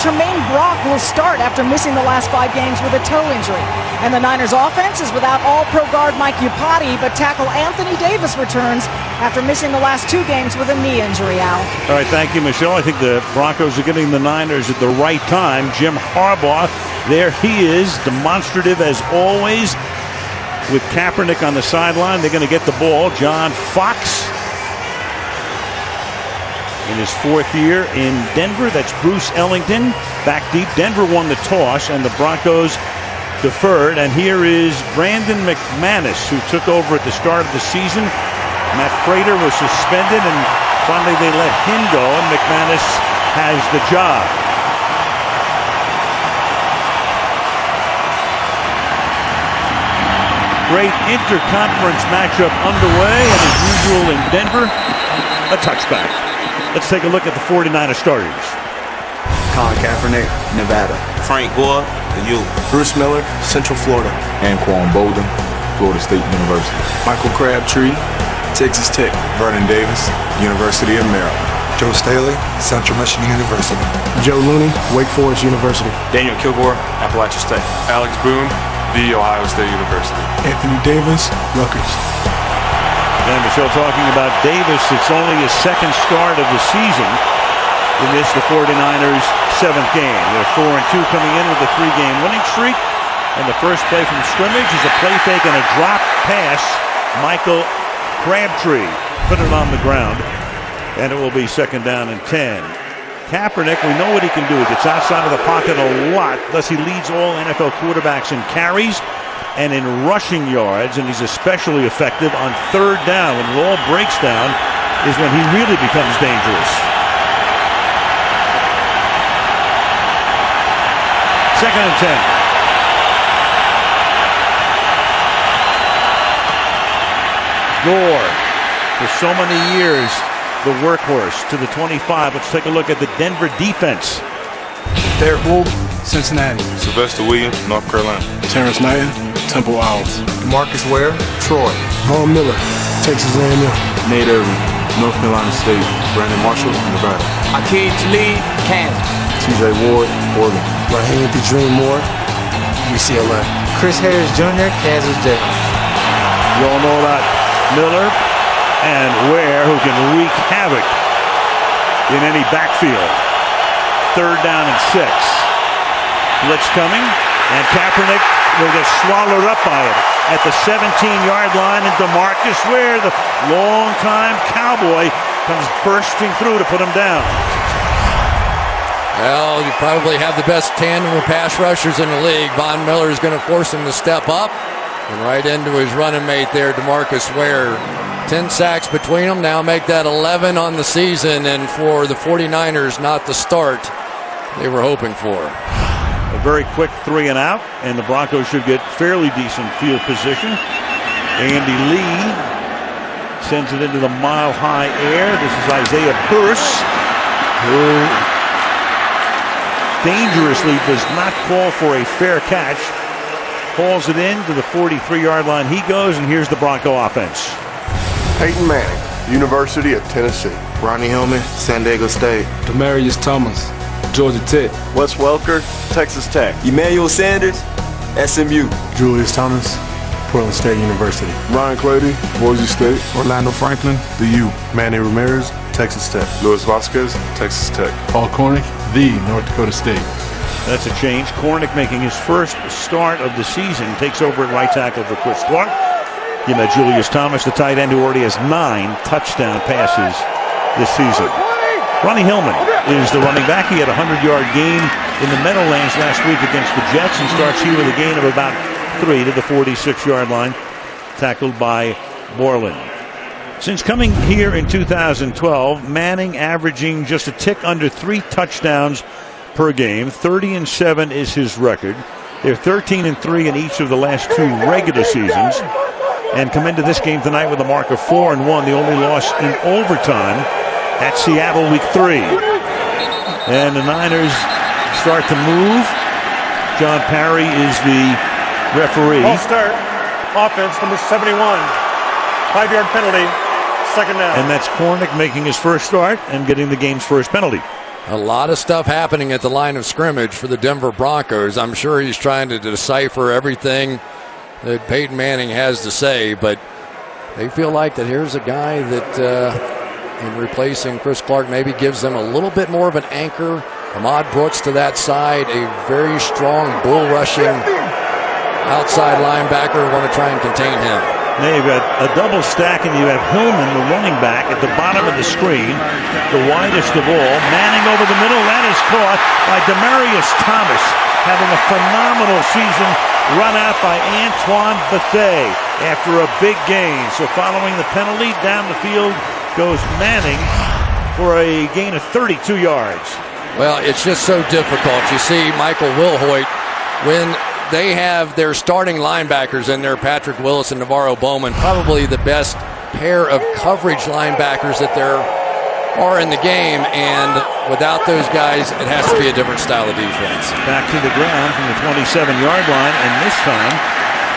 Tremaine Brock will start after missing the last 5 games with a toe injury. And the Niners offense is without all-pro guard Mike Iupati, but tackle Anthony Davis returns after missing the last 2 games with a knee injury, Al. All right, thank you, Michelle. I think the Broncos are getting the Niners at the right time. Jim Harbaugh, there he is, demonstrative as always, with Kaepernick on the sideline. They're going to get the ball. John Fox in his 4th year in Denver. That's Bruce Ellington back deep. Denver won the toss, and the Broncos deferred. And here is Brandon McManus, who took over at the start of the season. Matt Prater was suspended, and finally they let him go, and McManus has the job. Great interconference matchup underway, and as usual in Denver, a touchback. Let's take a look at the 49er starters. Colin Kaepernick, Nevada. Frank Gore, the U. Bruce Miller, Central Florida. Anquan Bolden, Florida State University. Michael Crabtree, Texas Tech. Vernon Davis, University of Maryland. Joe Staley, Central Michigan University. Joe Looney, Wake Forest University. Daniel Kilgore, Appalachian State. Alex Boone, The Ohio State University. Anthony Davis, Rutgers. And Michelle talking about Davis, it's only his 2nd start of the season. He missed the 49ers' 7th game. They're 4-2 coming in with a 3-game winning streak. And the first play from scrimmage is a play fake and a drop pass. Michael Crabtree put it on the ground. And it will be 2nd down and 10. Kaepernick, we know what he can do. He gets outside of the pocket a lot. Thus, he leads all NFL quarterbacks in carries and in rushing yards. And he's especially effective on 3rd down. When it all breaks down is when he really becomes dangerous. 2nd and 10. Gore, for so many years, the workhorse, to the 25. Let's take a look at the Denver defense. Derek Wolf, Cincinnati. Sylvester Williams, North Carolina. Terrence Knighton, Temple Owls. Marcus Ware, Troy. Vaughn Miller, Texas A&M. Nate Irving, North Carolina State. Brandon Marshall, Nevada. Aqib Talib, Kansas. TJ Ward, Oregon. Raheem Dream Moore, UCLA. Chris Harris Jr., Kansas J. You all know about Miller and Ware, who can wreak havoc in any backfield. 3rd down and 6. Blitz coming, and Kaepernick will get swallowed up by it at the 17-yard line, and Demaryius Ware, the longtime Cowboy, comes bursting through to put him down. Well, you probably have the best tandem of pass rushers in the league. Von Miller is going to force him to step up, and right into his running mate there, Demaryius Ware. 10 sacks between them, now make that 11 on the season, and for the 49ers, not the start they were hoping for. A very quick 3 and out, and the Broncos should get fairly decent field position. Andy Lee sends it into the mile-high air. This is Isaiah Pierce, who dangerously does not call for a fair catch. Calls it in to the 43-yard line. He goes, and here's the Bronco offense. Peyton Manning, University of Tennessee. Ronnie Hillman, San Diego State. Demaryius Thomas, Georgia Tech. Wes Welker, Texas Tech. Emmanuel Sanders, SMU. Demaryius Thomas, Portland State University. Ryan Clady, Boise State. Orlando Franklin, The U. Manny Ramirez, Texas Tech. Luis Vasquez, Texas Tech. Paul Cornick, the North Dakota State. That's a change. Cornick making his first start of the season. Takes over at right tackle for Chris Clark. You know, Julius Thomas, the tight end, who already has 9 touchdown passes this season. Ronnie Hillman is the running back. He had a 100-yard game in the Meadowlands last week against the Jets, and starts here with a gain of about 3 to the 46-yard line, tackled by Borland. Since coming here in 2012, Manning averaging just a tick under 3 touchdowns per game. 30-7 is his record. They're 13-3 in each of the last 2 regular seasons, and come into this game tonight with a mark of 4-1, the only loss in overtime at Seattle week 3. And the Niners start to move. John Parry is the referee. Ball start. Offense, number 71. 5-yard penalty. 2nd down. And that's Cornick making his first start and getting the game's first penalty. A lot of stuff happening at the line of scrimmage for the Denver Broncos. I'm sure he's trying to decipher everything that Peyton Manning has to say, but they feel like that here's a guy that in replacing Chris Clark maybe gives them a little bit more of an anchor. Ahmad Brooks to that side, a very strong bull rushing outside linebacker. Want to try and contain him. Now you've got a double stack, and you have Hillman, the running back, at the bottom of the screen, the widest of all. Manning over the middle. That is caught by Demaryius Thomas, having a phenomenal season, run out by Antoine Bethea after a big gain. So following the penalty, down the field goes Manning for a gain of 32 yards. Well, it's just so difficult. You see Michael Wilhoit, when they have their starting linebackers in there, Patrick Willis and Navarro Bowman, probably the best pair of coverage linebackers that there are in the game, and without those guys, it has to be a different style of defense. Back to the ground from the 27-yard line, and this time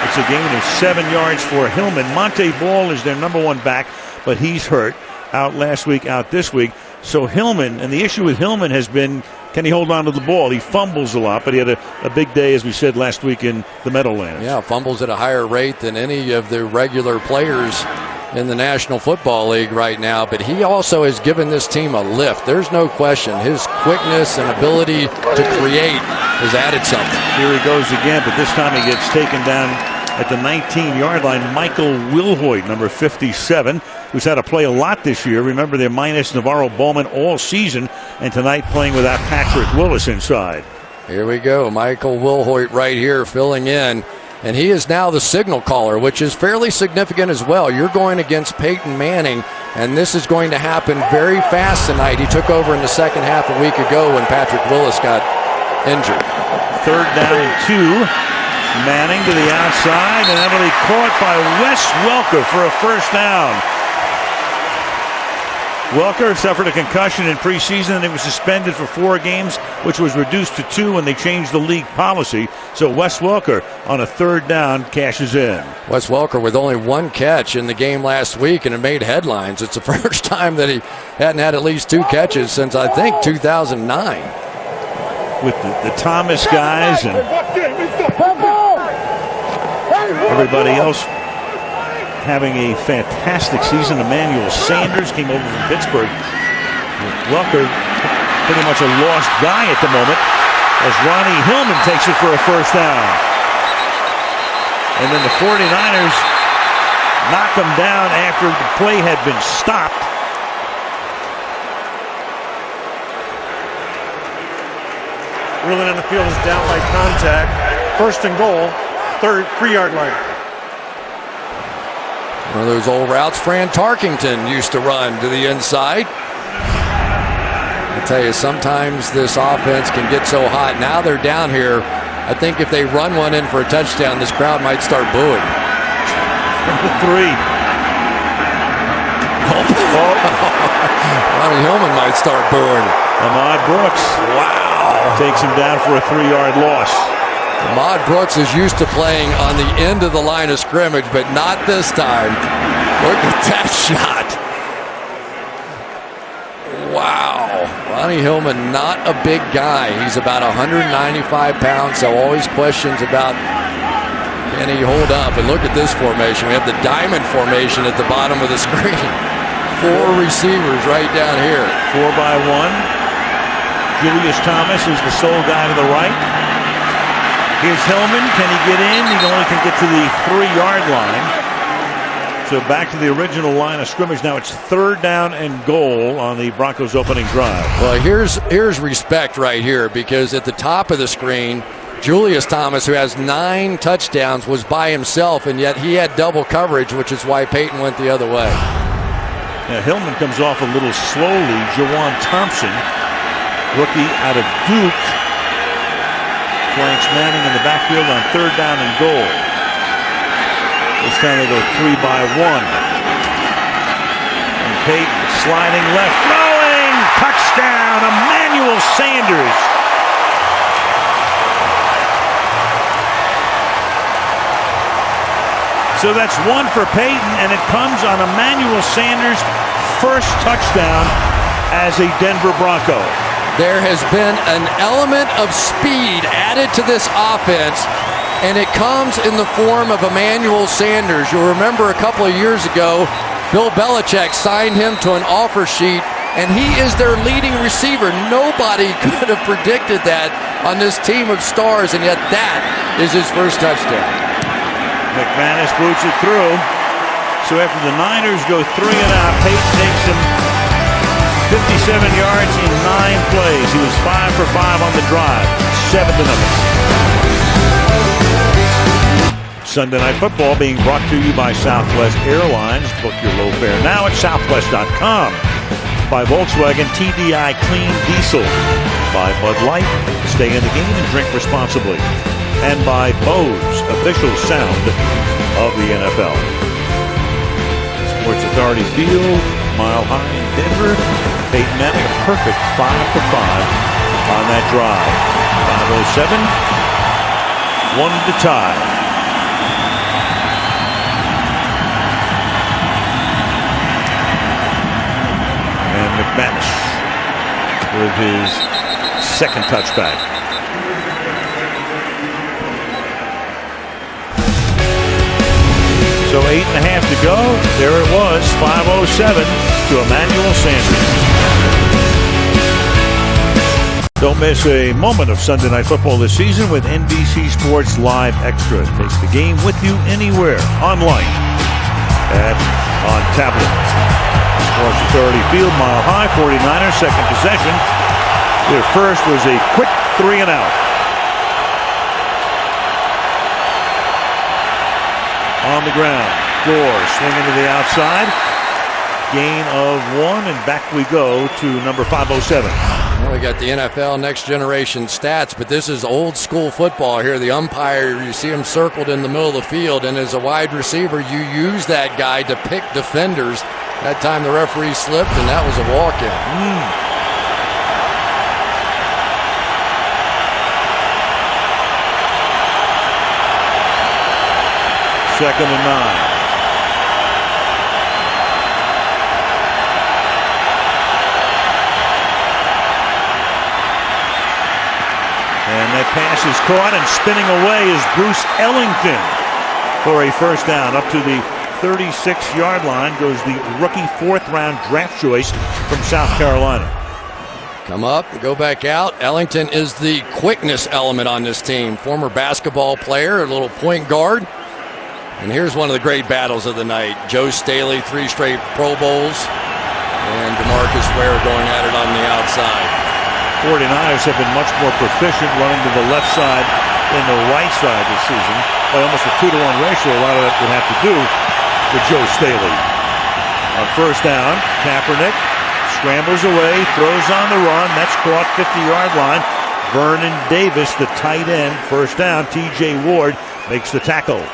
it's a gain of 7 yards for Hillman. Monte Ball is their number one back, but he's hurt. Out last week, out this week. So Hillman, and the issue with Hillman has been, can he hold on to the ball? He fumbles a lot, but he had a big day, as we said last week, in the Meadowlands. Yeah, fumbles at a higher rate than any of the regular players in the National Football League right now, but he also has given this team a lift. There's no question. His quickness and ability to create has added something. Here he goes again, but this time he gets taken down at the 19-yard line. Michael Wilhoit, number 57, who's had to play a lot this year. Remember, they're minus Navarro Bowman all season, and tonight playing without Patrick Willis inside. Here we go. Michael Wilhoit right here filling in, and he is now the signal caller, which is fairly significant as well. You're going against Peyton Manning, and this is going to happen very fast tonight. He took over in the second half a week ago when Patrick Willis got injured. 3rd down and 2. Manning to the outside, and that'll be caught by Wes Welker for a first down. Welker suffered a concussion in preseason, and he was suspended for 4 games, which was reduced to 2 when they changed the league policy. So Wes Welker on a 3rd down cashes in. Wes Welker with only 1 catch in the game last week, and it made headlines. It's the first time that he hadn't had at least 2 catches since, I think, 2009. With the Thomas guys and everybody else having a fantastic season. Emmanuel Sanders came over from Pittsburgh. Welker pretty much a lost guy at the moment as Ronnie Hillman takes it for a first down. And then the 49ers knock him down after the play had been stopped. Ruling in the field is down by contact. 1st and goal, 3-yard line. One of those old routes Fran Tarkington used to run to the inside. I tell you, sometimes this offense can get so hot. Now they're down here. I think if they run one in for a touchdown, this crowd might start booing. Number 3. Ronnie Hillman might start booing. Ahmad Brooks. Wow. Takes him down for a 3-yard loss. Ahmad Brooks is used to playing on the end of the line of scrimmage, but not this time. Look at that shot. Wow. Ronnie Hillman, not a big guy. He's about 195 pounds, so always questions about can he hold up. And look at this formation. We have the diamond formation at the bottom of the screen. 4 receivers right down here. 4 by 1. Demaryius Thomas is the sole guy to the right. Here's Hillman. Can he get in? He only can get to the 3-yard line. So back to the original line of scrimmage. Now it's 3rd down and goal on the Broncos' opening drive. Well, here's respect right here, because at the top of the screen, Demaryius Thomas, who has 9 touchdowns, was by himself, and yet he had double coverage, which is why Peyton went the other way. Now Hillman comes off a little slowly. Jawan Thompson, rookie out of Duke, flanks Manning in the backfield on 3rd down and goal. This time they go 3 by 1. And Peyton sliding left, throwing, touchdown, Emmanuel Sanders. So that's 1 for Peyton, and it comes on Emmanuel Sanders' first touchdown as a Denver Bronco. there has been an element of speed added to this offense, and it comes in the form of Emmanuel Sanders. You'll remember a couple of years ago, Bill Belichick signed him to an offer sheet, and he is their leading receiver. Nobody could have predicted that on this team of stars, and yet that is his first touchdown. McManus boots it through. So after the Niners go 3 and out, Peyton takes him 57 yards in 9 plays. He was 5 for 5 on the drive, 7-0. Sunday Night Football being brought to you by Southwest Airlines. Book your low fare now at southwest.com. By Volkswagen TDI Clean Diesel. By Bud Light. Stay in the game and drink responsibly. And by Bose, official sound of the NFL. Sports Authority Field, Mile High in Denver. Peyton Manning a perfect 5 for 5 on that drive. 5:07, 1 to tie. And McManus with his second touchback. So 8.5 to go. There it was, 5:07 to Emmanuel Sanders. Don't miss a moment of Sunday Night Football this season with NBC Sports Live Extra. Take the game with you anywhere, online, and on tablet. Sports Authority Field, Mile High, 49ers, second possession. Their first was a quick 3 and out. On the ground, Gore swinging to the outside. Gain of 1, and back we go to number 5:07. Well, we got the NFL Next Generation stats, but this is old school football here. The umpire, you see him circled in the middle of the field, and as a wide receiver, you use that guy to pick defenders. That time the referee slipped, and that was a walk-in. Second and 9. And that pass is caught, and spinning away is Bruce Ellington for a first down. Up to the 36-yard line goes the rookie 4th-round draft choice from South Carolina. Come up, go back out. Ellington is the quickness element on this team. Former basketball player, a little point guard. And here's one of the great battles of the night. Joe Staley, 3 straight Pro Bowls, and Demaryius Ware going at it on the outside. 49ers have been much more proficient running to the left side than the right side this season. By almost a 2-to-1 ratio, a lot of that would have to do with Joe Staley. On first down, Kaepernick scrambles away, throws on the run. That's caught 50-yard line. Vernon Davis, the tight end, first down. T.J. Ward makes the tackle.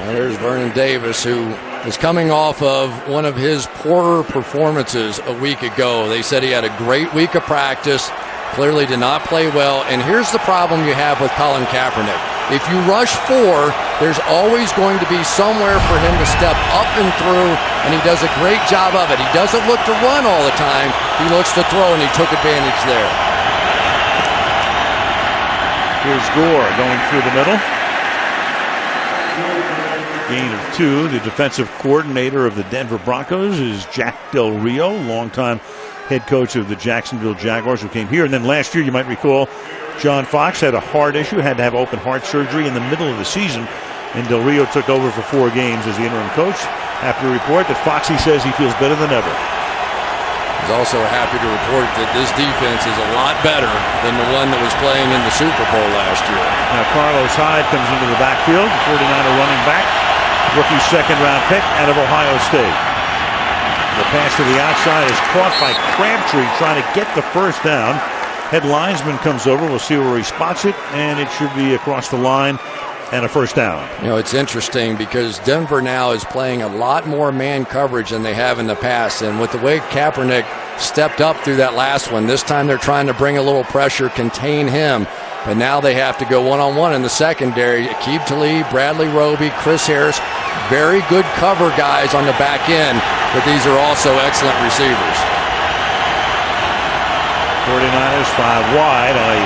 Well, there's Vernon Davis, who is coming off of one of his poorer performances a week ago. They said he had a great week of practice, clearly did not play well. And here's the problem you have with Colin Kaepernick. If you rush 4, there's always going to be somewhere for him to step up and through, and he does a great job of it. He doesn't look to run all the time. He looks to throw, and he took advantage there. Here's Gore going through the middle. Gain of 2. The defensive coordinator of the Denver Broncos is Jack Del Rio, longtime head coach of the Jacksonville Jaguars, who came here. And then last year, you might recall, John Fox had a heart issue, had to have open heart surgery in the middle of the season, and Del Rio took over for 4 games as the interim coach. After a report that Foxy says he feels better than ever. He's also happy to report that this defense is a lot better than the one that was playing in the Super Bowl last year. Now Carlos Hyde comes into the backfield, the 49er running back, rookie 2nd-round pick out of Ohio State. The pass to the outside is caught by Crabtree trying to get the first down. Head linesman comes over. We'll see where he spots it, and it should be across the line and a first down. You know, it's interesting because Denver now is playing a lot more man coverage than they have in the past. And with the way Kaepernick stepped up through that last one, this time they're trying to bring a little pressure, contain him. But now they have to go one-on-one in the secondary. Aqib Talib, Bradley Roby, Chris Harris, very good cover guys on the back end, but these are also excellent receivers. 49ers 5 wide on a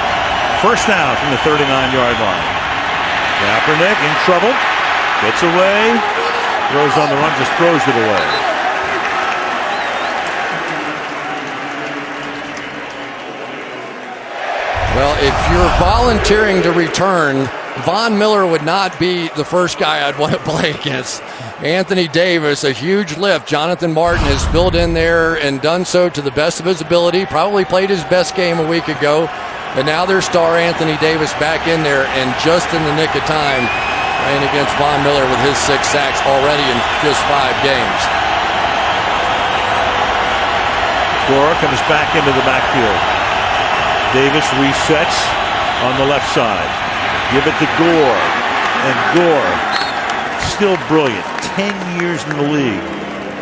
first down from the 39-yard line. Kaepernick in trouble. Gets away. Throws on the run, just throws it away. Well, if you're volunteering to return, Von Miller would not be the first guy I'd want to play against. Anthony Davis, a huge lift. Jonathan Martin has filled in there and done so to the best of his ability. Probably played his best game a week ago. But now their star Anthony Davis back in there and just in the nick of time playing against Von Miller with his 6 sacks already in just 5 games. Gore comes back into the backfield. Davis resets on the left side. Give it to Gore. And Gore, still brilliant. 10 years in the league.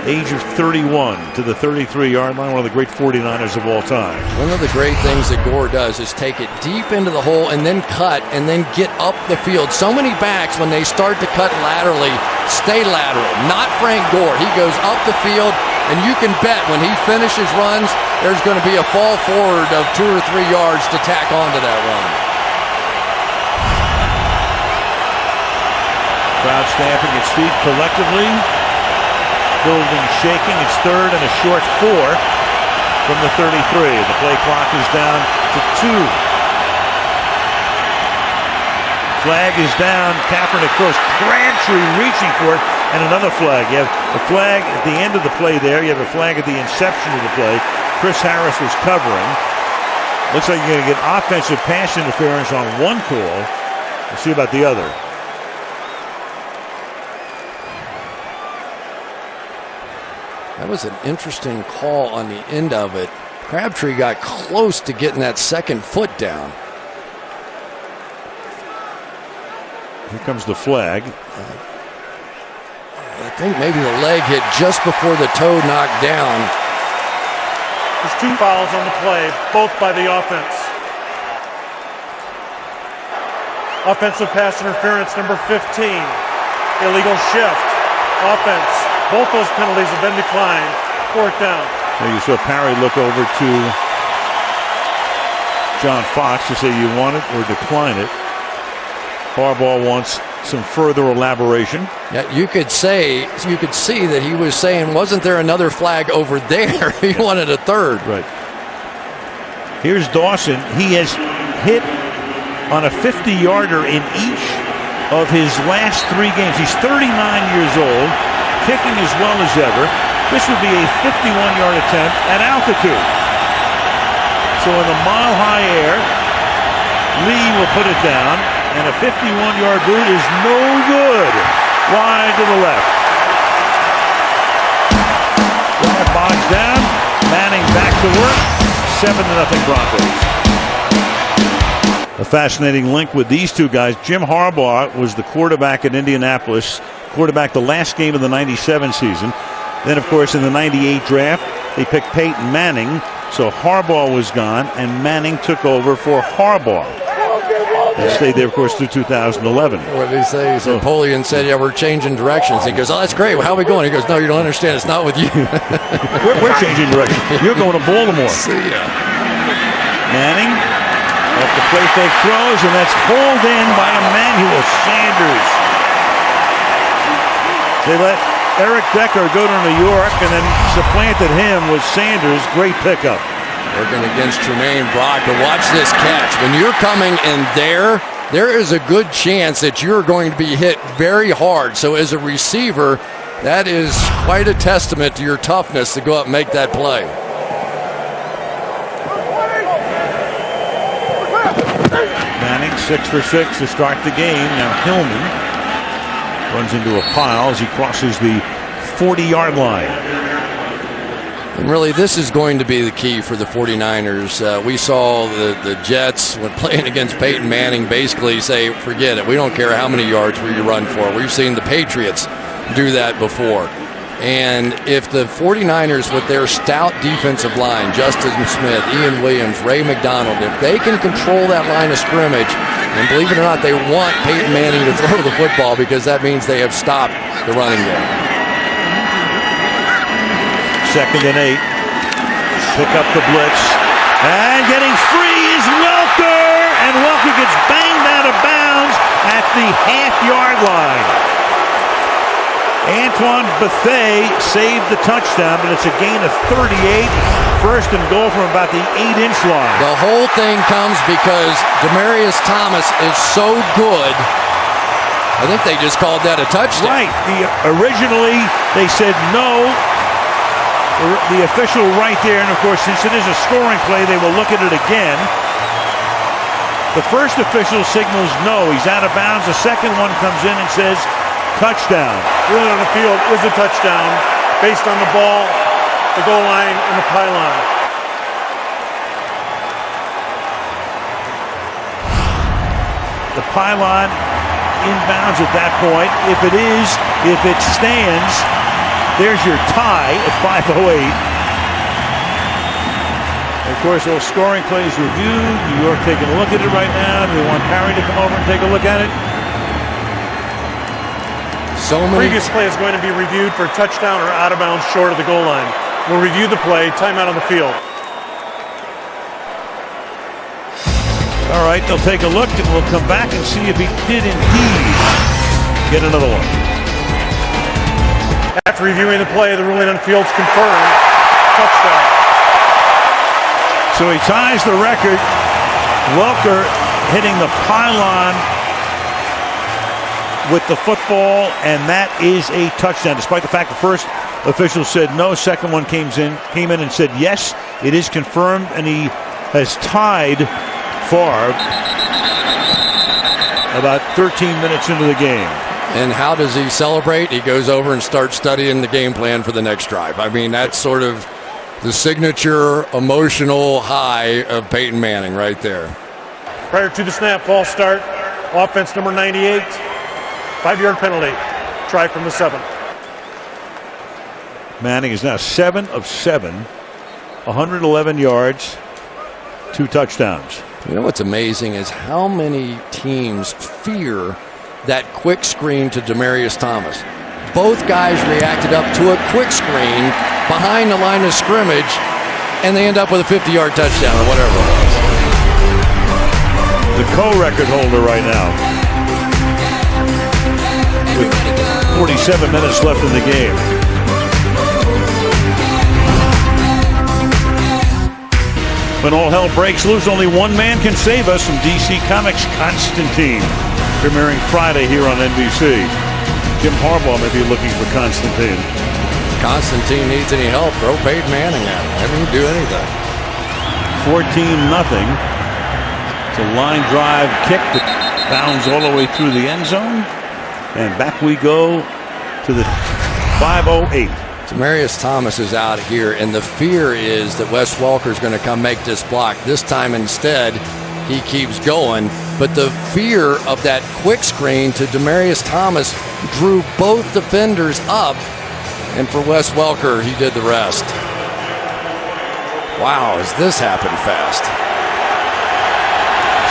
Age of 31 to the 33-yard line. One of the great 49ers of all time. One of the great things that Gore does is take it deep into the hole and then cut and then get up the field. So many backs, when they start to cut laterally, stay lateral. Not Frank Gore. He goes up the field, and you can bet when he finishes runs, there's going to be a fall forward of 2 or 3 yards to tack onto that run. Crowd stamping its feet collectively. Building shaking. It's 3rd and a short 4 from the 33. The play clock is down to 2. Flag is down. Kaepernick throws. Crabtree reaching for it. And another flag. You have a flag at the end of the play there. You have a flag at the inception of the play. Chris Harris was covering. Looks like you're going to get offensive pass interference on one call. We'll see about the other. That was an interesting call on the end of it. Crabtree got close to getting that second foot down. Here comes the flag. I think maybe the leg hit just before the toe knocked down. There's 2 fouls on the play, both by the offense. Offensive pass interference, number 15. Illegal shift. Offense. Both those penalties have been declined. 4th down. Now you saw Parry look over to John Fox to say you want it or decline it. Harbaugh wants some further elaboration. Yeah, you could see that he was saying, wasn't there another flag over there? He wanted a 3rd. Right. Here's Dawson. He has hit on a 50-yarder in each of his last 3 games. He's 39 years old, kicking as well as ever. This would be a 51-yard attempt at altitude. So in the mile-high air, Lee will put it down, and a 51-yard boot is no good. Wide to the left. That bogs down. Manning back to work. 7-0 Broncos. A fascinating link with these two guys. Jim Harbaugh was the quarterback at Indianapolis, quarterback the last game of the 97 season. Then, of course, in the 98 draft, they picked Peyton Manning, so Harbaugh was gone, and Manning took over for Harbaugh. He stayed there, of course, through 2011. What did he say? He said, Napoleon said, yeah, we're changing directions. He goes, oh, that's great. Well, how are we going? He goes, no, you don't understand. It's not with you. we're changing directions. You're going to Baltimore. See ya. Manning, off the play fake throws, and that's pulled in by Emmanuel Sanders. They let Eric Decker go to New York and then supplanted him with Sanders. Great pickup. Working against Tremaine Brock, but watch this catch. When you're coming in there is a good chance that you're going to be hit very hard. So as a receiver, that is quite a testament to your toughness to go up and make that play. Manning 6 for 6 to start the game. Now Hillman runs into a pile as he crosses the 40-yard line. And really, this is going to be the key for the 49ers. We saw the Jets, when playing against Peyton Manning, basically say, forget it. We don't care how many yards we run for. We've seen the Patriots do that before. And if the 49ers, with their stout defensive line, Justin Smith, Ian Williams, Ray McDonald, if they can control that line of scrimmage, and believe it or not, they want Peyton Manning to throw the football because that means they have stopped the running game. 2nd and 8. Pick up the blitz. And getting free is Welker. And Welker gets banged out of bounds at the half-yard line. Antoine Bethea saved the touchdown, but it's a gain of 38. First and goal from about the 8-inch line. The whole thing comes because Demaryius Thomas is so good. I think they just called that a touchdown. Right. Originally, they said no. The official right there, and of course, since it is a scoring play, they will look at it again. The first official signals no. He's out of bounds. The second one comes in and says touchdown. Ruling on the field is a touchdown based on the ball, the goal line, and the pylon. The pylon inbounds at that point. If it stands, there's your tie at 5:08. Of course, those scoring plays reviewed. New York taking a look at it right now. Do we want Parry to come over and take a look at it? So many. Previous play is going to be reviewed for touchdown or out of bounds short of the goal line. We'll review the play, timeout on the field. All right, they'll take a look and we'll come back and see if he did indeed get another one. After reviewing the play, the ruling on the field's confirmed. Touchdown. So he ties the record. Welker hitting the pylon with the football, and that is a touchdown. Despite the fact the first official said no, second one came in and said yes, it is confirmed, and he has tied Favre about 13 minutes into the game. And how does he celebrate? He goes over and starts studying the game plan for the next drive. I mean, that's sort of the signature emotional high of Peyton Manning right there. Prior to the snap, false start, offense number 98, 5-yard penalty, try from the 7. Manning is now 7 of 7, 111 yards, 2 touchdowns. You know what's amazing is how many teams fear that quick screen to Demaryius Thomas. Both guys reacted up to a quick screen behind the line of scrimmage, and they end up with a 50-yard touchdown or whatever it was. The co-record holder right now, with 47 minutes left in the game. When all hell breaks loose, only one man can save us from DC Comics' Constantine, premiering Friday here on NBC. Jim Harbaugh may be looking for Constantine. Constantine needs any help, throw Peyton Manning at him. I didn't do anything. 14-0. It's a line drive kick that bounds all the way through the end zone. And back we go to the 5:08. Demaryius Thomas is out here, and the fear is that Wes Welker is going to come make this block. This time instead, he keeps going. But the fear of that quick screen to Demaryius Thomas drew both defenders up. And for Wes Welker, he did the rest. Wow, has this happened fast?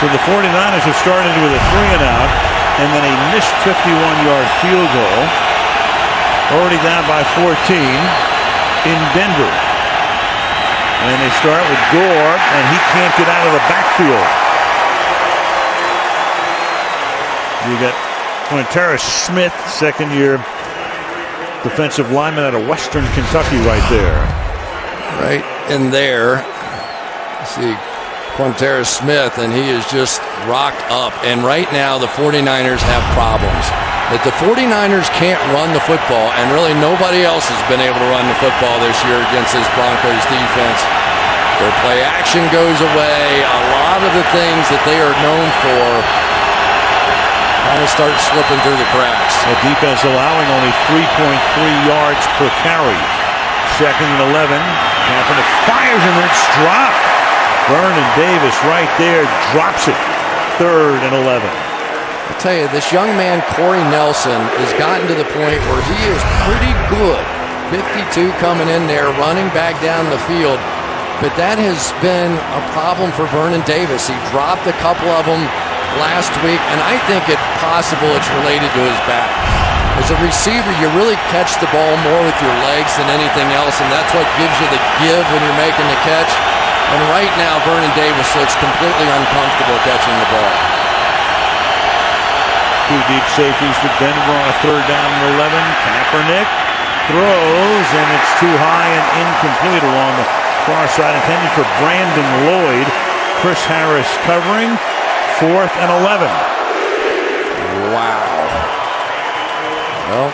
So the 49ers have started with a 3-and-out, and then a missed 51-yard field goal. Already down by 14 in Denver. And they start with Gore, and he can't get out of the backfield. You got Quintera Smith, second-year defensive lineman out of Western Kentucky right there. Right in there. See Quintera Smith, and he is just rocked up. And right now the 49ers have problems. That the 49ers can't run the football, and really nobody else has been able to run the football this year against this Broncos defense. Their play action goes away. A lot of the things that they are known for kind of start slipping through the cracks. The defense allowing only 3.3 yards per carry. Second and 11. Kaepernick fires and it's dropped. Vernon Davis right there drops it. Third and 11. I'll tell you, this young man, Corey Nelson, has gotten to the point where he is pretty good. 52 coming in there, running back down the field. But that has been a problem for Vernon Davis. He dropped a couple of them last week, and I think it's possible it's related to his back. As a receiver, you really catch the ball more with your legs than anything else, and that's what gives you the give when you're making the catch. And right now, Vernon Davis looks completely uncomfortable catching the ball. 2 deep safeties for Denver on a 3rd down and 11. Kaepernick throws, and it's too high and incomplete along the far side, intended for Brandon Lloyd. Chris Harris covering. 4th and 11. Wow. Well,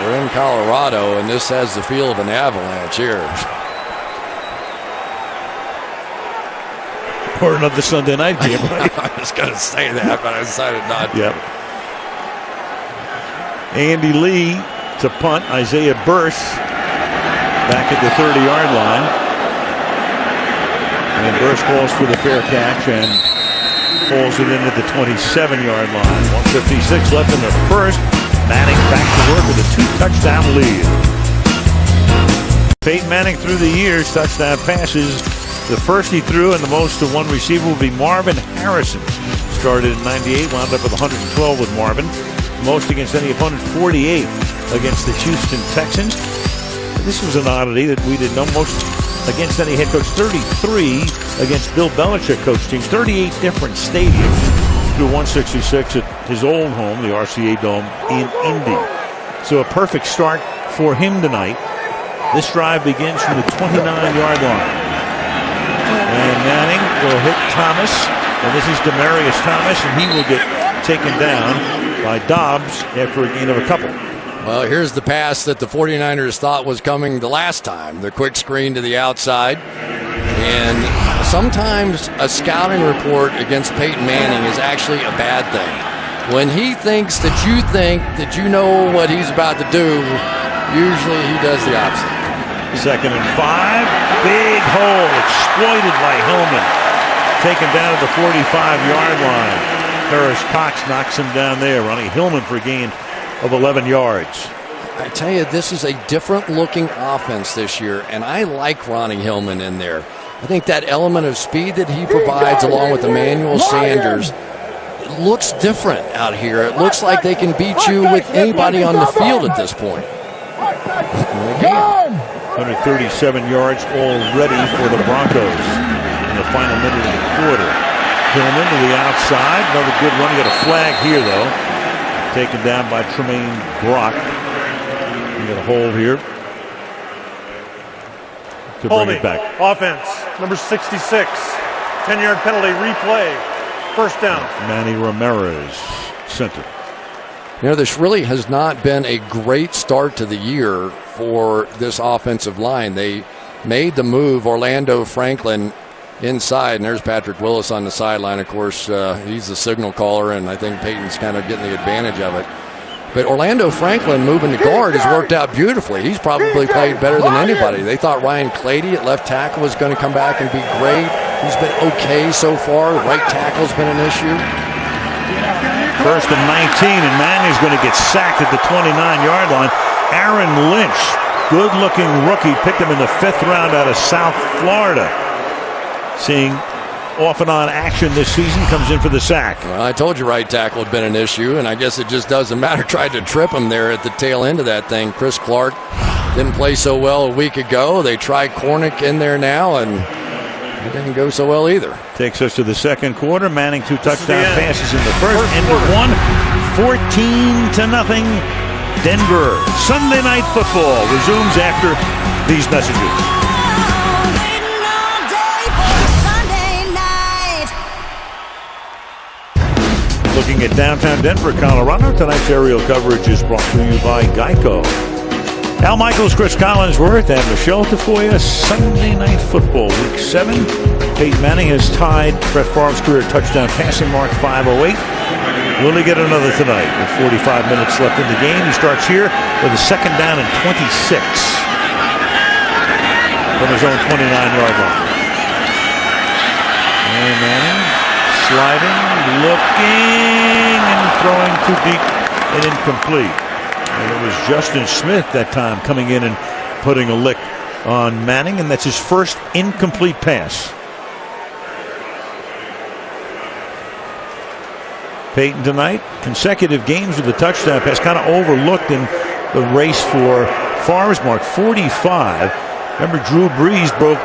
we're in Colorado, and this has the feel of an avalanche here. Or another Sunday night game, right? I was going to say that, but I decided not to. Yep. Andy Lee to punt. Isaiah Burse back at the 30-yard line. And Burse calls for the fair catch and pulls it in at the 27-yard line. 1:56 left in the first. Manning back to work with a 2-touchdown lead. Peyton Manning through the years, touchdown passes. The first he threw and the most to one receiver will be Marvin Harrison. Started in 98, wound up with 112 with Marvin. Most against any opponent, 48 against the Houston Texans. This was an oddity that we didn't know. Most against any head coach, 33 against Bill Belichick coach teams, 38 different stadiums. Through 166 at his old home, the RCA Dome in Indy. So a perfect start for him tonight. This drive begins from the 29-yard line. And Manning will hit Thomas. And this is Demaryius Thomas, and he will get taken down by Dobbs after a gain of a couple. Well, here's the pass that the 49ers thought was coming the last time. The quick screen to the outside. And sometimes a scouting report against Peyton Manning is actually a bad thing. When he thinks that you know what he's about to do, usually he does the opposite. 2nd and 5. Big hole exploited by Hillman. Taken down at the 45-yard line. Harris Cox knocks him down there. Ronnie Hillman for a gain of 11 yards. I tell you, this is a different looking offense this year, and I like Ronnie Hillman in there. I think that element of speed that he provides along with Emmanuel Sanders, it looks different out here. It looks like they can beat you with anybody on the field at this point. 137 yards already for the Broncos in the final minute of the quarter. Hillman to the outside. Another good run. He got a flag here, though. Taken down by Tremaine Brock. He got a hold here to bring it back. Offense, number 66. 10-yard penalty, replay. 1st down. Manny Ramirez, center. You know, this really has not been a great start to the year for this offensive line. They made the move, Orlando Franklin inside, and there's Patrick Willis on the sideline. Of course, he's the signal caller, and I think Peyton's kind of getting the advantage of it. But Orlando Franklin moving to guard has worked out beautifully. He's probably played better than anybody. They thought Ryan Clady at left tackle was going to come back and be great. He's been okay so far. Right tackle's been an issue. 1st and 19, and Manning's going to get sacked at the 29-yard line. Aaron Lynch, good-looking rookie, picked him in the 5th round out of South Florida. Seeing off and on action this season, comes in for the sack. Well, I told you right tackle had been an issue, and I guess it just doesn't matter. Tried to trip him there at the tail end of that thing. Chris Clark didn't play so well a week ago. They tried Cornick in there now, and it didn't go so well either. Takes us to the 2nd quarter. Manning 2 touchdown passes in the first. Ended 14-0. Denver. Sunday Night Football resumes after these messages. Looking at downtown Denver, Colorado. Tonight's aerial coverage is brought to you by Geico. Al Michaels, Chris Collinsworth, and Michelle Tafoya. Sunday Night Football, Week 7. Peyton Manning has tied Brett Favre's career touchdown passing mark, 508. Will he get another tonight? With 45 minutes left in the game, he starts here with a 2nd down and 26 from his own 29-yard line. And Manning sliding, looking, and throwing too deep and incomplete. And it was Justin Smith that time coming in and putting a lick on Manning, and that's his first incomplete pass. Peyton tonight, consecutive games with a touchdown pass, kind of overlooked in the race for Favre's mark, 45. Remember, Drew Brees broke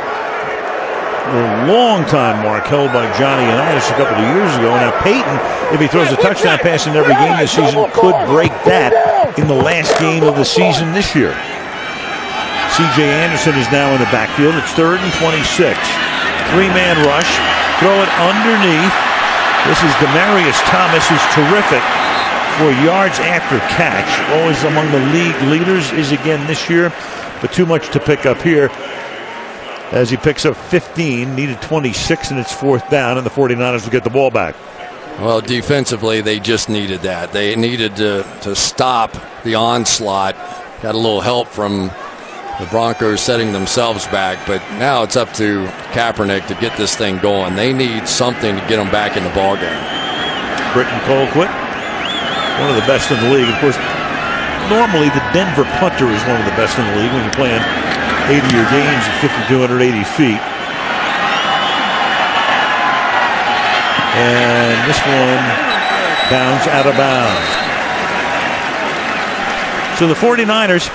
a long-time mark held by Johnny Unitas a couple of years ago. Now Peyton, if he throws a touchdown pass in every game this season, could break that in the last game of the season this year. C.J. Anderson is now in the backfield. It's 3rd and 26. Three-man rush. Throw it underneath. This is Demaryius Thomas, who's terrific for yards after catch. Always among the league leaders is again this year, but too much to pick up here as he picks up 15, needed 26, and it's 4th down, and the 49ers will get the ball back. Well, defensively, they just needed that. They needed to stop the onslaught. Got a little help from the Broncos setting themselves back, but now it's up to Kaepernick to get this thing going. They need something to get them back in the ballgame. Britton Colquitt, one of the best in the league. Of course, normally the Denver punter is one of the best in the league when you're playing 80-year games at 5,280 feet. And this one bounds out of bounds. So the 49ers,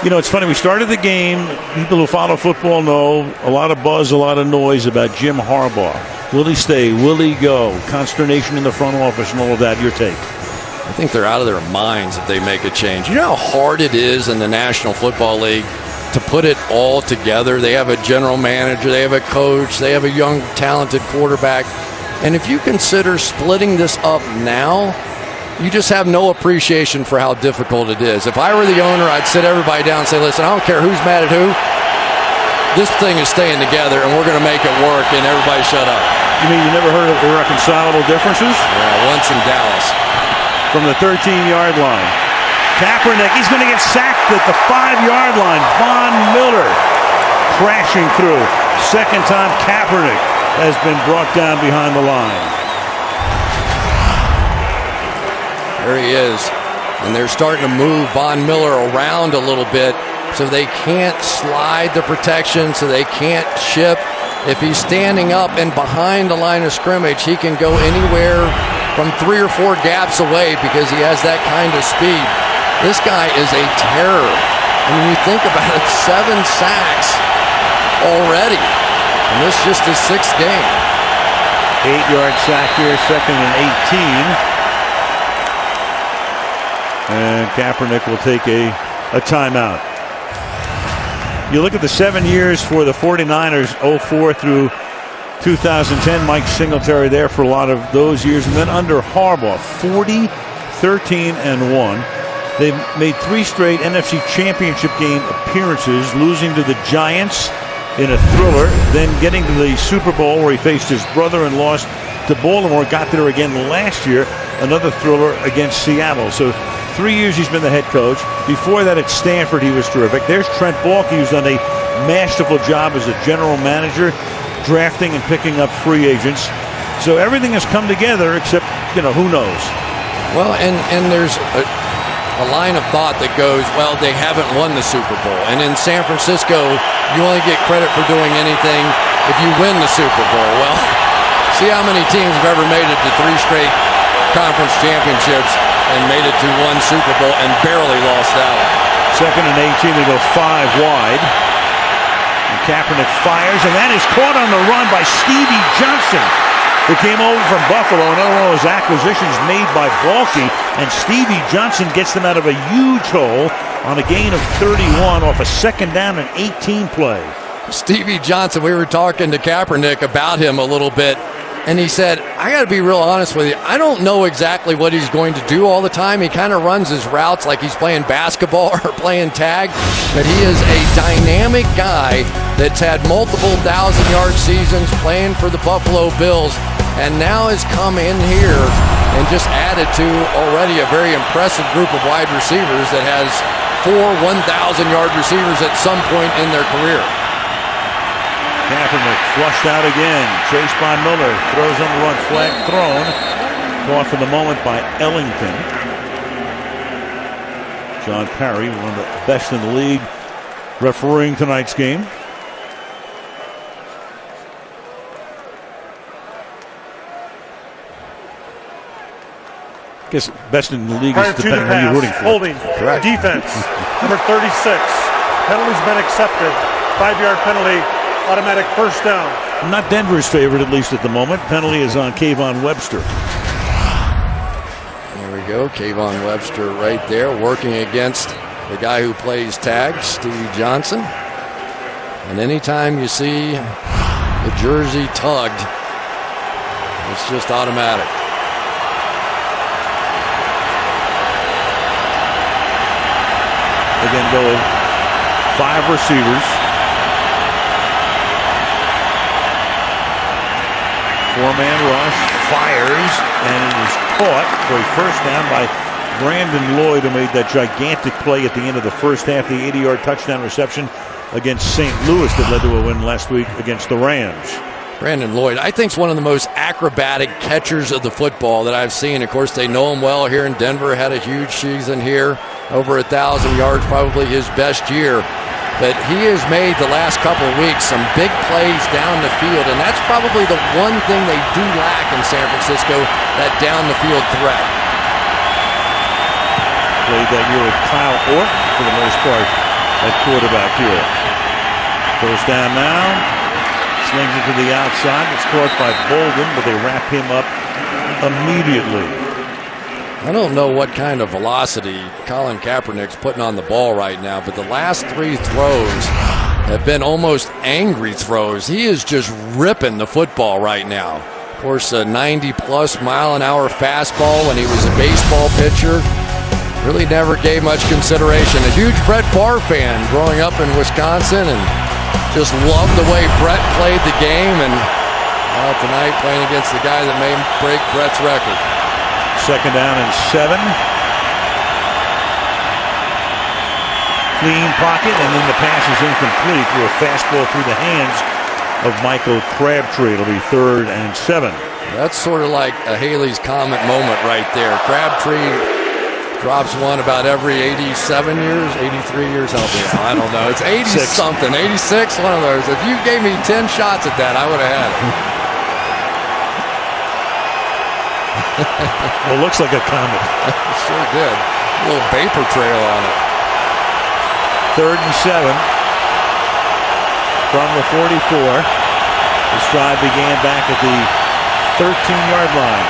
you know, it's funny, we started the game, people who follow football know, a lot of buzz, a lot of noise about Jim Harbaugh. Will he stay? Will he go? Consternation in the front office and all of that. Your take? I think they're out of their minds if they make a change. You know how hard it is in the National Football League to put it all together? They have a general manager, they have a coach, they have a young, talented quarterback. And if you consider splitting this up now, you just have no appreciation for how difficult it is. If I were the owner, I'd sit everybody down and say, listen, I don't care who's mad at who. This thing is staying together, and we're going to make it work, and everybody shut up. You mean you never heard of irreconcilable differences? Yeah, once in Dallas. From the 13-yard line. Kaepernick, he's going to get sacked at the 5-yard line. Von Miller crashing through. Second time Kaepernick has been brought down behind the line. There he is. And they're starting to move Von Miller around a little bit so they can't slide the protection, so they can't chip. If he's standing up and behind the line of scrimmage, he can go anywhere from 3 or 4 gaps away because he has that kind of speed. This guy is a terror. I mean, you think about it, 7 sacks already. And this is just his 6th game. 8-yard sack here, 2nd and 18. And Kaepernick will take a timeout. You look at the 7 years for the 49ers, 04 through 2010. Mike Singletary there for a lot of those years. And then under Harbaugh, 40, 13, and 1. They've made 3 straight NFC Championship game appearances, losing to the Giants in a thriller, then getting to the Super Bowl where he faced his brother and lost to Baltimore. Got there again last year, another thriller against Seattle. So 3 years he's been the head coach. Before that at Stanford he was terrific. There's Trent Baalke, who's done a masterful job as a general manager, drafting and picking up free agents. So everything has come together except, you know, who knows? Well, and there's a line of thought that goes, well, they haven't won the Super Bowl. And in San Francisco, you only get credit for doing anything if you win the Super Bowl. Well, see how many teams have ever made it to 3 straight conference championships and made it to 1 Super Bowl and barely lost out. 2nd and 18, they go 5 wide. And Kaepernick fires, and that is caught on the run by Stevie Johnson, who came over from Buffalo, another one of those acquisitions made by Baalke, and Stevie Johnson gets them out of a huge hole on a gain of 31 off a 2nd down and 18 play. Stevie Johnson, we were talking to Kaepernick about him a little bit, and he said, I got to be real honest with you, I don't know exactly what he's going to do all the time. He kind of runs his routes like he's playing basketball or playing tag, but he is a dynamic guy that's had multiple 1,000-yard seasons playing for the Buffalo Bills, and now has come in here and just added to already a very impressive group of wide receivers that has 4 1,000-yard receivers at some point in their career. Kaepernick flushed out again. Chased by Miller. Throws on the run. Flag thrown. Caught for the moment by Ellington. John Parry, one of the best in the league, refereeing tonight's game. I guess best in the league is depending on who you're rooting for. Holding. Correct. Defense. Number 36. Penalty's been accepted. 5-yard penalty. Automatic 1st down. Not Denver's favorite, at least at the moment. Penalty is on Kayvon Webster. There we go. Kayvon Webster right there working against the guy who plays tag, Stevie Johnson. And anytime you see the jersey tugged, it's just automatic. Again, go 5 receivers. 4-man rush, fires, and it is caught for a first down by Brandon Lloyd, who made that gigantic play at the end of the first half, the 80-yard touchdown reception against St. Louis that led to a win last week against the Rams. Brandon Lloyd, I think, is one of the most acrobatic catchers of the football that I've seen. Of course, they know him well here in Denver. Had a huge season here, over 1,000 yards, probably his best year. But he has made the last couple of weeks some big plays down the field, and that's probably the one thing they do lack in San Francisco, that down-the-field threat. Played that year with Kyle Orton for the most part at quarterback here. First down now. Slings it to the outside. It's caught by Bolden, but they wrap him up immediately. I don't know what kind of velocity Colin Kaepernick's putting on the ball right now, but the last 3 throws have been almost angry throws. He is just ripping the football right now. Of course, a 90-plus mile-an-hour fastball when he was a baseball pitcher. Really never gave much consideration. A huge Brett Favre fan growing up in Wisconsin, and just loved the way Brett played the game, and tonight playing against the guy that may break Brett's record. Second down and 7. Clean pocket, and then the pass is incomplete through a fastball through the hands of Michael Crabtree. It'll be 3rd and 7. That's sort of like a Haley's Comet moment right there. Crabtree drops one about every 87 years, 83 years. I don't know. It's 80-something, 86, one of those. If you gave me 10 shots at that, I would have had it. Well, it looks like a comet. It sure did. A little vapor trail on it. 3rd and 7 from the 44. This drive began back at the 13-yard line.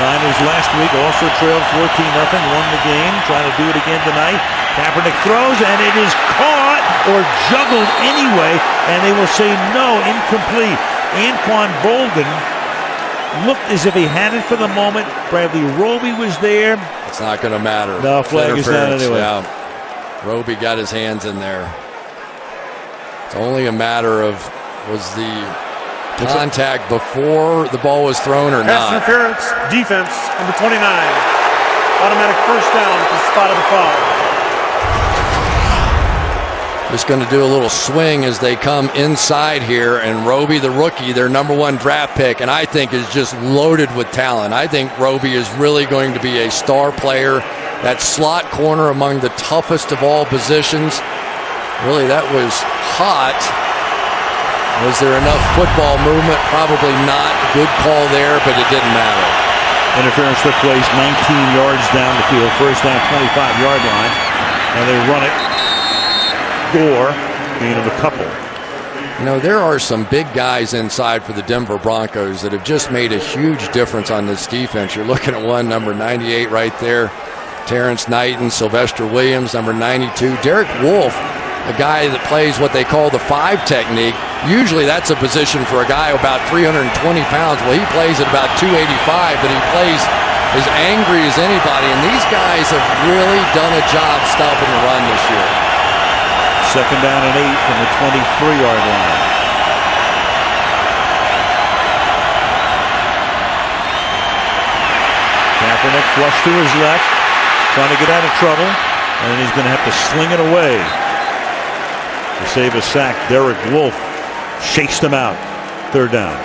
Niners last week also trailed 14-0, won the game, trying to do it again tonight. Kaepernick throws, and it is caught or juggled anyway, and they will say no, incomplete. Anquan Bolden looked as if he had it for the moment. Bradley Roby was there. It's not going to matter. No, flag is down anyway. Yeah. Roby got his hands in there. It's only a matter of, was the contact before the ball was thrown or Pass not? interference, defense, number 29. Automatic first down at the spot of the foul. Just going to do a little swing as they come inside here, and Roby, the rookie, their #1 draft pick, and I think is just loaded with talent. I think Roby is really going to be a star player. That slot corner among the toughest of all positions. Really, that was hot. Was there enough football movement? Probably not. Good call there, but it didn't matter. Interference took place 19 yards down the field. First down, 25-yard line. And they run it. Gore being of a couple. You know, there are some big guys inside for the Denver Broncos that have just made a huge difference on this defense. You're looking at one, number 98 right there. Terrence Knighton, Sylvester Williams, number 92. Derek Wolfe, a guy that plays what they call the 5 technique. Usually that's a position for a guy about 320 pounds. Well, he plays at about 285, but he plays as angry as anybody. And these guys have really done a job stopping the run this year. Second down and 8 from the 23-yard line. Kaepernick flush to his left, trying to get out of trouble, and then he's going to have to sling it away. To save a sack, Derek Wolfe chased him out. Third down.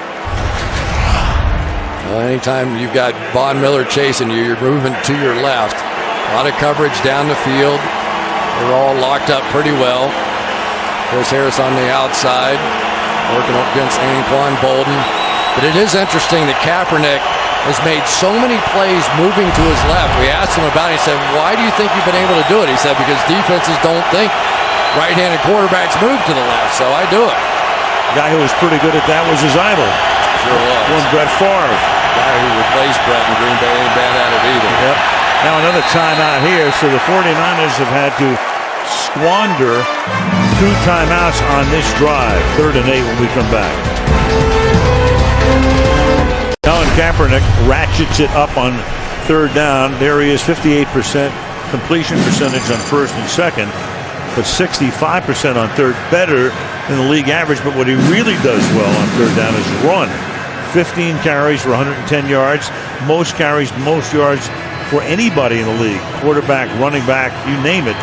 Well, anytime you've got Von Miller chasing you, you're moving to your left. A lot of coverage down the field. They're all locked up pretty well. Chris Harris on the outside, working up against Anquan Bolden. But it is interesting that Kaepernick has made so many plays moving to his left. We asked him about it. He said, why do you think you've been able to do it? He said, because defenses don't think right-handed quarterbacks move to the left, so I do it. The guy who was pretty good at that was his idol. Sure was. One Brett Favre. The guy who replaced Brett in Green Bay ain't bad at it either. Yep. Now another timeout here, so the 49ers have had to squander 2 timeouts on this drive. 3rd and 8 when we come back. Colin Kaepernick ratchets it up on 3rd down. There he is, 58% completion percentage on 1st and 2nd, but 65% on 3rd, better than the league average. But what he really does well on 3rd down is run. 15 carries for 110 yards, most carries, most yards for anybody in the league. Quarterback, running back, you name it.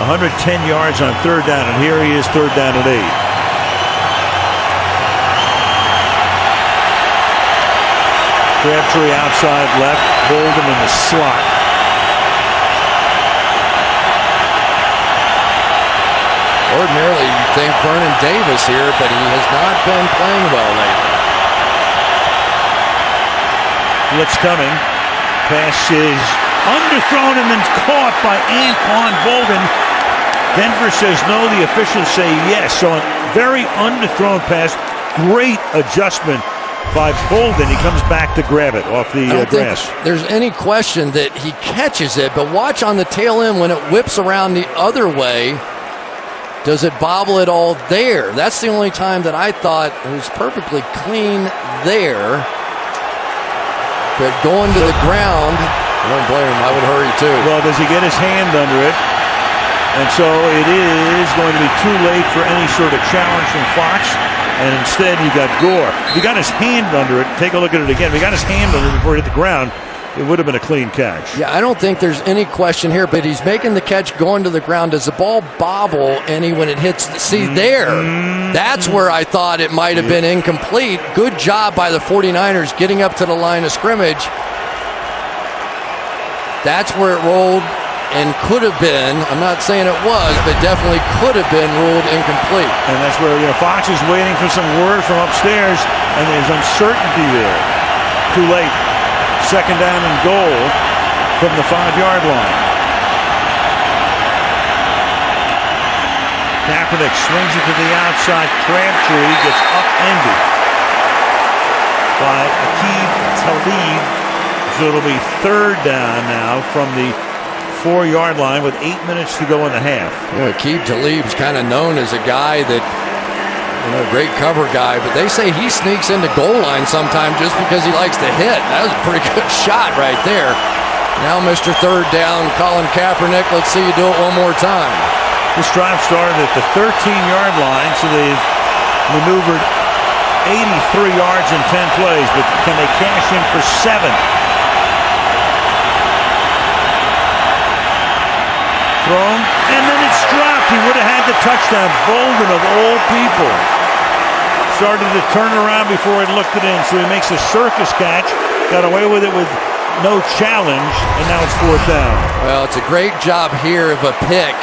110 yards on 3rd down, and here he is, 3rd down and 8. Crabtree outside left, Bolden in the slot. Ordinarily, you'd think Vernon Davis here, but he has not been playing well lately. Blitz coming. Pass is underthrown and then caught by Anquan Bolden. Denver says no. The officials say yes. So a very underthrown pass. Great adjustment by Bolden. He comes back to grab it off the grass. Think there's any question that he catches it, but watch on the tail end when it whips around the other way. Does it bobble at all there? That's the only time that I thought it was perfectly clean there. But going to the ground, I don't blame him. I would hurry too. Well, does he get his hand under it? And so it is going to be too late for any sort of challenge from Fox. And instead, you got Gore. If he got his hand under it, take a look at it again. If he got his hand under it before he hit the ground, it would have been a clean catch. Yeah, I don't think there's any question here, but he's making the catch going to the ground. Does the ball bobble any when it hits? See, there. That's where I thought it might have been incomplete. Good job by the 49ers getting up to the line of scrimmage. That's where it rolled and could have been. I'm not saying it was, but definitely could have been ruled incomplete. And that's where Fox is waiting for some word from upstairs, and there's uncertainty there. Too late. 2nd down and goal from the 5-yard line. Kaepernick swings it to the outside. Crabtree gets upended by Aqib Talib. So it'll be 3rd down now from the 4-yard line with 8 minutes to go in the half. Aqib Talib's kind of known as a guy that, great cover guy, but they say he sneaks into goal line sometime just because he likes to hit. That was a pretty good shot right there. Now Mr. 3rd down, Colin Kaepernick. Let's see you do it one more time. This drive started at the 13-yard line, so they've maneuvered 83 yards in 10 plays, but can they cash in for 7? Thrown, and then it's dropped. He would have had the touchdown. Bolden, of all people, started to turn around before he looked it in, so he makes a circus catch, got away with it with no challenge, and now it's 4th down. Well, it's a great job here of a pick,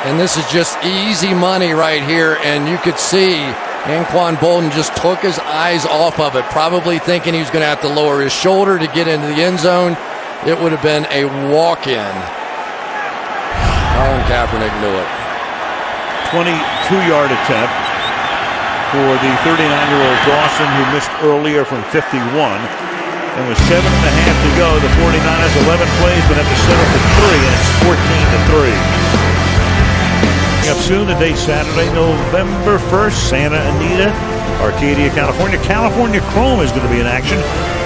and this is just easy money right here, and you could see Anquan Bolden just took his eyes off of it, probably thinking he was going to have to lower his shoulder to get into the end zone. It would have been a walk-in. Colin Kaepernick knew it. 22-yard attempt for the 39-year-old Dawson, who missed earlier from 51. And with 7.5 to go, the 49ers 11 plays, but have to settle for 3, and it's 14-3. Coming up soon, the date Saturday, November 1st, Santa Anita, Arcadia, California. California Chrome is going to be in action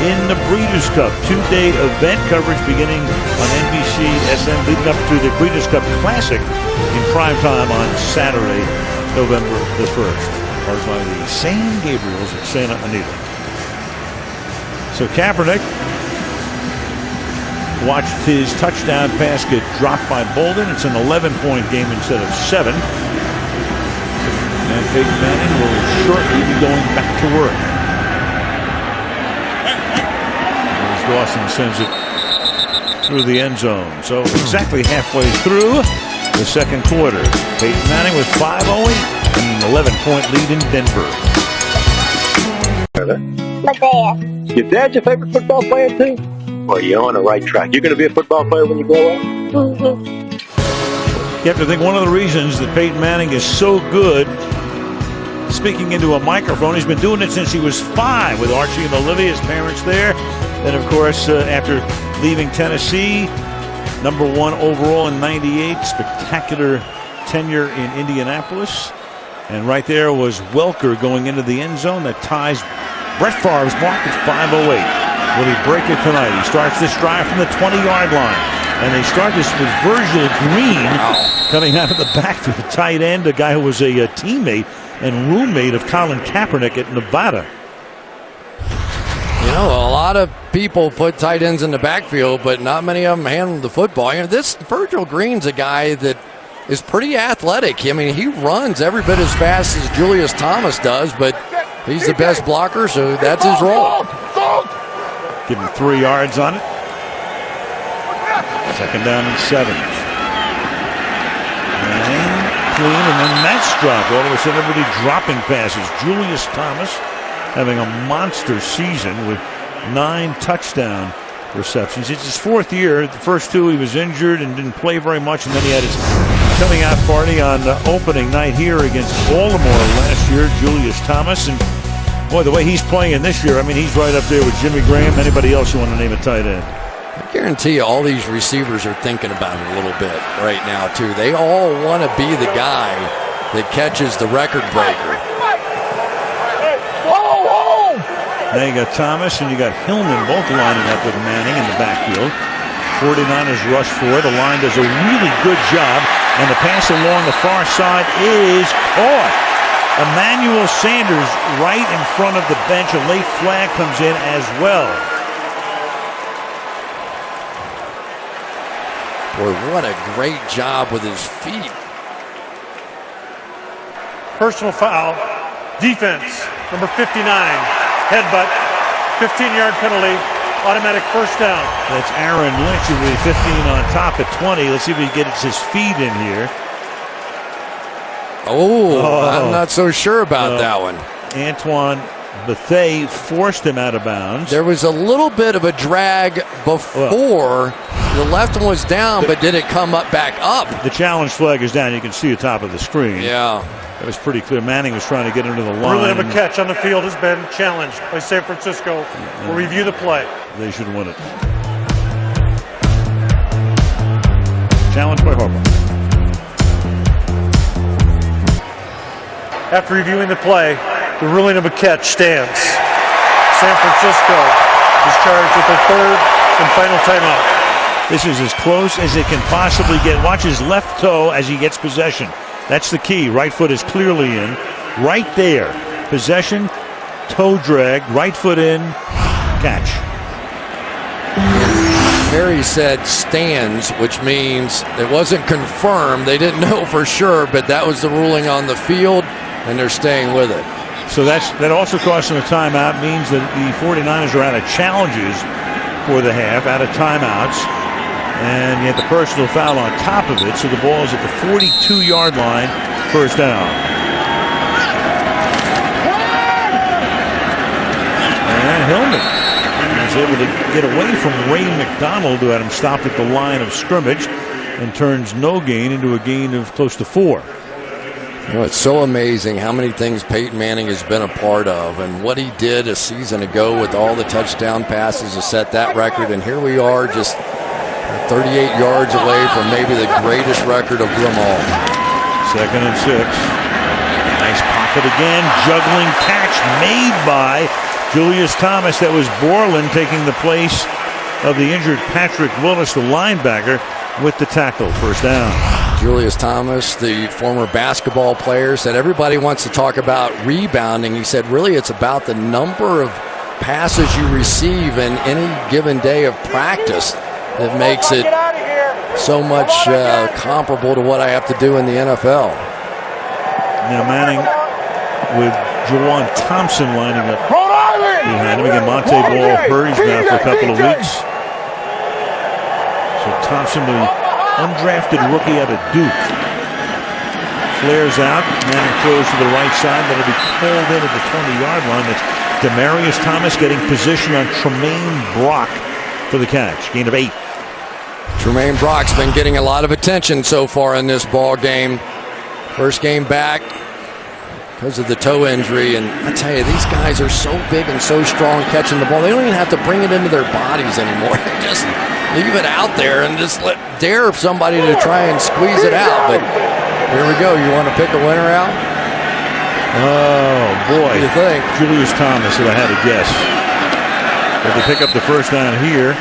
in the Breeders' Cup. 2-day event coverage beginning on NBC SM, leading up to the Breeders' Cup Classic in primetime on Saturday, November the 1st. Powered by the San Gabriels at Santa Anita. So Kaepernick watched his touchdown pass get dropped by Bolden. It's an 11-point game instead of 7. And Peyton Manning will shortly be going back to work. As Dawson sends it through the end zone. So exactly halfway through the 2nd quarter. Peyton Manning with 5-0 and an 11-point lead in Denver. My dad. Your dad's your favorite football player too? Well, you're on the right track. You're going to be a football player when you grow up? Mm-hmm. You have to think one of the reasons that Peyton Manning is so good speaking into a microphone. He's been doing it since he was 5 with Archie and Olivia, his parents there. Then, of course, after leaving Tennessee, number 1 overall in '98, spectacular tenure in Indianapolis. And right there was Welker going into the end zone that ties Brett Favre's mark at 5:08. Will he break it tonight? He starts this drive from the 20-yard line. And they start this with Virgil Green coming out of the backfield, the tight end, a guy who was a teammate and roommate of Colin Kaepernick at Nevada. You know, a lot of people put tight ends in the backfield, but not many of them handle the football. You know, this Virgil Green's a guy that is pretty athletic. I mean, he runs every bit as fast as Demaryius Thomas does, but he's the best blocker, so that's his role. Give him 3 yards on it. 2nd down and 7. And clean, and then that's dropped. All of a sudden, everybody dropping passes. Demaryius Thomas having a monster season with 9 touchdown receptions. It's his 4th year. The first 2 he was injured and didn't play very much, and then he had his coming out party on opening night here against Baltimore last year. Demaryius Thomas, and boy, the way he's playing this year, I mean, he's right up there with Jimmy Graham. Anybody else you want to name a tight end? I guarantee you all these receivers are thinking about it a little bit right now, too. They all want to be the guy that catches the record breaker. Now you got Thomas and you got Hillman both lining up with Manning in the backfield. 49ers rush for it. The line does a really good job, and the pass along the far side is caught. Emmanuel Sanders right in front of the bench. A late flag comes in as well. Boy, what a great job with his feet. Personal foul. Defense, number 59. Headbutt. 15-yard penalty. Automatic first down. That's Aaron Lynch with 15 on top at 20. Let's see if he gets his feet in here. Oh, I'm not so sure about that one. Antoine Bethea forced him out of bounds. There was a little bit of a drag before. The left one was down, but did it come up back up? The challenge flag is down. You can see the top of the screen. Yeah. That was pretty clear. Manning was trying to get into the line. Ruling of a catch on the field has been challenged by San Francisco. We'll review the play. They should win it. Challenge by Harbaugh. After reviewing the play, the ruling of a catch stands. San Francisco is charged with their 3rd and final timeout. This is as close as it can possibly get. Watch his left toe as he gets possession. That's the key. Right foot is clearly in. Right there. Possession, toe drag, right foot in, catch. Perry said stands, which means it wasn't confirmed. They didn't know for sure, but that was the ruling on the field, and they're staying with it. So that also cost them a timeout. Means that the 49ers are out of challenges for the half, out of timeouts. And you had the personal foul on top of it, so the ball is at the 42-yard line, first down. And Hillman was able to get away from Ray McDonald, who had him stopped at the line of scrimmage, and turns no gain into a gain of close to 4. You know, it's so amazing how many things Peyton Manning has been a part of, and what he did a season ago with all the touchdown passes to set that record, and here we are just 38 yards away from maybe the greatest record of them all. 2nd and 6. Nice pocket again. Juggling catch made by Demaryius Thomas. That was Borland taking the place of the injured Patrick Willis, the linebacker, with the tackle. First down. Demaryius Thomas, the former basketball player, said everybody wants to talk about rebounding. He said really it's about the number of passes you receive in any given day of practice that makes it so much comparable to what I have to do in the NFL. Now Manning with Juwan Thompson lining up behind him. Again, Monte Ball hurt. He's now for a couple of weeks. So Thompson, the undrafted rookie out of Duke, flares out. Manning throws to the right side. That'll be called in at the 20-yard line. That's Demaryius Thomas getting position on Tremaine Brock for the catch. Gain of 8. Tremaine Brock's been getting a lot of attention so far in this ball game. First game back, because of the toe injury. And I tell you, these guys are so big and so strong catching the ball. They don't even have to bring it into their bodies anymore. Just leave it out there and just dare somebody to try and squeeze it out. But here we go. You want to pick a winner out? Oh, boy. What do you think? Julius Thomas, if I had to guess. But they pick up the first down here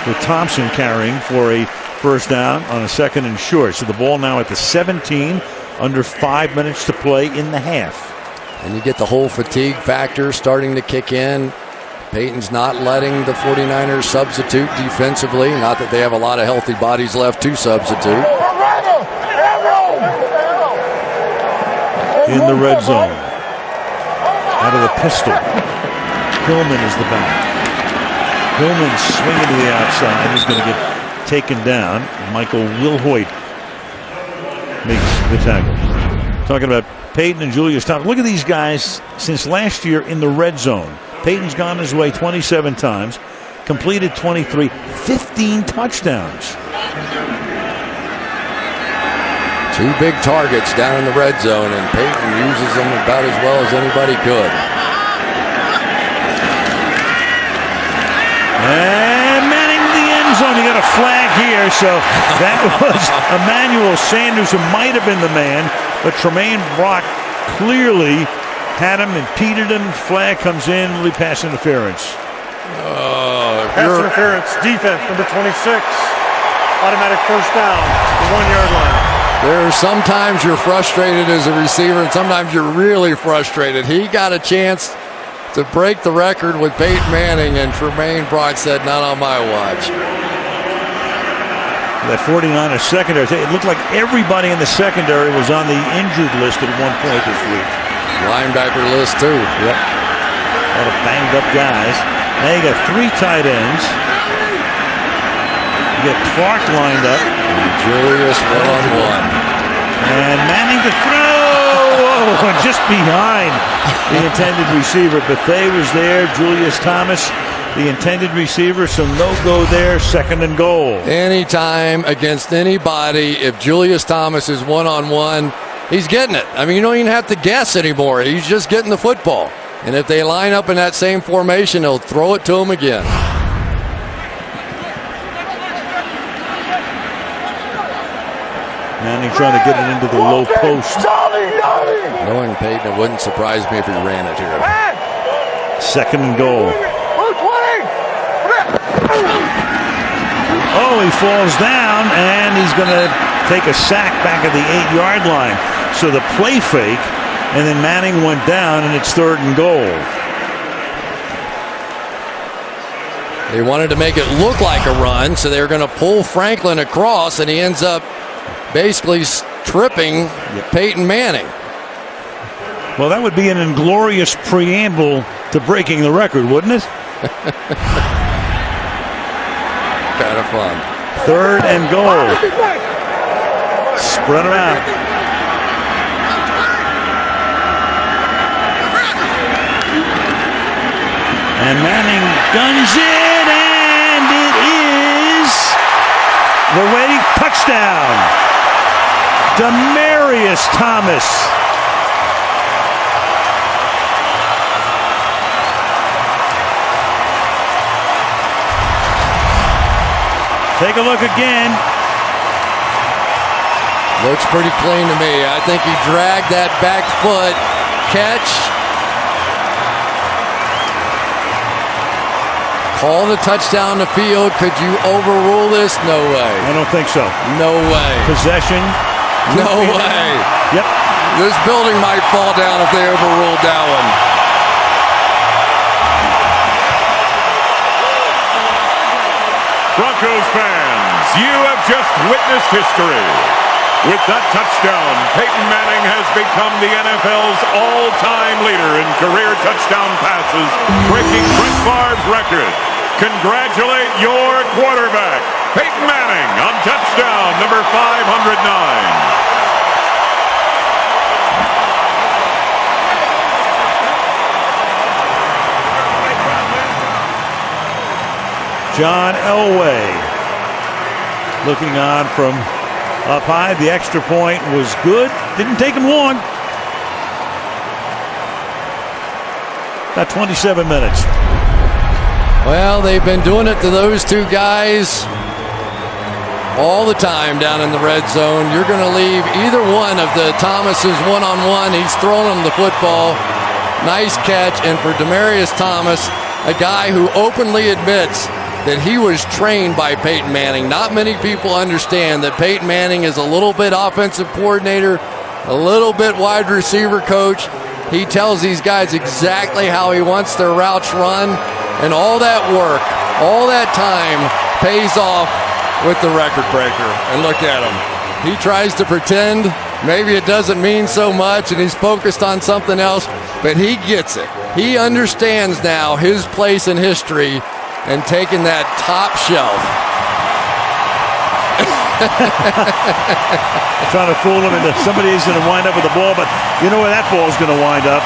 with Thompson carrying for a first down on a 2nd and short. So the ball now at the 17, under 5 minutes to play in the half. And you get the whole fatigue factor starting to kick in. Peyton's not letting the 49ers substitute defensively. Not that they have a lot of healthy bodies left to substitute. In the red zone. Out of the pistol. Hillman is the back. Hillman swinging to the outside. He's going to get taken down. Michael Wilhoit makes the tackle. Talking about Peyton and Julius Thomas. Look at these guys since last year in the red zone. Peyton's gone his way 27 times, completed 23, 15 touchdowns. 2 big targets down in the red zone, and Peyton uses them about as well as anybody could. And Manning the end zone. You got a flag here, so that was Emmanuel Sanders who might have been the man, but Tremaine Brock clearly had him, impeded him. Flag comes in, really pass interference. Pass interference, defense, number 26. Automatic first down, the 1-yard line. There's sometimes you're frustrated as a receiver, and sometimes you're really frustrated. He got a chance to break the record with Peyton Manning, and Tremaine Brock said, not on my watch. That 49ers secondary, it looked like everybody in the secondary was on the injured list at one point this week. Linebacker list, too. Yep. A lot of banged up guys. Now you got 3 tight ends. You got Clark lined up. And Julius one-on-one. And Manning to throw. Whoa, just behind the intended receiver. Bethea was there. Julius Thomas, the intended receiver. So no go there. 2nd and goal. Anytime against anybody, if Julius Thomas is one-on-one, he's getting it. I mean, you don't even have to guess anymore. He's just getting the football. And if they line up in that same formation, he'll throw it to him again. Manning trying to get it into the low post. Knowing Peyton, it wouldn't surprise me if he ran it here. 2nd and goal. Oh, he falls down, and he's going to take a sack back at the 8-yard line. So the play fake, and then Manning went down, and it's 3rd and goal. They wanted to make it look like a run, so they were going to pull Franklin across, and he ends up basically tripping Peyton Manning. Well, that would be an inglorious preamble to breaking the record, wouldn't it? Kind of fun. 3rd and goal. Spread them out. And Manning guns it, and it is the waiting touchdown. Demaryius Thomas. Take a look again. Looks pretty clean to me. I think he dragged that back foot. Catch. Call the touchdown to field. Could you overrule this? No way. I don't think so. No way. Possession. No way. Yep. This building might fall down if they overruled that one. Broncos fans, you have just witnessed history. With that touchdown, Peyton Manning has become the NFL's all-time leader in career touchdown passes, breaking Brett Favre's record. Congratulate your quarterback, Peyton Manning, on touchdown number 509. John Elway looking on from up high. The extra point was good. Didn't take him long. About 27 minutes. Well, they've been doing it to those two guys all the time down in the red zone. You're going to leave either one of the Thomases one-on-one. He's throwing them the football. Nice catch. And for Demaryius Thomas, a guy who openly admits that he was trained by Peyton Manning. Not many people understand that Peyton Manning is a little bit offensive coordinator, a little bit wide receiver coach. He tells these guys exactly how he wants their routes run, and all that work, all that time pays off with the record breaker. And look at him. He tries to pretend maybe it doesn't mean so much and he's focused on something else, but he gets it. He understands now his place in history and taking that top shelf. Trying to fool him into somebody is going to wind up with the ball, but you know where that ball is going to wind up?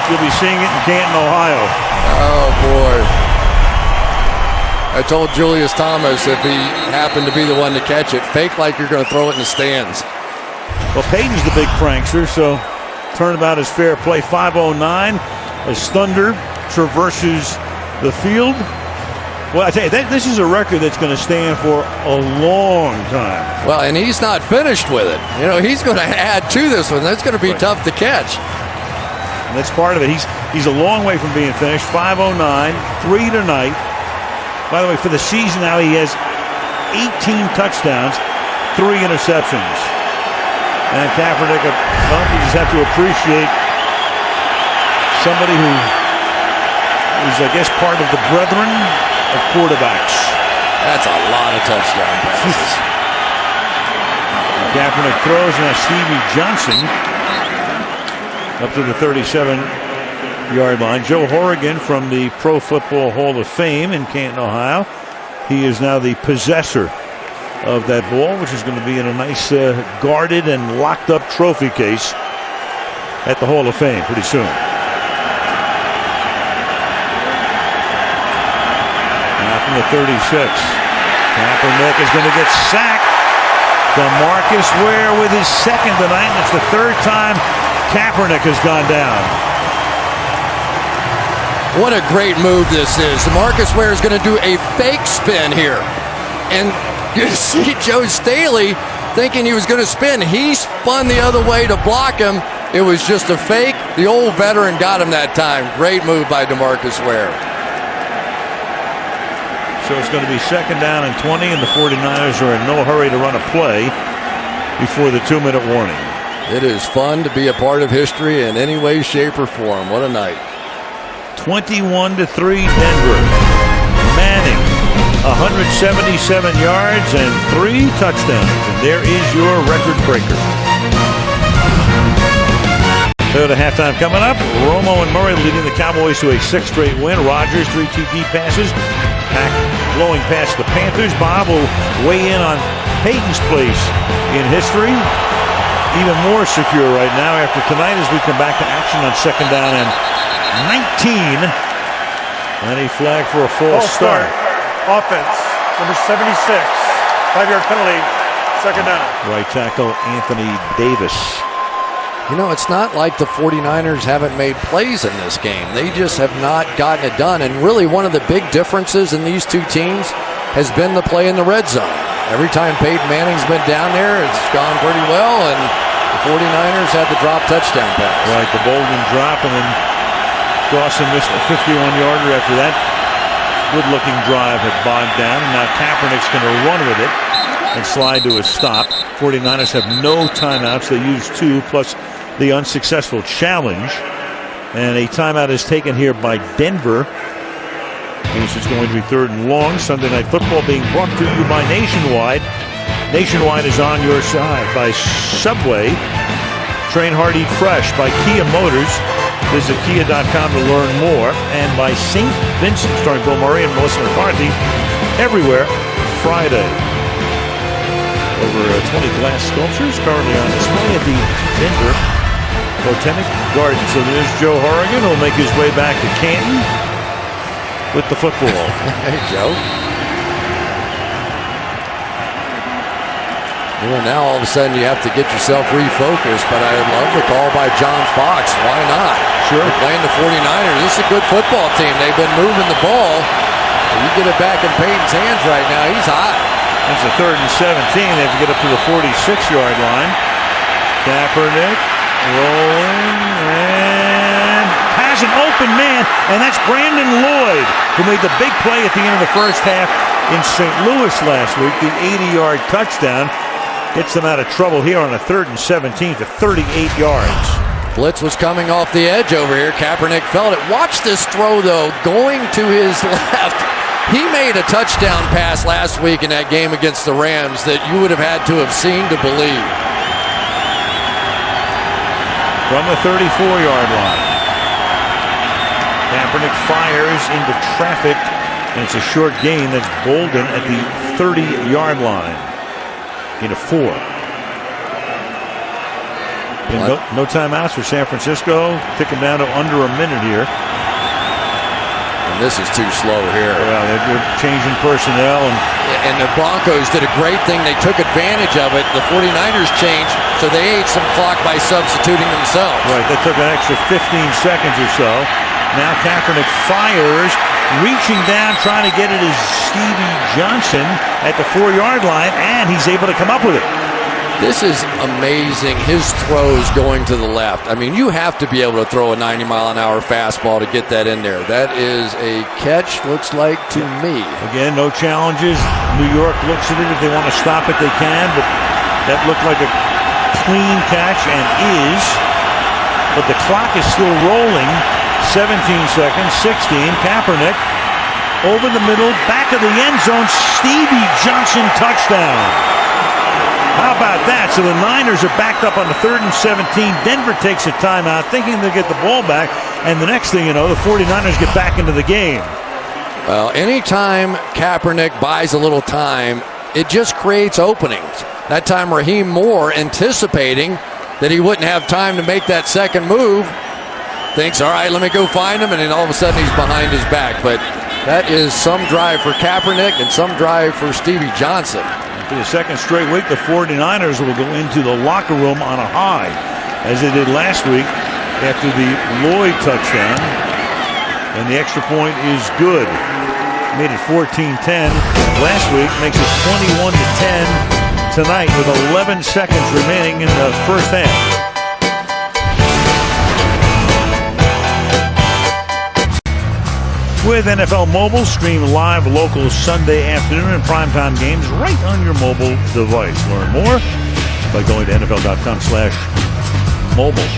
You'll be seeing it in Canton, Ohio. Oh, boy. I told Julius Thomas if he happened to be the one to catch it, fake like you're going to throw it in the stands. Well, Peyton's the big prankster, so turnabout is fair play. 5:09 as Thunder traverses the field. Well, I tell you, this is a record that's going to stand for a long time. Well, and he's not finished with it. You know, he's going to add to this one. That's going to be tough to catch. And that's part of it. He's a long way from being finished. 5:09, 3 tonight. By the way, for the season now, he has 18 touchdowns, 3 interceptions. And Kaepernick, well, you just have to appreciate somebody who is, I guess, part of the brethren of quarterbacks. That's a lot of touchdown passes. Kaepernick throws, now Stevie Johnson up to the 37-yard line. Joe Horrigan from the Pro Football Hall of Fame in Canton, Ohio. He is now the possessor of that ball, which is going to be in a nice guarded and locked up trophy case at the Hall of Fame pretty soon. Now from the 36, Kaepernick is going to get sacked. Demaryius Ware with his second tonight, and it's the third time Kaepernick has gone down. What a great move this is. Demaryius Ware is going to do a fake spin here. And you see Joe Staley thinking he was going to spin. He spun the other way to block him. It was just a fake. The old veteran got him that time. Great move by Demaryius Ware. So it's going to be second down and 20, and the 49ers are in no hurry to run a play before the 2-minute warning. It is fun to be a part of history in any way, shape, or form. What a night. 21-3 Denver. Manning, 177 yards and 3 touchdowns. And there is your record breaker. Third of halftime coming up. Romo and Murray leading the Cowboys to a 6th straight win. Rodgers, 3 TD passes. Pack blowing past the Panthers. Bob will weigh in on Peyton's place in history. Even more secure right now after tonight as we come back to action on second down and 19. And a flag for a false start. Offense, number 76. 5-yard penalty, second down. Right tackle Anthony Davis. You know, it's not like the 49ers haven't made plays in this game. They just have not gotten it done. And really one of the big differences in these two teams has been the play in the red zone. Every time Peyton Manning's been down there, it's gone pretty well, and the 49ers had the drop touchdown pass. Right, the Bolden drop, and then Dawson missed a 51-yarder after that good-looking drive had bogged down, and now Kaepernick's going to run with it and slide to a stop. 49ers have no timeouts. They use 2 plus the unsuccessful challenge, and a timeout is taken here by Denver. This is going to be 3rd and long. Sunday Night Football being brought to you by Nationwide. Nationwide is on your side. By Subway, Train Hard, Eat Fresh. By Kia Motors, visit kia.com to learn more. And by St. Vincent, starring Bill Murray and Melissa McCarthy, everywhere Friday. Over 20 glass sculptures currently on display at the Denver Botanic Garden. So there's Joe Horrigan, who'll make his way back to Canton with the football. Hey, Joe. Now all of a sudden you have to get yourself refocused, but I love the call by John Fox. Why not? Sure. They're playing the 49ers. This is a good football team. They've been moving the ball. You get it back in Peyton's hands right now. He's hot. It's a 3rd and 17. They have to get up to the 46-yard line. Kaepernick rolling and has an open man, and that's Brandon Lloyd, who made the big play at the end of the first half in St. Louis last week, the 80-yard touchdown. Gets them out of trouble here on a 3rd and 17 to 38 yards. Blitz was coming off the edge over here. Kaepernick felt it. Watch this throw, though, going to his left. He made a touchdown pass last week in that game against the Rams that you would have had to have seen to believe. From the 34-yard line. Kaepernick fires into traffic, and it's a short gain. That's Bolden at the 30-yard line. Into 4. No timeouts for San Francisco. Kick them down to under a minute here. And this is too slow here. Yeah, they're changing personnel. And the Broncos did a great thing. They took advantage of it. The 49ers changed, so they ate some clock by substituting themselves. Right, they took an extra 15 seconds or so. Now Kaepernick fires, reaching down, trying to get it is Stevie Johnson at the 4-yard line, and he's able to come up with it. This is amazing, his throws going to the left. I mean, you have to be able to throw a 90-mile-an-hour fastball to get that in there. That is a catch, looks like to me. Again, no challenges. New York looks at it. If they want to stop it, they can, but that looked like a clean catch and is. But the clock is still rolling. 17 seconds, 16. Kaepernick over the middle, back of the end zone. Stevie Johnson touchdown. How about that? So the Niners are backed up on the 3rd and 17. Denver takes a timeout, thinking they'll get the ball back. And the next thing you know, the 49ers get back into the game. Well, anytime Kaepernick buys a little time, it just creates openings. That time Raheem Moore, anticipating that he wouldn't have time to make that second move, thinks, all right, let me go find him, and then all of a sudden he's behind his back. But that is some drive for Kaepernick and some drive for Stevie Johnson. For the second straight week, the 49ers will go into the locker room on a high, as they did last week after the Lloyd touchdown. And the extra point is good. Made it 14-10 last week, makes it 21-10 tonight with 11 seconds remaining in the first half. With NFL Mobile, stream live local Sunday afternoon and primetime games right on your mobile device. Learn more by going to NFL.com/mobile.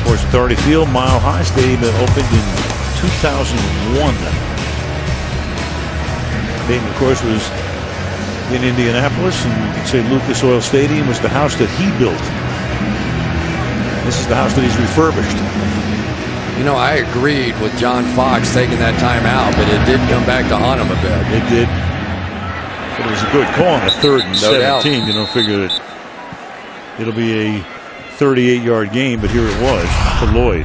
Sports Authority Field, Mile High Stadium, that opened in 2001. Peyton, of course, was in Indianapolis, and you could say Lucas Oil Stadium was the house that he built. This is the house that he's refurbished. You know, I agreed with John Fox taking that time out, but it did come back to haunt him a bit. It did. But it was a good call on a 3rd and 17. You don't figure that it'll be a 38-yard game, but here it was to Lloyd.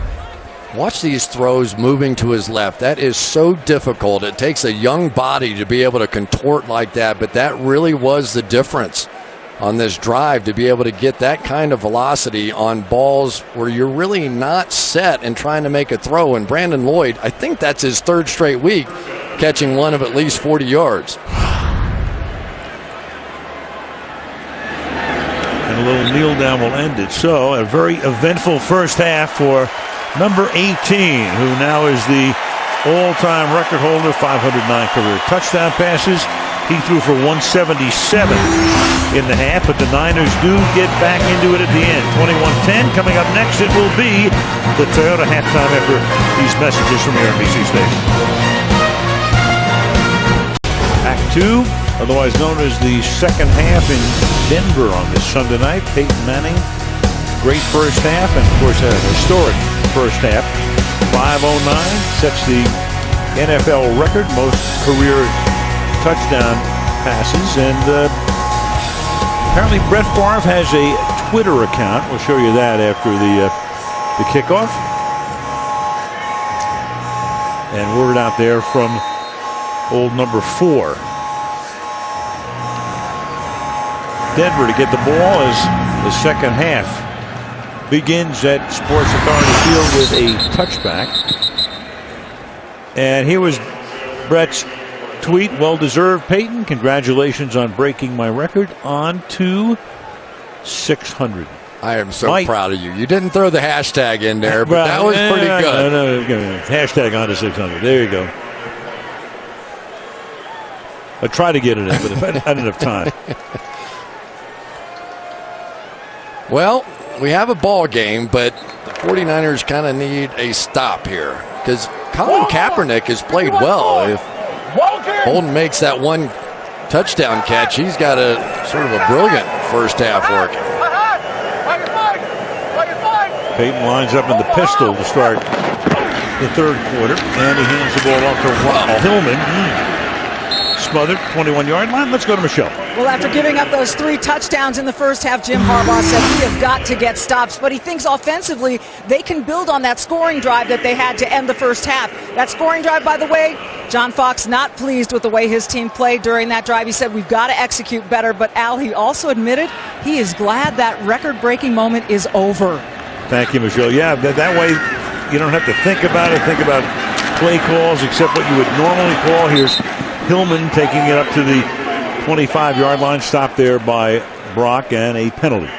Watch these throws moving to his left. That is so difficult. It takes a young body to be able to contort like that, but that really was the difference on this drive, to be able to get that kind of velocity on balls where you're really not set and trying to make a throw. And Brandon Lloyd, I think that's his 3rd straight week catching one of at least 40 yards. And a little kneel down will end it. So a very eventful first half for number 18, who now is the all-time record holder, 509 career touchdown passes. He threw for 177 in the half, but the Niners do get back into it at the end. 21-10. Coming up next, it will be the Toyota halftime after these messages from the RBC station. Act 2, otherwise known as the second half in Denver on this Sunday night. Peyton Manning, great first half, and of course a historic first half. 509 sets the NFL record, most career touchdown passes, and apparently Brett Favre has a Twitter account. We'll show you that after the kickoff. And word out there from old number 4. Denver to get the ball as the second half begins at Sports Authority Field with a touchback. And here was Brett's tweet. Well-deserved, Peyton. Congratulations on breaking my record on to 600. I am so proud of you. You didn't throw the hashtag in there, but that was pretty good. No. Hashtag on to 600. There you go. I tried to get it in, but I didn't have time. Well, we have a ball game, but the 49ers kind of need a stop here because Colin Kaepernick has played well. If Bolden makes that one touchdown catch, he's got a sort of a brilliant first half work. Peyton lines up in the pistol to start the third quarter, and he hands the ball off to Ronnie Hillman. Smothered, 21-yard line. Let's go to Michelle. Well, after giving up those 3 touchdowns in the first half, Jim Harbaugh said we have got to get stops, but he thinks offensively they can build on that scoring drive that they had to end the first half. That scoring drive, by the way, John Fox not pleased with the way his team played during that drive. He said we've got to execute better, but Al, he also admitted he is glad that record-breaking moment is over. Thank you, Michelle. Yeah, that way you don't have to think about it. Think about play calls except what you would normally call. Here's Hillman taking it up to the 25-yard line. Stopped there by Brock and a penalty.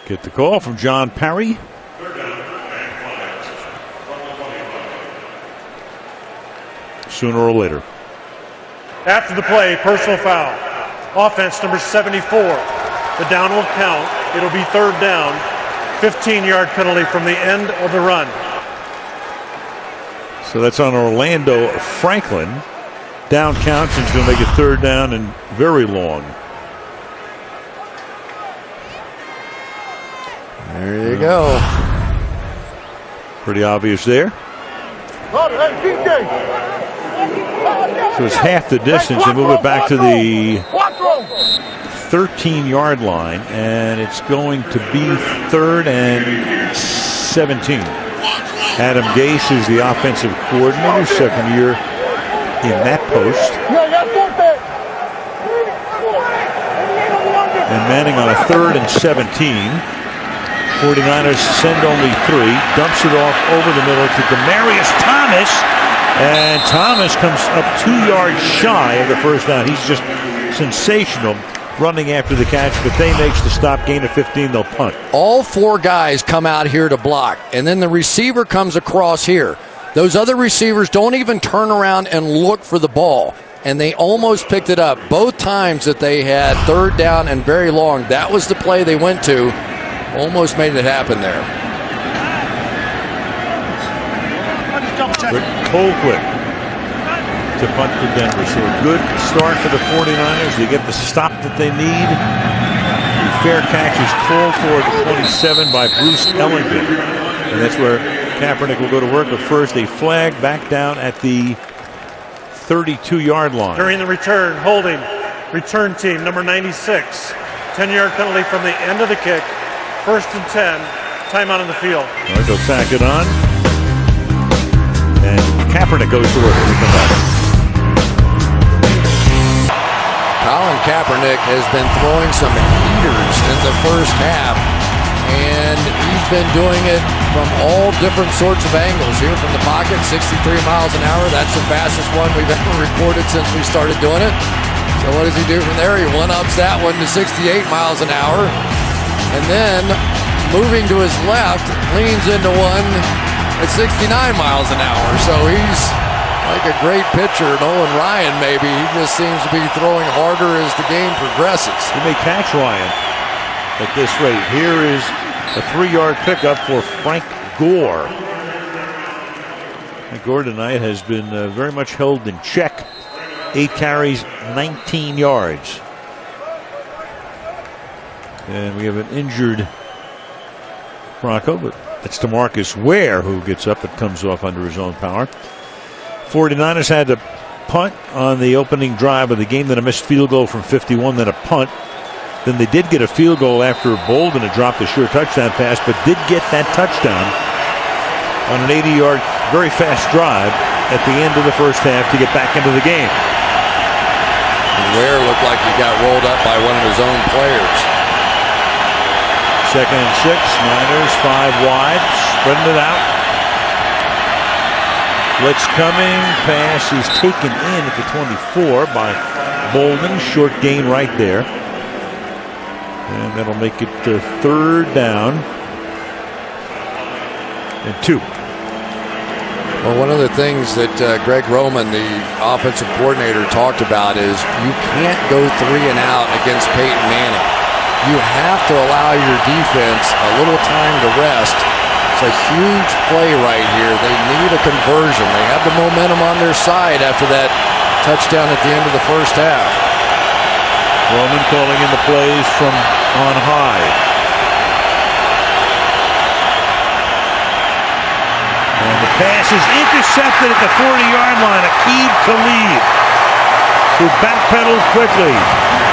Get the call from John Parry. Sooner or later. After the play, personal foul. Offense number 74. The down will count. It'll be third down. 15-yard penalty from the end of the run. So that's on Orlando Franklin. Down counts and he's going to make it third down and very long. There you go. Pretty obvious there. So it's half the distance. They move it back to the 13-yard line, and it's going to be third and 17. Adam Gase is the offensive coordinator, second year in that post. And Manning on a third and 17. 49ers send only 3. Dumps it off over the middle to Demaryius Thomas. And Thomas comes up 2 yards shy of the first down. He's just sensational running after the catch, but they makes the stop, gain of 15, they'll punt. All 4 guys come out here to block, and then the receiver comes across here. Those other receivers don't even turn around and look for the ball, and they almost picked it up. Both times that they had third down and very long, that was the play they went to. Almost made it happen there. Colquitt to punt for Denver. So a good start for the 49ers. They get the stop that they need. The fair catch is called for at the 27 by Bruce Ellington. And that's where Kaepernick will go to work. But first a flag back down at the 32-yard line. During the return, holding return team number 96. 10-yard penalty from the end of the kick. First and 10. Timeout on the field. All right, they'll tack it on. And Kaepernick goes to work when we come back. Colin Kaepernick has been throwing some heaters in the first half, and he's been doing it from all different sorts of angles. Here from the pocket, 63 miles an hour. That's the fastest one we've ever recorded since we started doing it. So what does he do from there? He one-ups that one to 68 miles an hour. And then, moving to his left, leans into one at 69 miles an hour. So he's like a great pitcher, Nolan Ryan maybe. He just seems to be throwing harder as the game progresses. He may catch Ryan at this rate. Here is a 3-yard pickup for Frank Gore. Frank Gore tonight has been very much held in check. 8 carries, 19 yards. And we have an injured Bronco, but it's Demaryius Ware who gets up. It comes off under his own power. 49ers had to punt on the opening drive of the game, then a missed field goal from 51, then a punt. Then they did get a field goal after Bolden had dropped a sure touchdown pass, but did get that touchdown on an 80-yard, very fast drive at the end of the first half to get back into the game. Ware looked like he got rolled up by one of his own players. 2nd and 6, Niners 5 wide, spreading it out. Blitz coming, pass is taken in at the 24 by Bolden, short gain right there. And that'll make it 3rd down and 2. Well, one of the things that Greg Roman, the offensive coordinator, talked about is you can't go 3 and out against Peyton Manning. You have to allow your defense a little time to rest. It's a huge play right here. They need a conversion. They have the momentum on their side after that touchdown at the end of the first half. Roman calling in the plays from on high. And the pass is intercepted at the 40-yard line. Aqib Talib, who backpedaled quickly.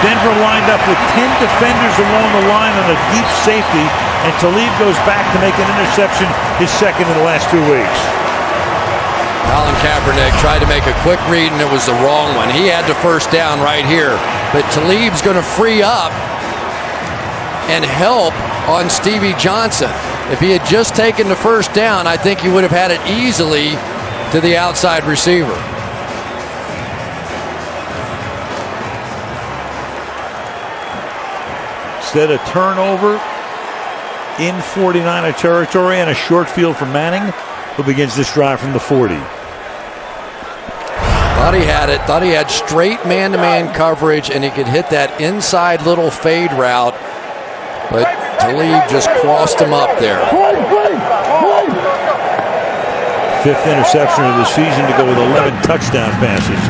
Denver lined up with 10 defenders along the line on a deep safety, and Talib goes back to make an interception, his second in the last 2 weeks. Colin Kaepernick tried to make a quick read, and it was the wrong one. He had the first down right here. But Talib's going to free up and help on Stevie Johnson. If he had just taken the first down, I think he would have had it easily to the outside receiver. Instead, a turnover in 49er territory and a short field for Manning, who begins this drive from the 40. Thought he had it. Thought he had straight man-to-man coverage, and he could hit that inside little fade route. But Talib just crossed him up there. 5th interception of the season to go with 11 touchdown passes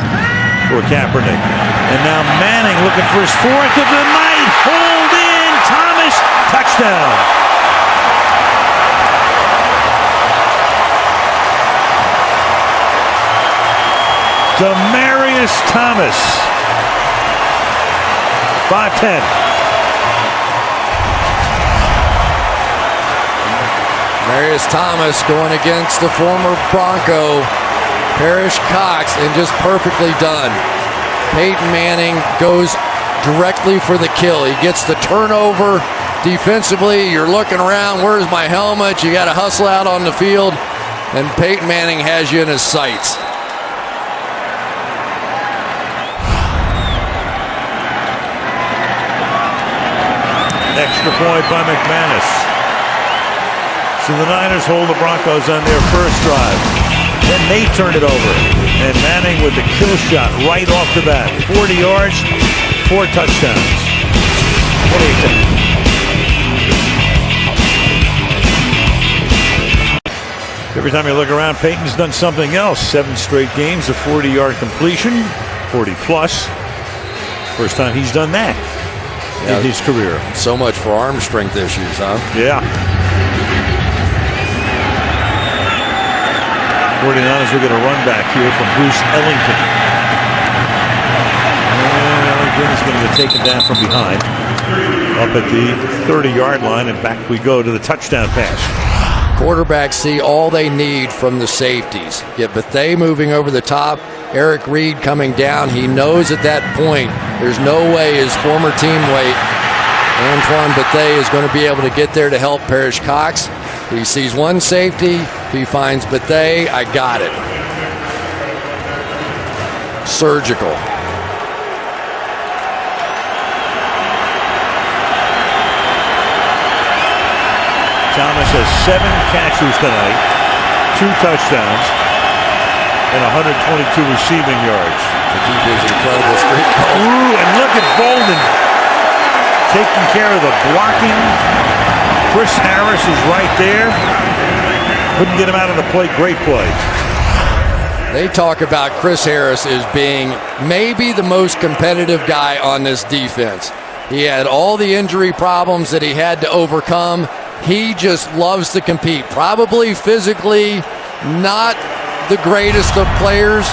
for Kaepernick. And now Manning looking for his 4th of the night. Hold in. Thomas, touchdown. Demaryius Thomas. 5-10. Demaryius Thomas going against the former Bronco, Parrish Cox, and just perfectly done. Peyton Manning goes directly for the kill. He gets the turnover defensively. You're looking around, where's my helmet? You got to hustle out on the field, and Peyton Manning has you in his sights. Extra point by McManus. So the Niners hold the Broncos on their first drive. Then they turn it over. And Manning with the kill shot right off the bat. 40 yards, 4 touchdowns. What do you think? Every time you look around, Peyton's done something else. 7 straight games, a 40-yard completion, 40 plus. First time he's done that in his career. So much for arm strength issues, huh? Yeah. 49ers will get a run back here from Bruce Ellington. And Ellington is going to get taken down from behind. Up at the 30-yard line, and back we go to the touchdown pass. Quarterbacks see all they need from the safeties. Get Bethea moving over the top. Eric Reed coming down. He knows at that point there's no way his former teammate Antoine Bethea is going to be able to get there to help Parrish Cox. He sees one safety. He finds Bethea. I got it. Surgical. Thomas has 7 catches tonight, 2 touchdowns, and 122 receiving yards. He gives incredible streak. Ooh, and look at Bolden taking care of the blocking. Chris Harris is right there. Couldn't get him out of the play. Great play. They talk about Chris Harris as being maybe the most competitive guy on this defense. He had all the injury problems that he had to overcome. He just loves to compete. Probably physically not the greatest of players,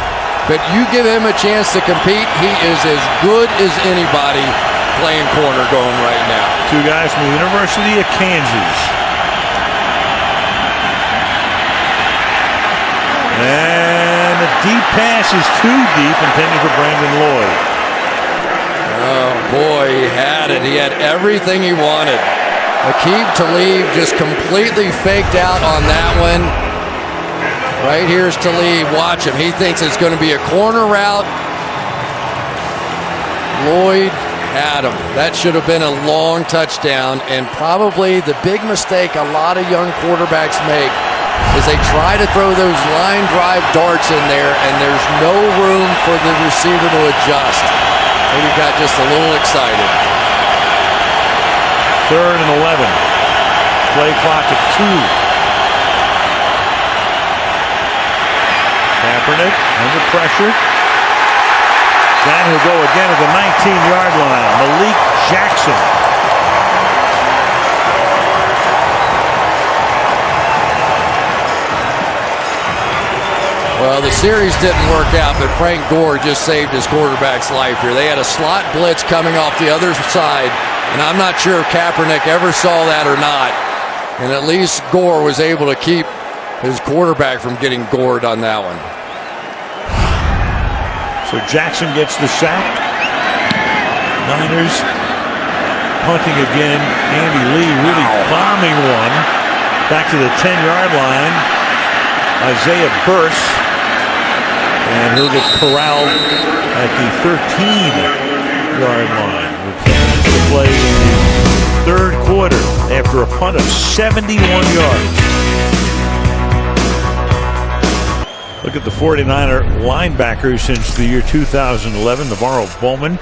but you give him a chance to compete, he is as good as anybody playing corner going right now. Two guys from the University of Kansas. And the deep pass is too deep, intended for Brandon Lloyd. Oh, boy, he had it. He had everything he wanted. Aqib Talib just completely faked out on that one. Right here's Talib. Watch him. He thinks it's going to be a corner route. Lloyd had him. That should have been a long touchdown, and probably the big mistake a lot of young quarterbacks make is they try to throw those line drive darts in there, and there's no room for the receiver to adjust. Maybe got just a little excited. 3rd and 11. Play clock at 2. Kaepernick under pressure. Then he'll go again at the 19-yard line. Malik Jackson. Well, the series didn't work out, but Frank Gore just saved his quarterback's life here. They had a slot blitz coming off the other side, and I'm not sure if Kaepernick ever saw that or not. And at least Gore was able to keep his quarterback from getting gored on that one. So Jackson gets the sack. Niners punting again. Andy Lee really bombing one. Back to the 10-yard line. Isaiah Burse. And he'll get corralled at the 13-yard line. With the play in the 3rd quarter after a punt of 71 yards. Look at the 49er linebacker since the year 2011, Navarro Bowman.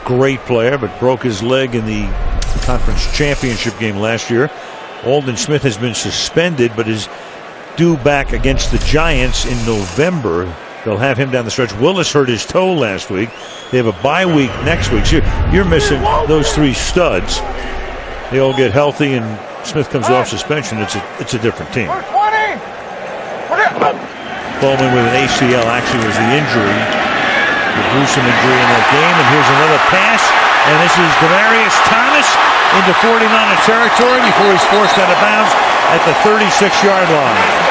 Great player, but broke his leg in the conference championship game last year. Aldon Smith has been suspended, but is due back against the Giants in November. They'll have him down the stretch. Willis hurt his toe last week. They have a bye week next week. So you're missing those 3 studs. They all get healthy, and Smith comes off suspension. It's a different team. Bowman with an ACL actually was the injury, the gruesome injury in that game. And here's another pass, and this is Demaryius Thomas into 49er territory before he's forced out of bounds at the 36-yard line.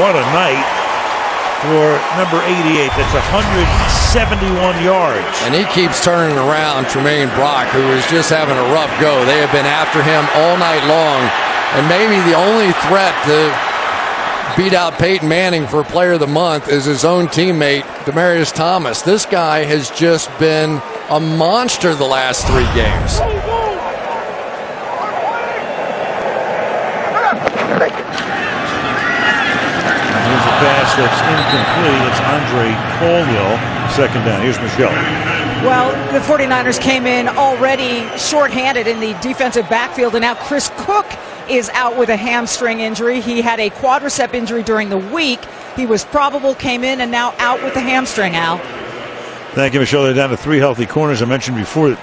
What a night for number 88. That's 171 yards. And he keeps turning around Tremaine Brock, who is just having a rough go. They have been after him all night long, and maybe the only threat to beat out Peyton Manning for Player of the Month is his own teammate, Demaryius Thomas. This guy has just been a monster the last 3 games. Here's a pass that's incomplete. It's Andre Colwell. 2nd down. Here's Michelle. Well, the 49ers came in already shorthanded in the defensive backfield, and now Chris Cook is out with a hamstring injury. He had a quadricep injury during the week. He was probable, came in, and now out with the hamstring, Al. Thank you, Michelle. They're down to 3 healthy corners. I mentioned before that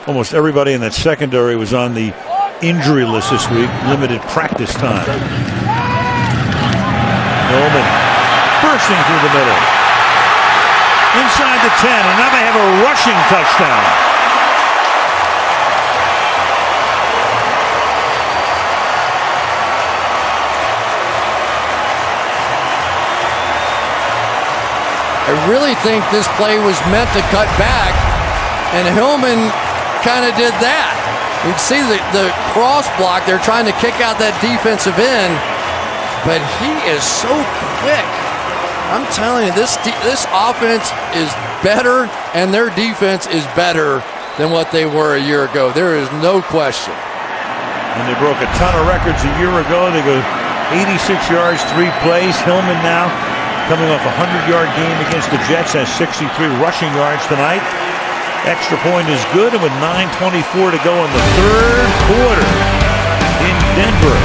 almost everybody in that secondary was on the injury list this week. Limited practice time. Hillman bursting through the middle. Inside the 10, and now they have a rushing touchdown. I really think this play was meant to cut back, and Hillman kind of did that. You can see the cross block. They're trying to kick out that defensive end, but he is so quick. I'm telling you, this offense is better, and their defense is better than what they were a year ago. There is no question. And they broke a ton of records a year ago. They go 86 yards, 3 plays. Hillman now coming off a 100-yard game against the Jets, has 63 rushing yards tonight. Extra point is good, and with 9:24 to go in the 3rd quarter in Denver,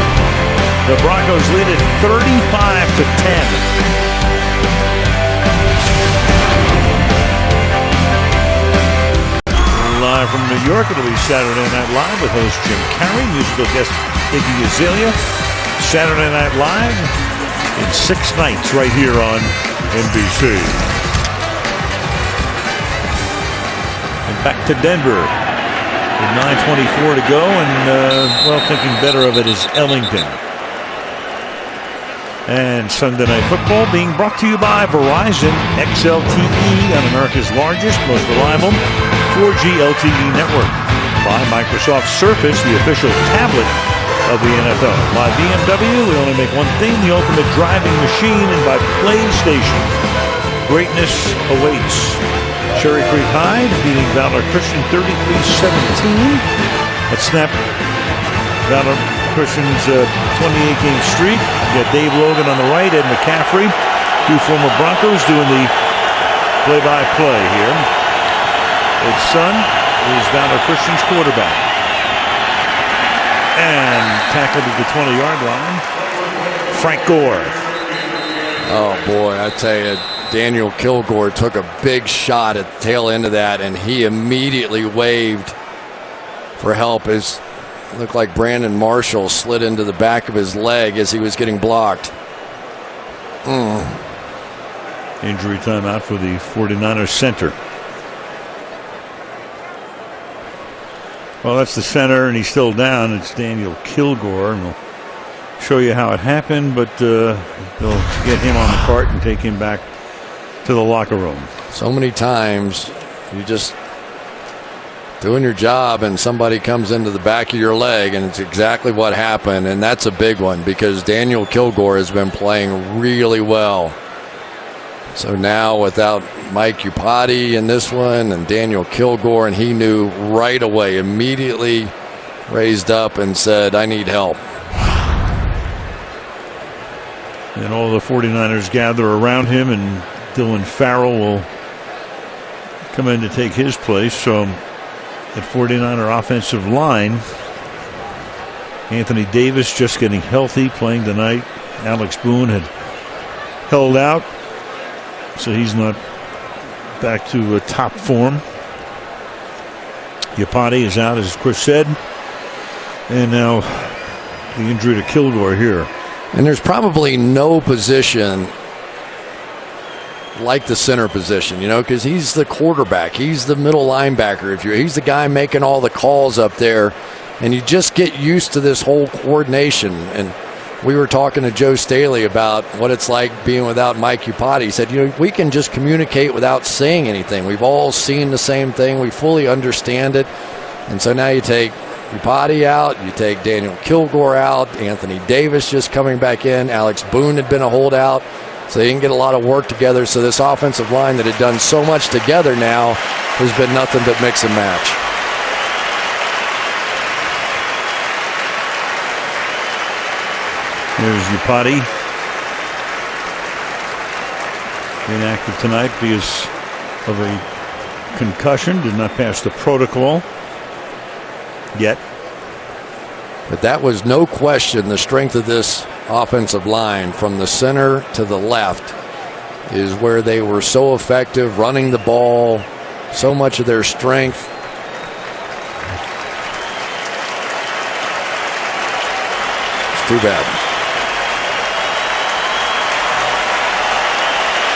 the Broncos lead it 35-10. Live from New York, it'll be Saturday Night Live with host Jim Carrey, musical guest Iggy Azalea. Saturday Night Live in 6 nights right here on NBC. Back to Denver. With 9:24 to go, and thinking better of it is Ellington. And Sunday Night Football being brought to you by Verizon XLTE on America's largest, most reliable 4G LTE network. By Microsoft Surface, the official tablet of the NFL. By BMW, we only make one thing, the ultimate driving machine. And by PlayStation, greatness awaits. Cherry Creek High beating Valor Christian 33-17. That snapped Valor Christian's 28-game streak. You got Dave Logan on the right, Ed McCaffrey, two former Broncos doing the play-by-play here. Ed's son is Valor Christian's quarterback. And tackled at the 20-yard line, Frank Gore. Oh, boy, I tell you, Daniel Kilgore took a big shot at the tail end of that, and he immediately waved for help. It looked like Brandon Marshall slid into the back of his leg as he was getting blocked. Injury timeout for the 49ers center. Well, that's the center, and he's still down. It's Daniel Kilgore, and we'll show you how it happened, but they'll get him on the cart and take him back to the locker room. So many times you just doing your job and somebody comes into the back of your leg, and it's exactly what happened, and that's a big one because Daniel Kilgore has been playing really well. So now without Mike Iupati in this one and Daniel Kilgore, and he knew right away, immediately raised up and said, I need help. And all the 49ers gather around him, and Dylan Farrell will come in to take his place. So at 49er offensive line, Anthony Davis just getting healthy, playing tonight. Alex Boone had held out, so he's not back to top form. Iupati is out, as Chris said. And now the injury to Kilgore here. And there's probably no position like the center position, because he's the quarterback. He's the middle linebacker. He's the guy making all the calls up there. And you just get used to this whole coordination. And we were talking to Joe Staley about what it's like being without Mike Iupati. He said, we can just communicate without saying anything. We've all seen the same thing. We fully understand it. And so now you take Iupati out, you take Daniel Kilgore out, Anthony Davis just coming back in. Alex Boone had been a holdout, so they didn't get a lot of work together. So this offensive line that had done so much together now has been nothing but mix and match. There's Iupati. Inactive tonight because of a concussion. Did not pass the protocol yet. But that was no question the strength of this offensive line from the center to the left is where they were so effective running the ball, so much of their strength. It's too bad.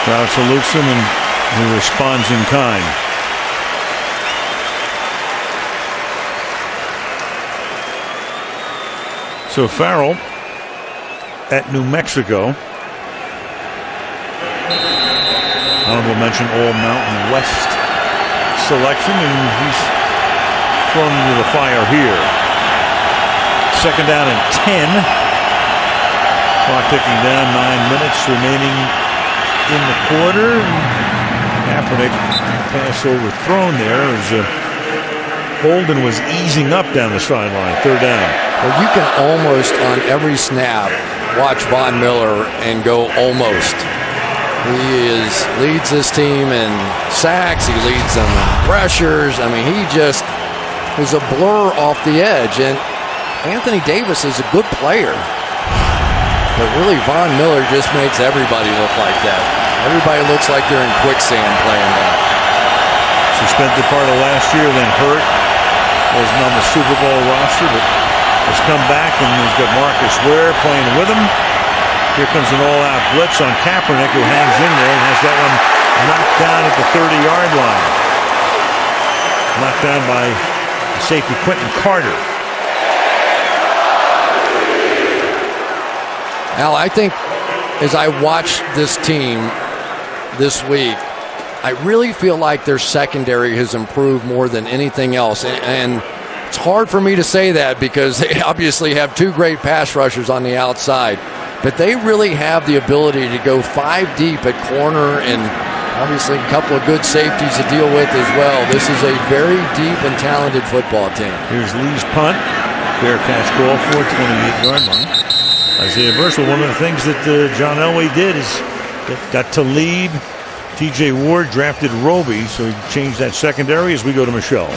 Crowd salutes him, and he responds in kind. So Farrell at New Mexico. Honorable mention All Mountain West selection, and he's thrown into the fire here. Second down and 10. Clock ticking down, 9 minutes remaining in the quarter. Kaepernick pass overthrown there as Holden was easing up down the sideline. Third down. Well, you can almost on every snap watch Von Miller and go almost. He leads this team in sacks. He leads them in pressures. I mean, he just is a blur off the edge. And Anthony Davis is a good player. But really, Von Miller just makes everybody look like that. Everybody looks like they're in quicksand playing that. Suspended part of last year, then hurt. Wasn't on the Super Bowl roster, but has come back, and he's got Marcus Ware playing with him. Here comes an all-out blitz on Kaepernick, who hangs in there and has that one knocked down at the 30-yard line. Knocked down by safety Quentin Carter. Al, I think as I watch this team this week, I really feel like their secondary has improved more than anything else. And it's hard for me to say that because they obviously have two great pass rushers on the outside. But they really have the ability to go 5 deep at corner and obviously a couple of good safeties to deal with as well. This is a very deep and talented football team. Here's Lee's punt. Fair catch ball for 28-yard line. Isaiah Burstall, one of the things that John Elway did is got Talib, T.J. Ward, drafted Roby, so he changed that secondary as we go to Michelle.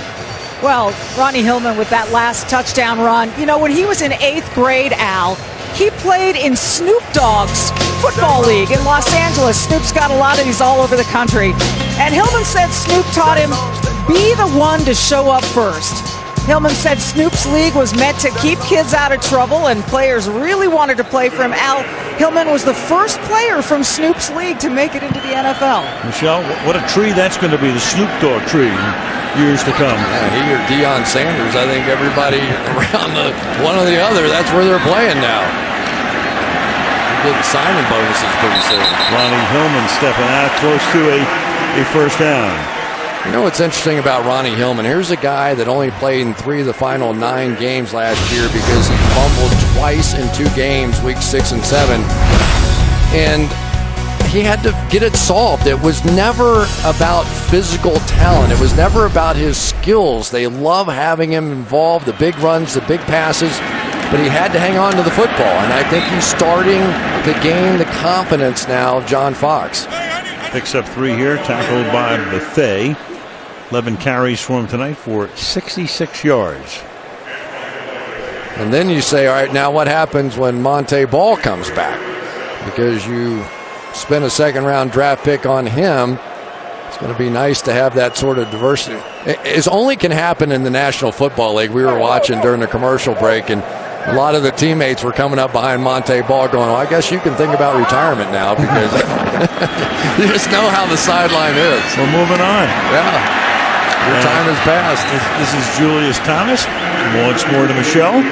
Well, Ronnie Hillman with that last touchdown run. You know, when he was in 8th grade, Al, he played in Snoop Dogg's football league in Los Angeles. Snoop's got a lot of these all over the country. And Hillman said Snoop taught him, be the one to show up first. Hillman said Snoop's league was meant to keep kids out of trouble, and players really wanted to play for him. Al, Hillman was the first player from Snoop's league to make it into the NFL. Michelle, what a tree that's going to be, the Snoop Dogg tree in years to come. Yeah, he or Deion Sanders, I think everybody around the one or the other, that's where they're playing now. They're getting signing bonuses pretty soon. Ronnie Hillman stepping out close to a first down. You know what's interesting about Ronnie Hillman? Here's a guy that only played in 3 of the final 9 games last year because he fumbled twice in 2 games, weeks 6 and 7. And he had to get it solved. It was never about physical talent. It was never about his skills. They love having him involved, the big runs, the big passes, but he had to hang on to the football. And I think he's starting to gain the confidence now of John Fox. Picks up 3 here, tackled by Buffet. 11 carries for him tonight for 66 yards. And then you say, all right, now what happens when Monte Ball comes back? Because you spent a 2nd-round draft pick on him. It's going to be nice to have that sort of diversity. It only can happen in the National Football League. We were watching during the commercial break, and a lot of the teammates were coming up behind Monte Ball going, well, I guess you can think about retirement now because you just know how the sideline is. We're moving on. Yeah. Your time has passed. This is Julius Thomas. Once more to Michelle.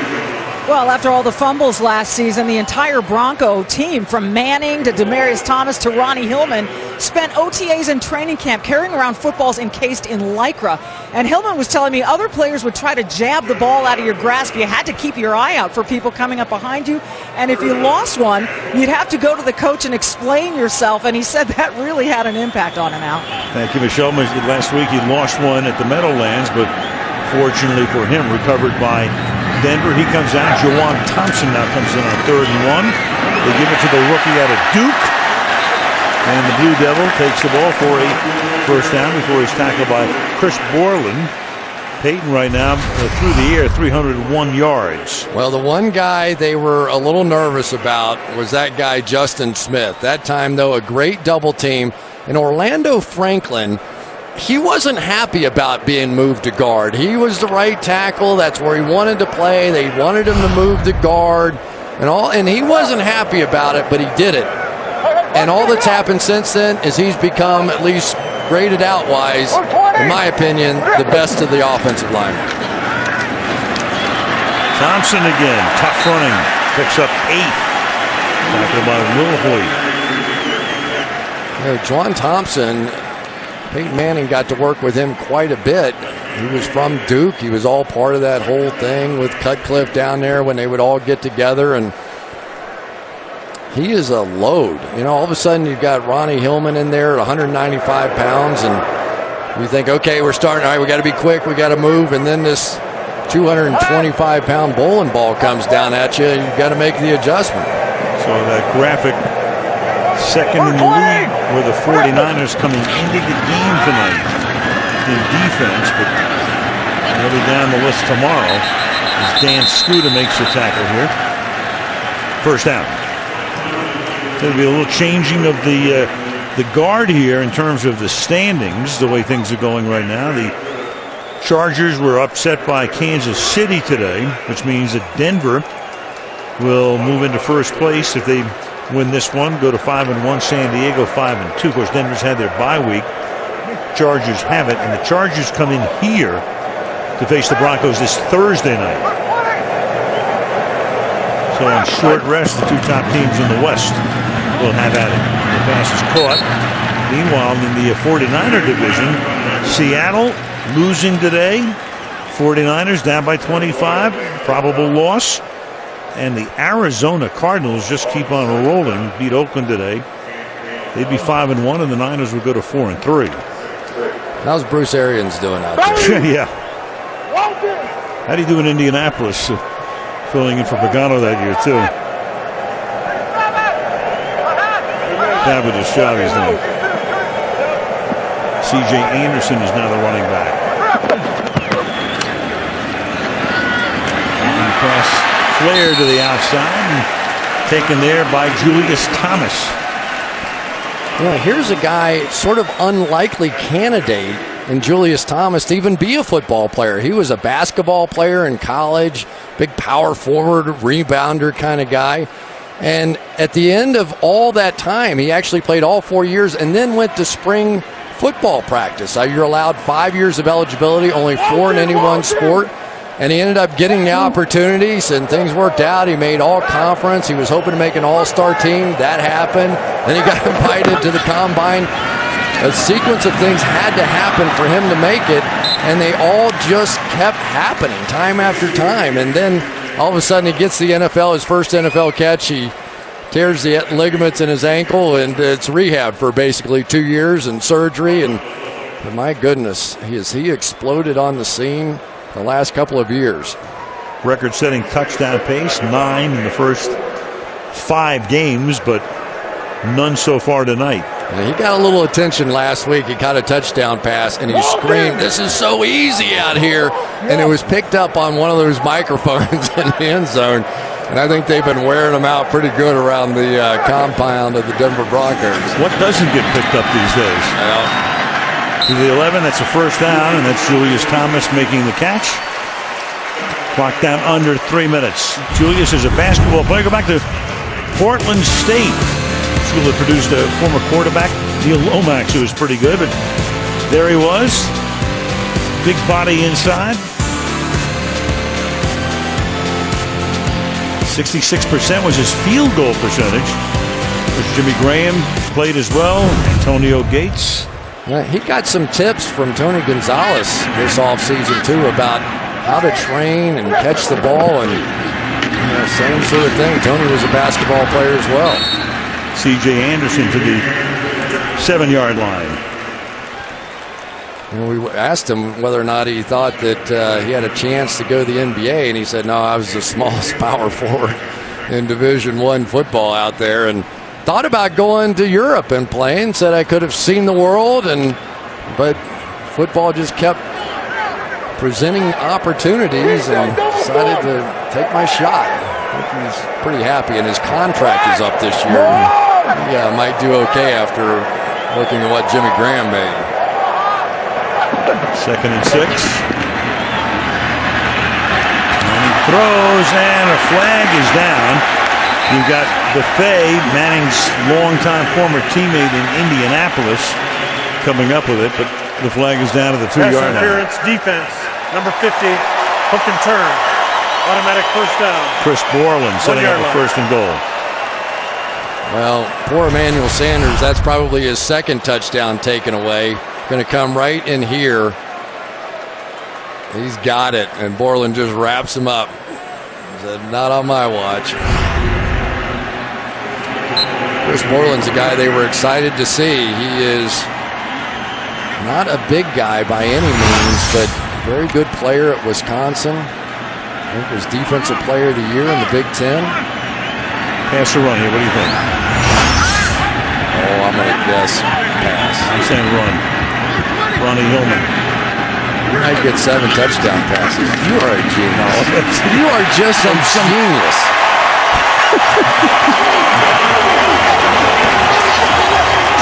Well, after all the fumbles last season, the entire Bronco team, from Manning to Demaryius Thomas to Ronnie Hillman, spent OTAs and training camp carrying around footballs encased in Lycra. And Hillman was telling me other players would try to jab the ball out of your grasp. You had to keep your eye out for people coming up behind you. And if you lost one, you'd have to go to the coach and explain yourself. And he said that really had an impact on him, Al. Thank you, Michelle. Last week he lost one at the Meadowlands, but fortunately for him, recovered by Denver. He comes out. Jawan Thompson now comes in on 3rd and 1. They give it to the rookie out of Duke. And the Blue Devil takes the ball for a first down before he's tackled by Chris Borland. Peyton right now through the air, 301 yards. Well, the one guy they were a little nervous about was that guy, Justin Smith. That time, though, a great double team. And Orlando Franklin, he wasn't happy about being moved to guard. He was the right tackle. That's where he wanted to play. They wanted him to move to guard and he wasn't happy about it, but he did it. And all that's happened since then is he's become, at least graded out-wise, in my opinion, the best of the offensive linemen. Thompson again, tough running, picks up 8. Tackled by Will Hoyt. Juwan Thompson, Peyton Manning got to work with him quite a bit. He was from Duke. He was all part of that whole thing with Cutcliffe down there when they would all get together, and he is a load. All of a sudden you've got Ronnie Hillman in there at 195 pounds, and you think, okay, we're starting, all right, we got to be quick, we got to move, and then this 225-pound bowling ball comes down at you, and you've got to make the adjustment. So that graphic, second in the league where the 49ers coming into the game tonight in defense, but they'll be down the list tomorrow as Dan Scooter makes the tackle here. First down. There'll be a little changing of the guard here in terms of the standings, the way things are going right now. The Chargers were upset by Kansas City today, which means that Denver will move into first place if they win this one, go to 5-1. San Diego 5-2. Of course, Denver's had their bye week. Chargers have it, and the Chargers come in here to face the Broncos this Thursday night. So on short rest, the two top teams in the West will have at it. The pass is caught. Meanwhile, in the 49er division, Seattle losing today. 49ers down by 25, probable loss. And the Arizona Cardinals just keep on rolling, beat Oakland today. They'd be 5-1, and the Niners would go to 4-3. How's Bruce Arians doing out there? Yeah. How do you do in Indianapolis? Filling in for Pagano that year, too. Fabulous job he's doing. C.J. Anderson is now the running back. And pass flare to the outside and taken there by Demaryius Thomas. Yeah, here's a guy, sort of unlikely candidate in Demaryius Thomas to even be a football player. He was a basketball player in college, big power forward, rebounder kind of guy. And at the end of all that time, he actually played all 4 years and then went to spring football practice. You're allowed 5 years of eligibility, only 4 in any one sport. And he ended up getting the opportunities, and things worked out. He made all conference. He was hoping to make an all-star team. That happened. Then he got invited to the combine. A sequence of things had to happen for him to make it, and they all just kept happening time after time. And then all of a sudden he gets the NFL, his first NFL catch. He tears the ligaments in his ankle, and it's rehab for basically 2 years and surgery. And my goodness, he exploded on the scene the last couple of years. Record-setting touchdown pace, 9 in the first 5 games, but none so far tonight. Yeah, he got a little attention last week. He caught a touchdown pass, and he screamed, "This is so easy out here." And it was picked up on one of those microphones in the end zone. And I think they've been wearing him out pretty good around the compound of the Denver Broncos. What doesn't get picked up these days? Yeah. To the 11, that's a first down, and that's Demaryius Thomas making the catch. Clock down under 3 minutes. Julius is a basketball player. Go back to Portland State. School that produced a former quarterback, Neil Lomax, who was pretty good, but there he was. Big body inside. 66% was his field goal percentage. Jimmy Graham played as well. Antonio Gates. Yeah, he got some tips from Tony Gonzalez this offseason, too, about how to train and catch the ball, and same sort of thing. Tony was a basketball player as well. C.J. Anderson to the 7-yard line. And we asked him whether or not he thought that he had a chance to go to the NBA, and he said, no, I was the smallest power forward in Division I football out there, and thought about going to Europe and playing, said I could have seen the world, but football just kept presenting opportunities and decided to take my shot. I think he's pretty happy, and his contract is up this year. Yeah, might do okay after looking at what Jimmy Graham made. 2nd and 6. And he throws, and a flag is down. You've got Buffet, Manning's longtime former teammate in Indianapolis, coming up with it, but the flag is down to the 2-yard line. Interference defense, number 50, hook and turn, automatic first down. Chris Borland setting up a 1st and goal. Well, poor Emmanuel Sanders, that's probably his 2nd touchdown taken away. Going to come right in here. He's got it, and Borland just wraps him up. He said, not on my watch. Chris Borland's a guy they were excited to see. He is not a big guy by any means, but very good player at Wisconsin. I think was Defensive Player of the Year in the Big Ten. Pass or run here, what do you think? Oh, I'm going to guess pass. I'm saying run. Ronnie Hillman. You might get 7 touchdown passes. You are a genius. You are just some genius.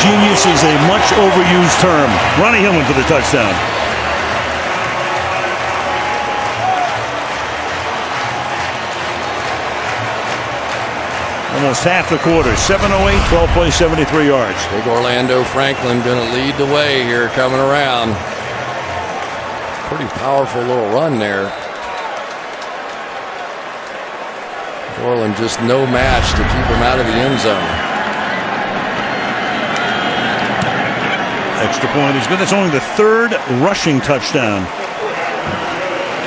Genius is a much overused term. Ronnie Hillman for the touchdown. almost half the quarter. 7:08, 12 plays, 73 yards. Big Orlando Franklin going to lead the way here coming around. Pretty powerful little run there. Orland just no match to keep him out of the end zone. Extra point is good. That's only the third rushing touchdown.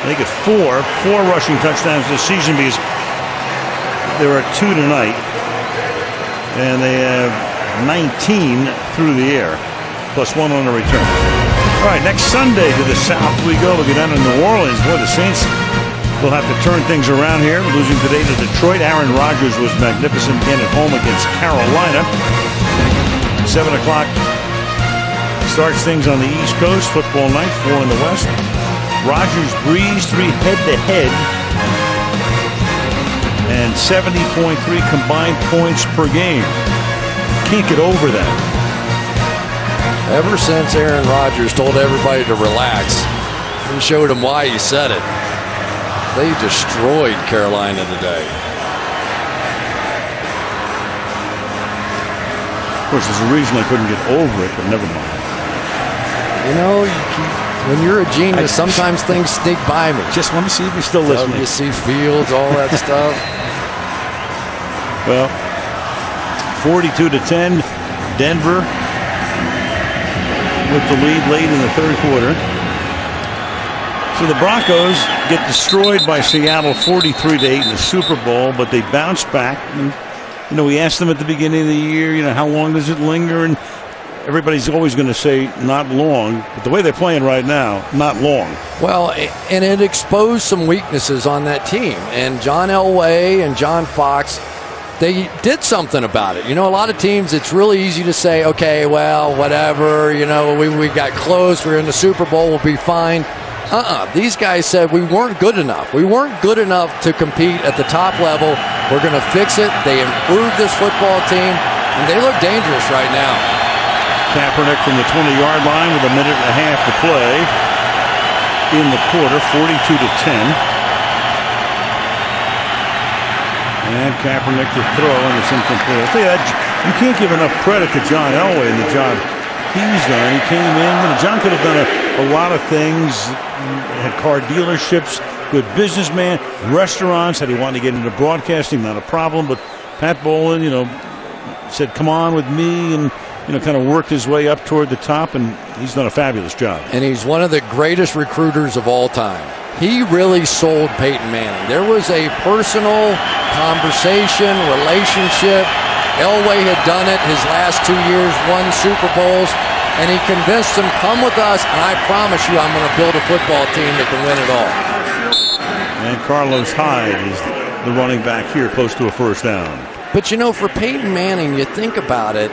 They get four rushing touchdowns this season because there are 2 tonight. And they have 19 through the air, plus 1 on the return. All right, next Sunday to the south we go. We'll be down in New Orleans. Boy, the Saints will have to turn things around here. Losing today to Detroit. Aaron Rodgers was magnificent again at home against Carolina. 7 o'clock starts things on the East Coast. Football night, 4 in the West. Rodgers, Breeze, 3 head-to-head. And 70.3 combined points per game. Can't get over that. Ever since Aaron Rodgers told everybody to relax and showed them why he said it, they destroyed Carolina today. Of course, there's a reason I couldn't get over it, but never mind. You know, when you're a genius, sometimes things sneak by me. Just want to see if you're still listening. WC Fields, all that stuff. Well, 42-10, Denver with the lead late in the third quarter. So the Broncos get destroyed by Seattle 43-8 in the Super Bowl, but they bounce back. And, you know, we asked them at the beginning of the year, you know, how long does it linger? And everybody's always going to say not long, but the way they're playing right now, not long. Well, and it exposed some weaknesses on that team. And John Elway and John Fox, they did something about it. You know, a lot of teams, it's really easy to say, okay, well, whatever, you know, we got close, we're in the Super Bowl, we'll be fine. These guys said we weren't good enough. We weren't good enough to compete at the top level. We're going to fix it. They improved this football team, and they look dangerous right now. Kaepernick from the 20-yard line with a minute and a half to play in the quarter, 42-10. And Kaepernick to throw, and it's incomplete. I'll tell you that, you can't give enough credit to John Elway and the job he's done. He came in. You know, John could have done a lot of things. Had car dealerships, good businessman, restaurants. Had he wanted to get into broadcasting, not a problem. But Pat Bowlen, you know, said, "Come on with me," and you know, kind of worked his way up toward the top, and he's done a fabulous job. And he's one of the greatest recruiters of all time. He really sold Peyton Manning. There was a personal conversation, relationship. Elway had done it his last 2 years, won Super Bowls, and he convinced him, come with us, and I promise you I'm going to build a football team that can win it all. And Carlos Hyde is the running back here, close to a first down. But, you know, for Peyton Manning, you think about it,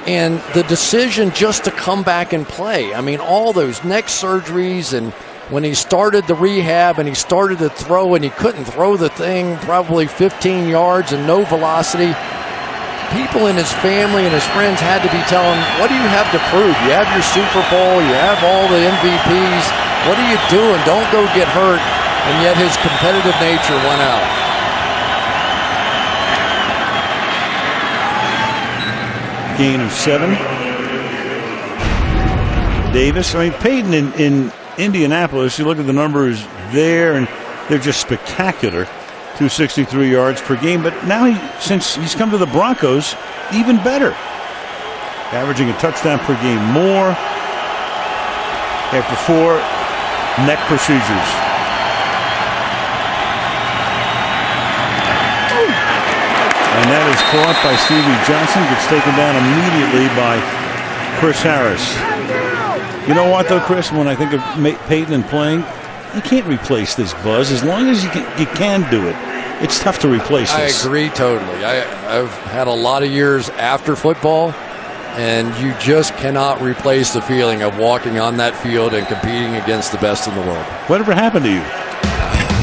and the decision just to come back and play. I mean, all those neck surgeries, and when he started the rehab and he started to throw and he couldn't throw the thing probably 15 yards and no velocity, people in his family and his friends had to be telling him, what do you have to prove? You have your Super Bowl, you have all the MVPs. What are you doing? Don't go get hurt. And yet his competitive nature won out. Gain of 7. Davis. I mean, Peyton in Indianapolis, you look at the numbers there, and they're just spectacular. 263 yards per game. But now, since he's come to the Broncos, even better. Averaging a touchdown per game more after 4 neck procedures. And that is caught by Stevie Johnson. Gets taken down immediately by Chris Harris. You know what, though, Chris? When I think of Peyton and playing, you can't replace this buzz. As long as you can do it, it's tough to replace this. I agree totally. I've had a lot of years after football, and you just cannot replace the feeling of walking on that field and competing against the best in the world. Whatever happened to you?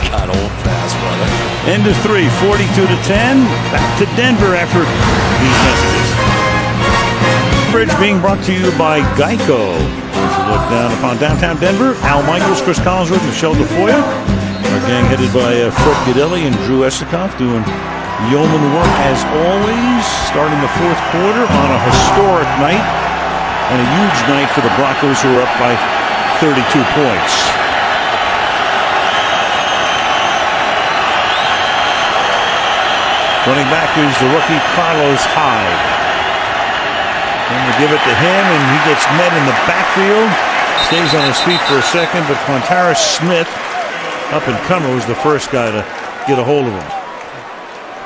Got old fast, brother. End of 3, 42-10. Back to Denver after these messages. Bridge being brought to you by Geico. As you look down upon downtown Denver, Al Michaels, Chris Collinsworth, Michelle DeFoya. Our gang headed by Fred Godelli and Drew Esikoff doing Yeoman work as always, starting the fourth quarter on a historic night and a huge night for the Broncos, who are up by 32 points. Running back is the rookie Carlos Hyde. And we give it to him, and he gets met in the backfield. Stays on his feet for a second, but Quantaris Smith, up and comer, was the first guy to get a hold of him.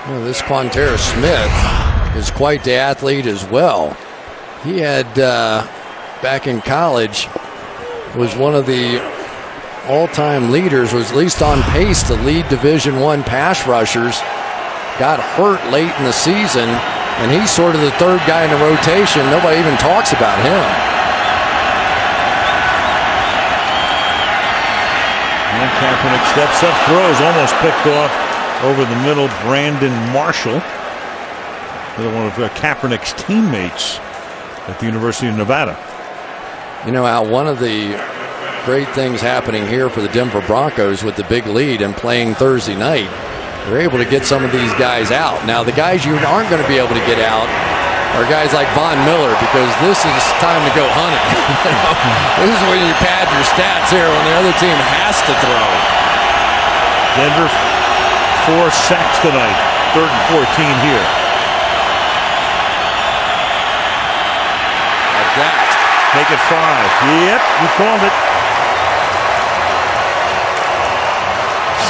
Well, this Quantaris Smith is quite the athlete as well. He had, back in college, was one of the all-time leaders, was at least on pace to lead Division I pass rushers. Got hurt late in the season, and he's sort of the third guy in the rotation. Nobody even talks about him. And Kaepernick steps up, throws, almost picked off over the middle. Brandon Marshall, one of Kaepernick's teammates at the University of Nevada. You know, Al, one of the great things happening here for the Denver Broncos with the big lead and playing Thursday night, they're able to get some of these guys out. Now, the guys you aren't going to be able to get out are guys like Von Miller, because this is time to go hunting. This is when you pad your stats here when the other team has to throw. Denver 4 sacks tonight, 3rd and 14 here. Like that. Make it 5. Yep, you called it.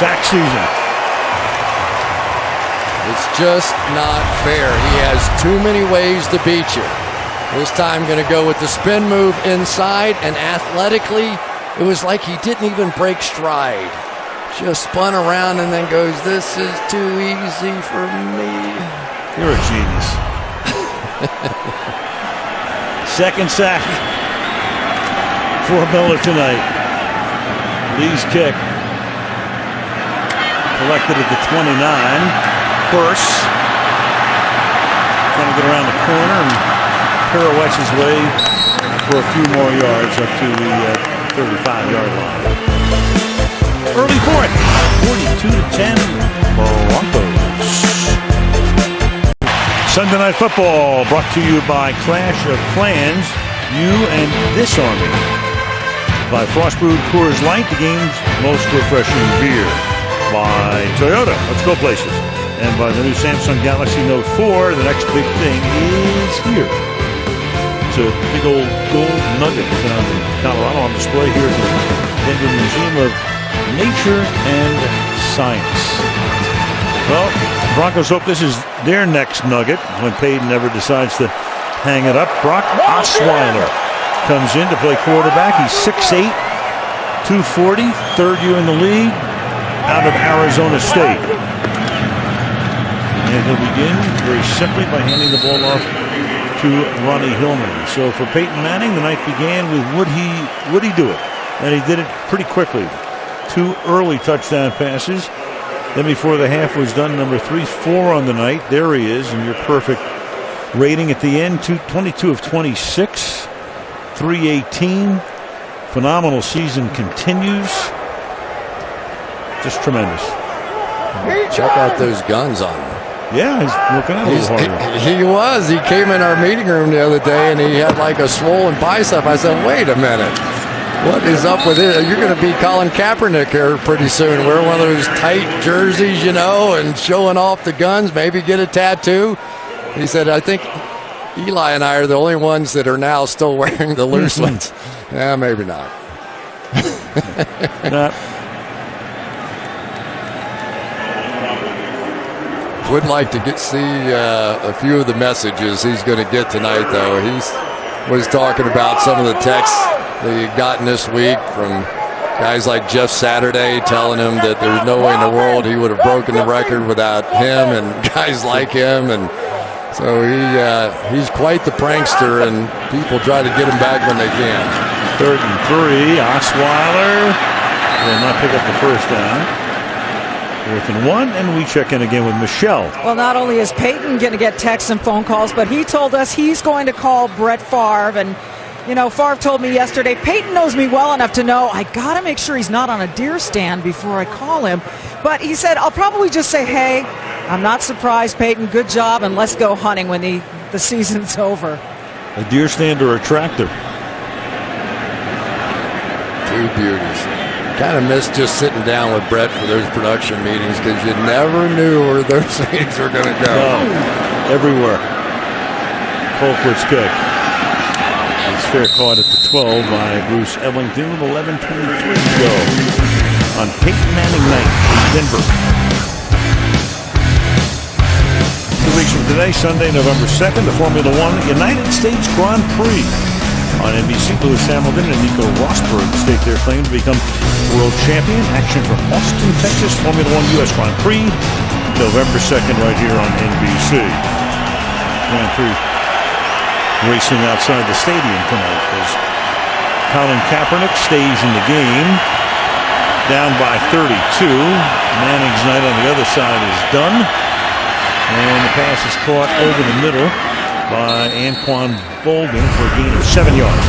Sack season. It's just not fair. He has too many ways to beat you. This time going to go with the spin move inside, and athletically, it was like he didn't even break stride. Just spun around and then goes, "This is too easy for me." You're a genius. Second sack for Miller tonight. Lee's kick. Collected at the 29. Burst. Trying to get around the corner and pirouettes his way for a few more yards up to the 35-yard line. Early fourth, 42-10 Broncos. Sunday Night Football brought to you by Clash of Clans, you and this army. By Frost Brewed Coors Light, the game's most refreshing beer. By Toyota, let's go places. And by the new Samsung Galaxy Note 4, the next big thing is here. It's a big old gold nugget found in Colorado on display here at the Denver Museum of Nature and Science. Well, Broncos hope this is their next nugget when Peyton ever decides to hang it up. Brock Osweiler comes in to play quarterback. He's 6'8", 240, third year in the league, out of Arizona State. And he'll begin very simply by handing the ball off to Ronnie Hillman. So for Peyton Manning, the night began with would he do it? And he did it pretty quickly. 2 early touchdown passes. Then before the half was done, number 3-4 on the night. There he is, and your perfect rating at the end. 22 of 26, 318. Phenomenal season continues. Just tremendous. Check out those guns on him. Yeah, he's working out a little harder. He was. He came in our meeting room the other day, and he had like a swollen bicep. I said, wait a minute. What is up with it? You're going to be Colin Kaepernick here pretty soon. Wear one of those tight jerseys, you know, and showing off the guns, maybe get a tattoo. He said, I think Eli and I are the only ones that are now still wearing the loose ones. Yeah, maybe not. Would like to see a few of the messages he's going to get tonight, though. He was talking about some of the texts that he had gotten this week from guys like Jeff Saturday telling him that there's no way in the world he would have broken the record without him and guys like him. And so he's quite the prankster, and people try to get him back when they can. 3rd and 3. Osweiler will not pick up the first down. 4th and 1, and we check in again with Michelle. Well, not only is Peyton going to get texts and phone calls, but he told us he's going to call Brett Favre. And, you know, Favre told me yesterday, Peyton knows me well enough to know I got to make sure he's not on a deer stand before I call him. But he said, I'll probably just say, hey, I'm not surprised, Peyton. Good job, and let's go hunting when the season's over. A deer stand or a tractor? Two beauties. Kind of missed just sitting down with Brett for those production meetings because you never knew where those meetings were going to go. Oh, everywhere. Colquitt's kick. It's fair caught at the 12 by Bruce Ellington with 11:23 to go on Peyton Manning night in Denver. 2 weeks from today, Sunday, November 2nd, the Formula One United States Grand Prix. On NBC, Lewis Hamilton and Nico Rosberg stake their claim to become world champion. Action from Austin, Texas, Formula One U.S. Grand Prix, November 2nd, right here on NBC. Grand Prix racing outside the stadium tonight as Colin Kaepernick stays in the game. Down by 32. Manning's night on the other side is done. And the pass is caught over the middle by Anquan Boldin for a gain of 7 yards.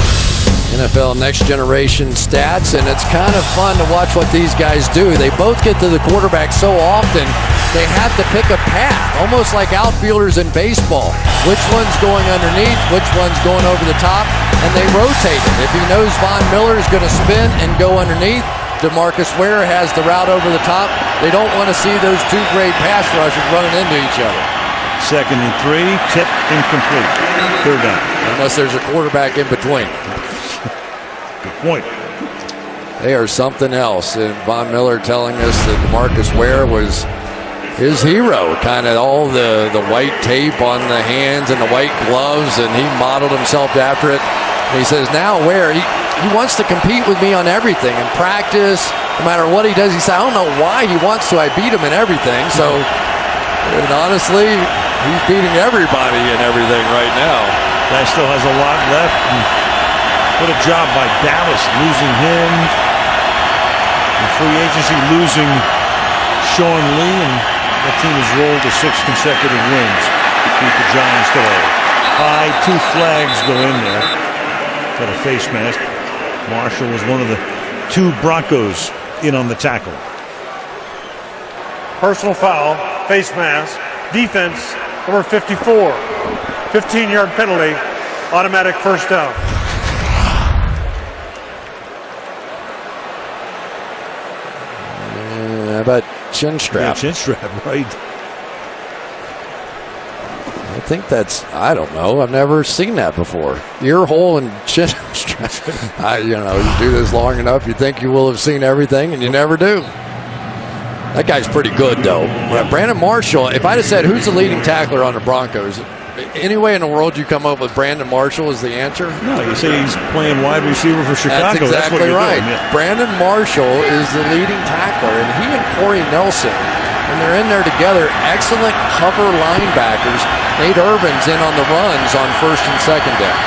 NFL Next Generation stats, and it's kind of fun to watch what these guys do. They both get to the quarterback so often, they have to pick a path, almost like outfielders in baseball. Which one's going underneath, which one's going over the top, and they rotate it. If he knows Von Miller is going to spin and go underneath, Demaryius Thomas has the route over the top. They don't want to see those two great pass rushers running into each other. 2nd and 3, tip incomplete. 3rd down. Unless there's a quarterback in between. Good point. They are something else. And Von Miller telling us that Demaryius Thomas was his hero. Kind of all the white tape on the hands and the white gloves, and he modeled himself after it. And he says now he wants to compete with me on everything in practice, no matter what he does. He said, I don't know why he wants to. I beat him in everything. So, and honestly, he's beating everybody in everything right now. Guy still has a lot left. And what a job by Dallas losing him. In free agency losing Sean Lee, and that team has rolled to 6 consecutive wins to beat the Giants today. High, 2 flags go in there. Got a face mask. Marshall was one of the 2 Broncos in on the tackle. Personal foul, face mask, defense, number 54. 15-yard penalty, automatic first down. How about chin strap? Yeah, chin strap, right. I think that's, I don't know. I've never seen that before. Ear hole and chin strap. You do this long enough, you think you will have seen everything, and you never do. That guy's pretty good, though. Brandon Marshall, if I'd have said who's the leading tackler on the Broncos, any way in the world you come up with Brandon Marshall is the answer? No, you say he's playing wide receiver for Chicago. That's exactly right. Doing, yeah. Brandon Marshall is the leading tackler, and he and Corey Nelson, when they're in there together, excellent cover linebackers. Nate Irvin's in on the runs on 1st and 2nd down.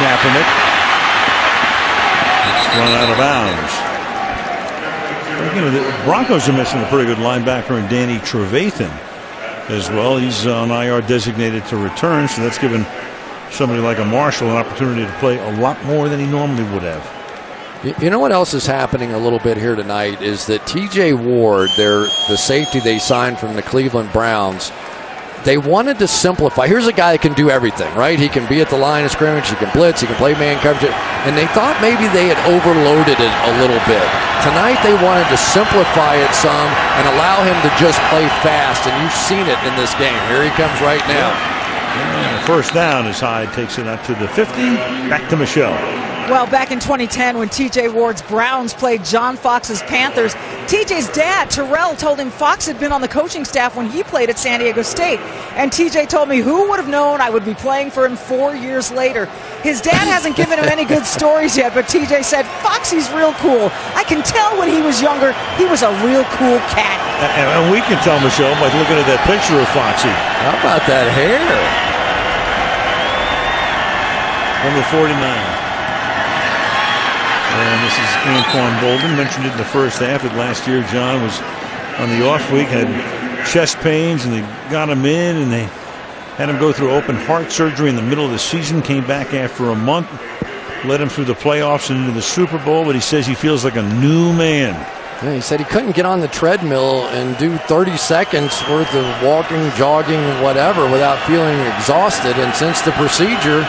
Kaepernick. It's run out of bounds. The Broncos are missing a pretty good linebacker in Danny Trevathan as well. He's on IR designated to return, so that's given somebody like a Marshall an opportunity to play a lot more than he normally would have. You know what else is happening a little bit here tonight is that T.J. Ward, the safety they signed from the Cleveland Browns, they wanted to simplify. Here's a guy that can do everything, right? He can be at the line of scrimmage, he can blitz, he can play man coverage, and they thought maybe they had overloaded it a little bit. Tonight they wanted to simplify it some and allow him to just play fast, and you've seen it in this game. Here he comes right now. And 1st down as Hyde takes it out to the 50, back to Michelle. Well, back in 2010 when T.J. Ward's Browns played John Fox's Panthers, T.J.'s dad, Terrell, told him Fox had been on the coaching staff when he played at San Diego State. And T.J. told me, who would have known I would be playing for him 4 years later. His dad hasn't given him any good stories yet, but T.J. said, Foxy's real cool. I can tell when he was younger, he was a real cool cat. And we can tell, Michelle, by looking at that picture of Foxy. How about that hair? Number 49. And this is Anquan Boldin. Mentioned it in the first half that last year John was on the off week, had chest pains, and they got him in, and they had him go through open heart surgery in the middle of the season, came back after a month. led him through the playoffs and into the Super Bowl, but he says he feels like a new man. Yeah, he said he couldn't get on the treadmill and do 30 seconds worth of walking, jogging, whatever without feeling exhausted. And since the procedure,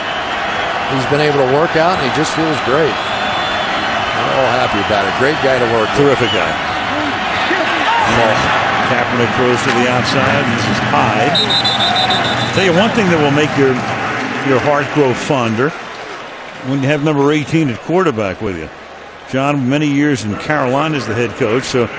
he's been able to work out and he just feels great. We're all happy about it. Great guy to work with. Terrific guy. Kaepernick throws to the outside. This is Hyde. I'll tell you one thing that will make your heart grow fonder when you have number 18 at quarterback with you. John, many years in Carolina as the head coach. So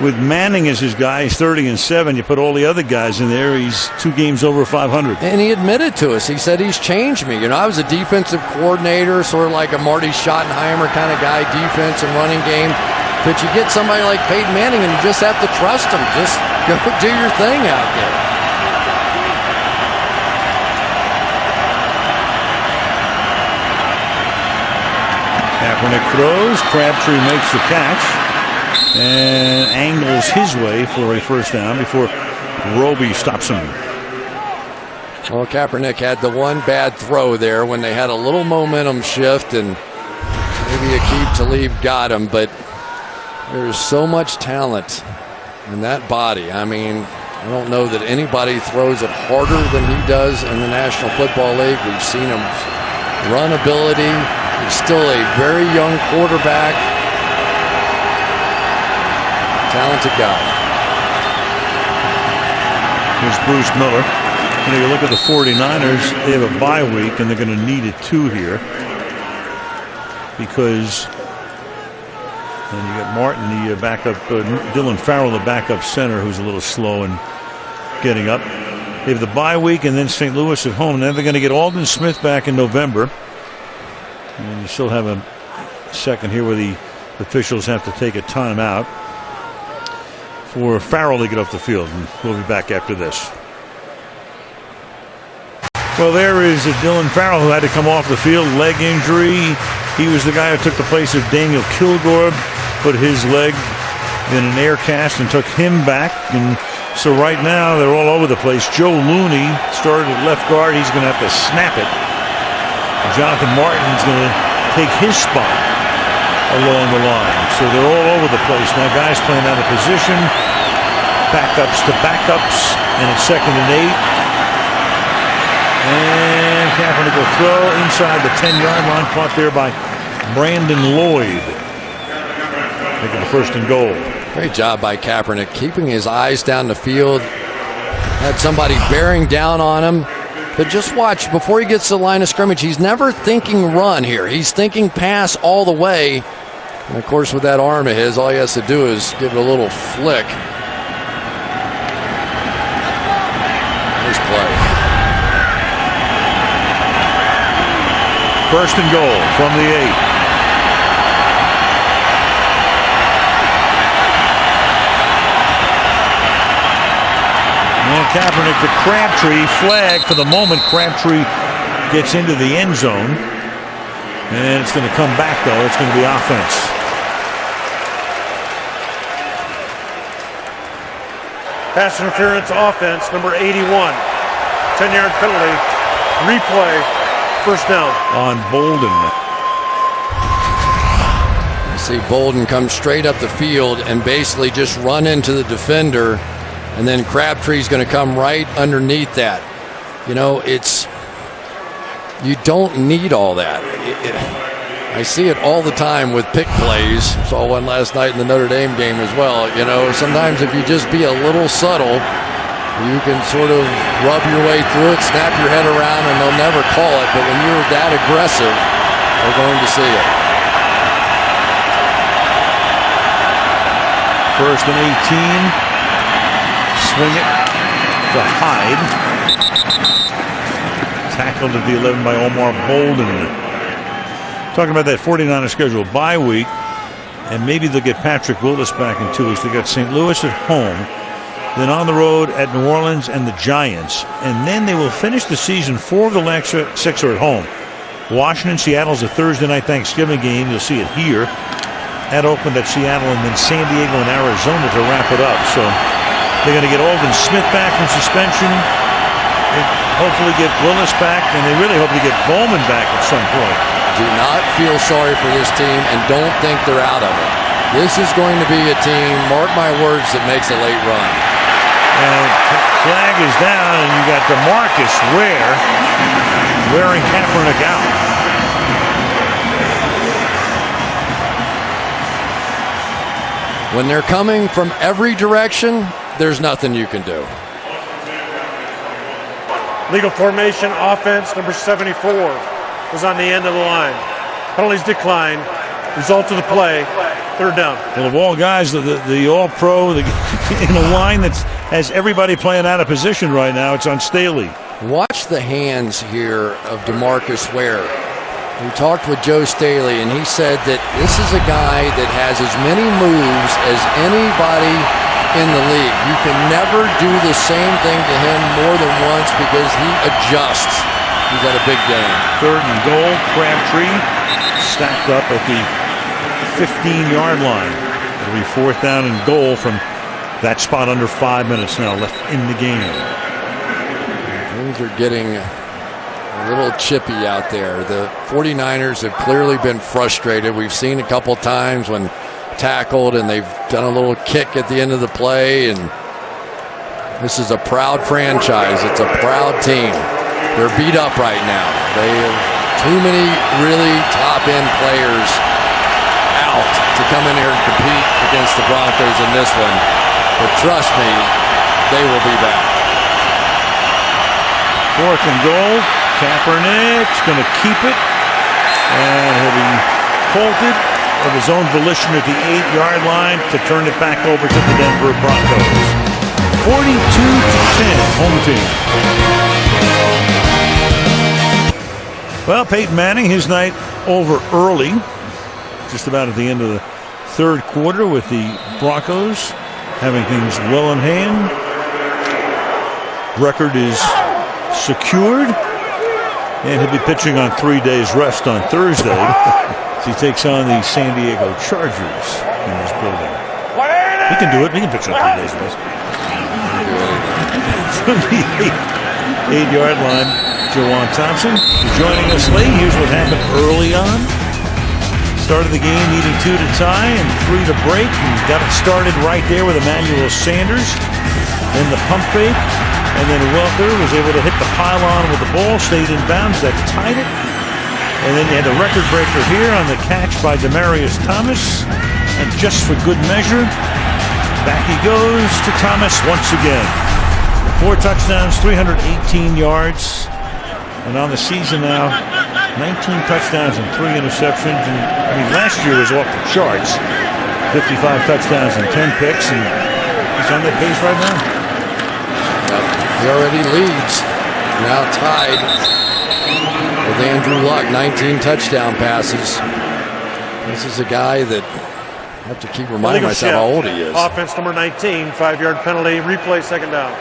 with Manning as his guy, he's 30-7. You put all the other guys in there, he's 2 games over 500. And he admitted to us. He said he's changed me. You know, I was a defensive coordinator, sort of like a Marty Schottenheimer kind of guy, defense and running game. But you get somebody like Peyton Manning and you just have to trust him. Just go do your thing out there. Kaepernick throws. Crabtree makes the catch and angles his way for a first down before Roby stops him. Well, Kaepernick had the one bad throw there when they had a little momentum shift, and maybe Aqib Talib got him, but there's so much talent in that body. I mean, I don't know that anybody throws it harder than he does in the National Football League. We've seen him run ability. He's still a very young quarterback. Talented guy. Here's Bruce Miller. You know, you look at the 49ers, they have a bye week, and they're going to need it too here. Because then you got Martin, the backup, Dylan Farrell, the backup center, who's a little slow in getting up. They have the bye week and then St. Louis at home. And then they're going to get Aldon Smith back in November. And you still have a second here where the officials have to take a timeout for Farrell to get off the field. And we'll be back after this. Well, there is Dylan Farrell, who had to come off the field, leg injury. He was the guy who took the place of Daniel Kilgore, put his leg in an air cast and took him back. And so right now they're all over the place. Joe Looney started at left guard. He's going to have to snap it. Jonathan Martin's going to take his spot along the line. So they're all over the place now. Guys playing out of position, backups to backups, and it's 2nd and 8. And Kaepernick will throw inside the 10-yard line, caught there by Brandon Lloyd. Making the 1st and goal. Great job by Kaepernick, keeping his eyes down the field. Had somebody bearing down on him. But just watch, before he gets to the line of scrimmage, he's never thinking run here. He's thinking pass all the way. And, of course, with that arm of his, all he has to do is give it a little flick. Nice play. 1st and goal from the 8. And Kaepernick to Crabtree, flag for the moment. Crabtree gets into the end zone. And it's going to come back, though. It's going to be offense. Pass interference offense, number 81. 10-yard penalty. Replay. 1st down. On Bolden. You see Bolden come straight up the field and basically just run into the defender, and then Crabtree's going to come right underneath that. You know, you don't need all that. I see it all the time with pick plays. Saw one last night in the Notre Dame game as well. You know, sometimes if you just be a little subtle, you can sort of rub your way through it, snap your head around, and they'll never call it. But when you're that aggressive, they're going to see it. 1st and 18. Swing it to Hyde. Tackled at the 11 by Omar Bolden. Talking about that 49er schedule bye week, and maybe they'll get Patrick Willis back in 2 weeks. They got St. Louis at home, then on the road at New Orleans and the Giants, and then they will finish the season 4 of the last 6 are at home. Washington, Seattle's a Thursday night Thanksgiving game. You'll see it here at Oakland, at Seattle, and then San Diego and Arizona to wrap it up. So they're going to get Aldon Smith back from suspension, hopefully get Willis back, and they really hope to get Bowman back at some point. Do not feel sorry for this team and don't think they're out of it. This is going to be a team, mark my words, that makes a late run. And flag is down, and you got Demaryius Ware wearing Kaepernick out. When they're coming from every direction, there's nothing you can do. Legal formation offense, number 74, was on the end of the line. Penalties declined. Results of the play, third down. Well, of all guys, the all-pro in a line that has everybody playing out of position right now, it's on Staley. Watch the hands here of Demaryius Ware. We talked with Joe Staley, and he said that this is a guy that has as many moves as anybody in the league. You can never do the same thing to him more than once because he adjusts. He's got a big game. Third and goal, Crabtree stacked up at the 15-yard line. It'll be fourth down and goal from that spot under 5 minutes now left in the game. Things are getting a little chippy out there. The 49ers have clearly been frustrated. We've seen a couple times when tackled and they've done a little kick at the end of the play, and this is a proud franchise. It's a proud team. They're beat up right now. They have too many really top-end players out to come in here and compete against the Broncos in this one. But trust me, they will be back. Fourth and goal. Kaepernick's going to keep it. And he'll be halted of his own volition at the 8-yard line to turn it back over to the Denver Broncos. 42-10, home team. Well, Peyton Manning, his night over early, just about at the end of the third quarter, with the Broncos having things well in hand. Record is secured, and he'll be pitching on 3 days rest on Thursday as he takes on the San Diego Chargers in this building. He can do it. He can pitch on 3 days rest. From the 8-yard line, Juwan Thompson joining us late. Here's what happened early on. Started the game needing 2 to tie and 3 to break. And got it started right there with Emmanuel Sanders. Then the pump fake. And then Welker was able to hit the pylon with the ball, stayed in bounds, that tied it. And then you had a record breaker here on the catch by Demaryius Thomas. And just for good measure, back he goes to Thomas once again. 4 touchdowns, 318 yards. And on the season now, 19 touchdowns and 3 interceptions. And I mean, last year was off the charts. 55 touchdowns and 10 picks. And he's on that pace right now. He already leads, now tied with Andrew Luck, 19 touchdown passes. This is a guy that I have to keep reminding myself how old he is. Offense number 19, 5-yard penalty, replay, second down.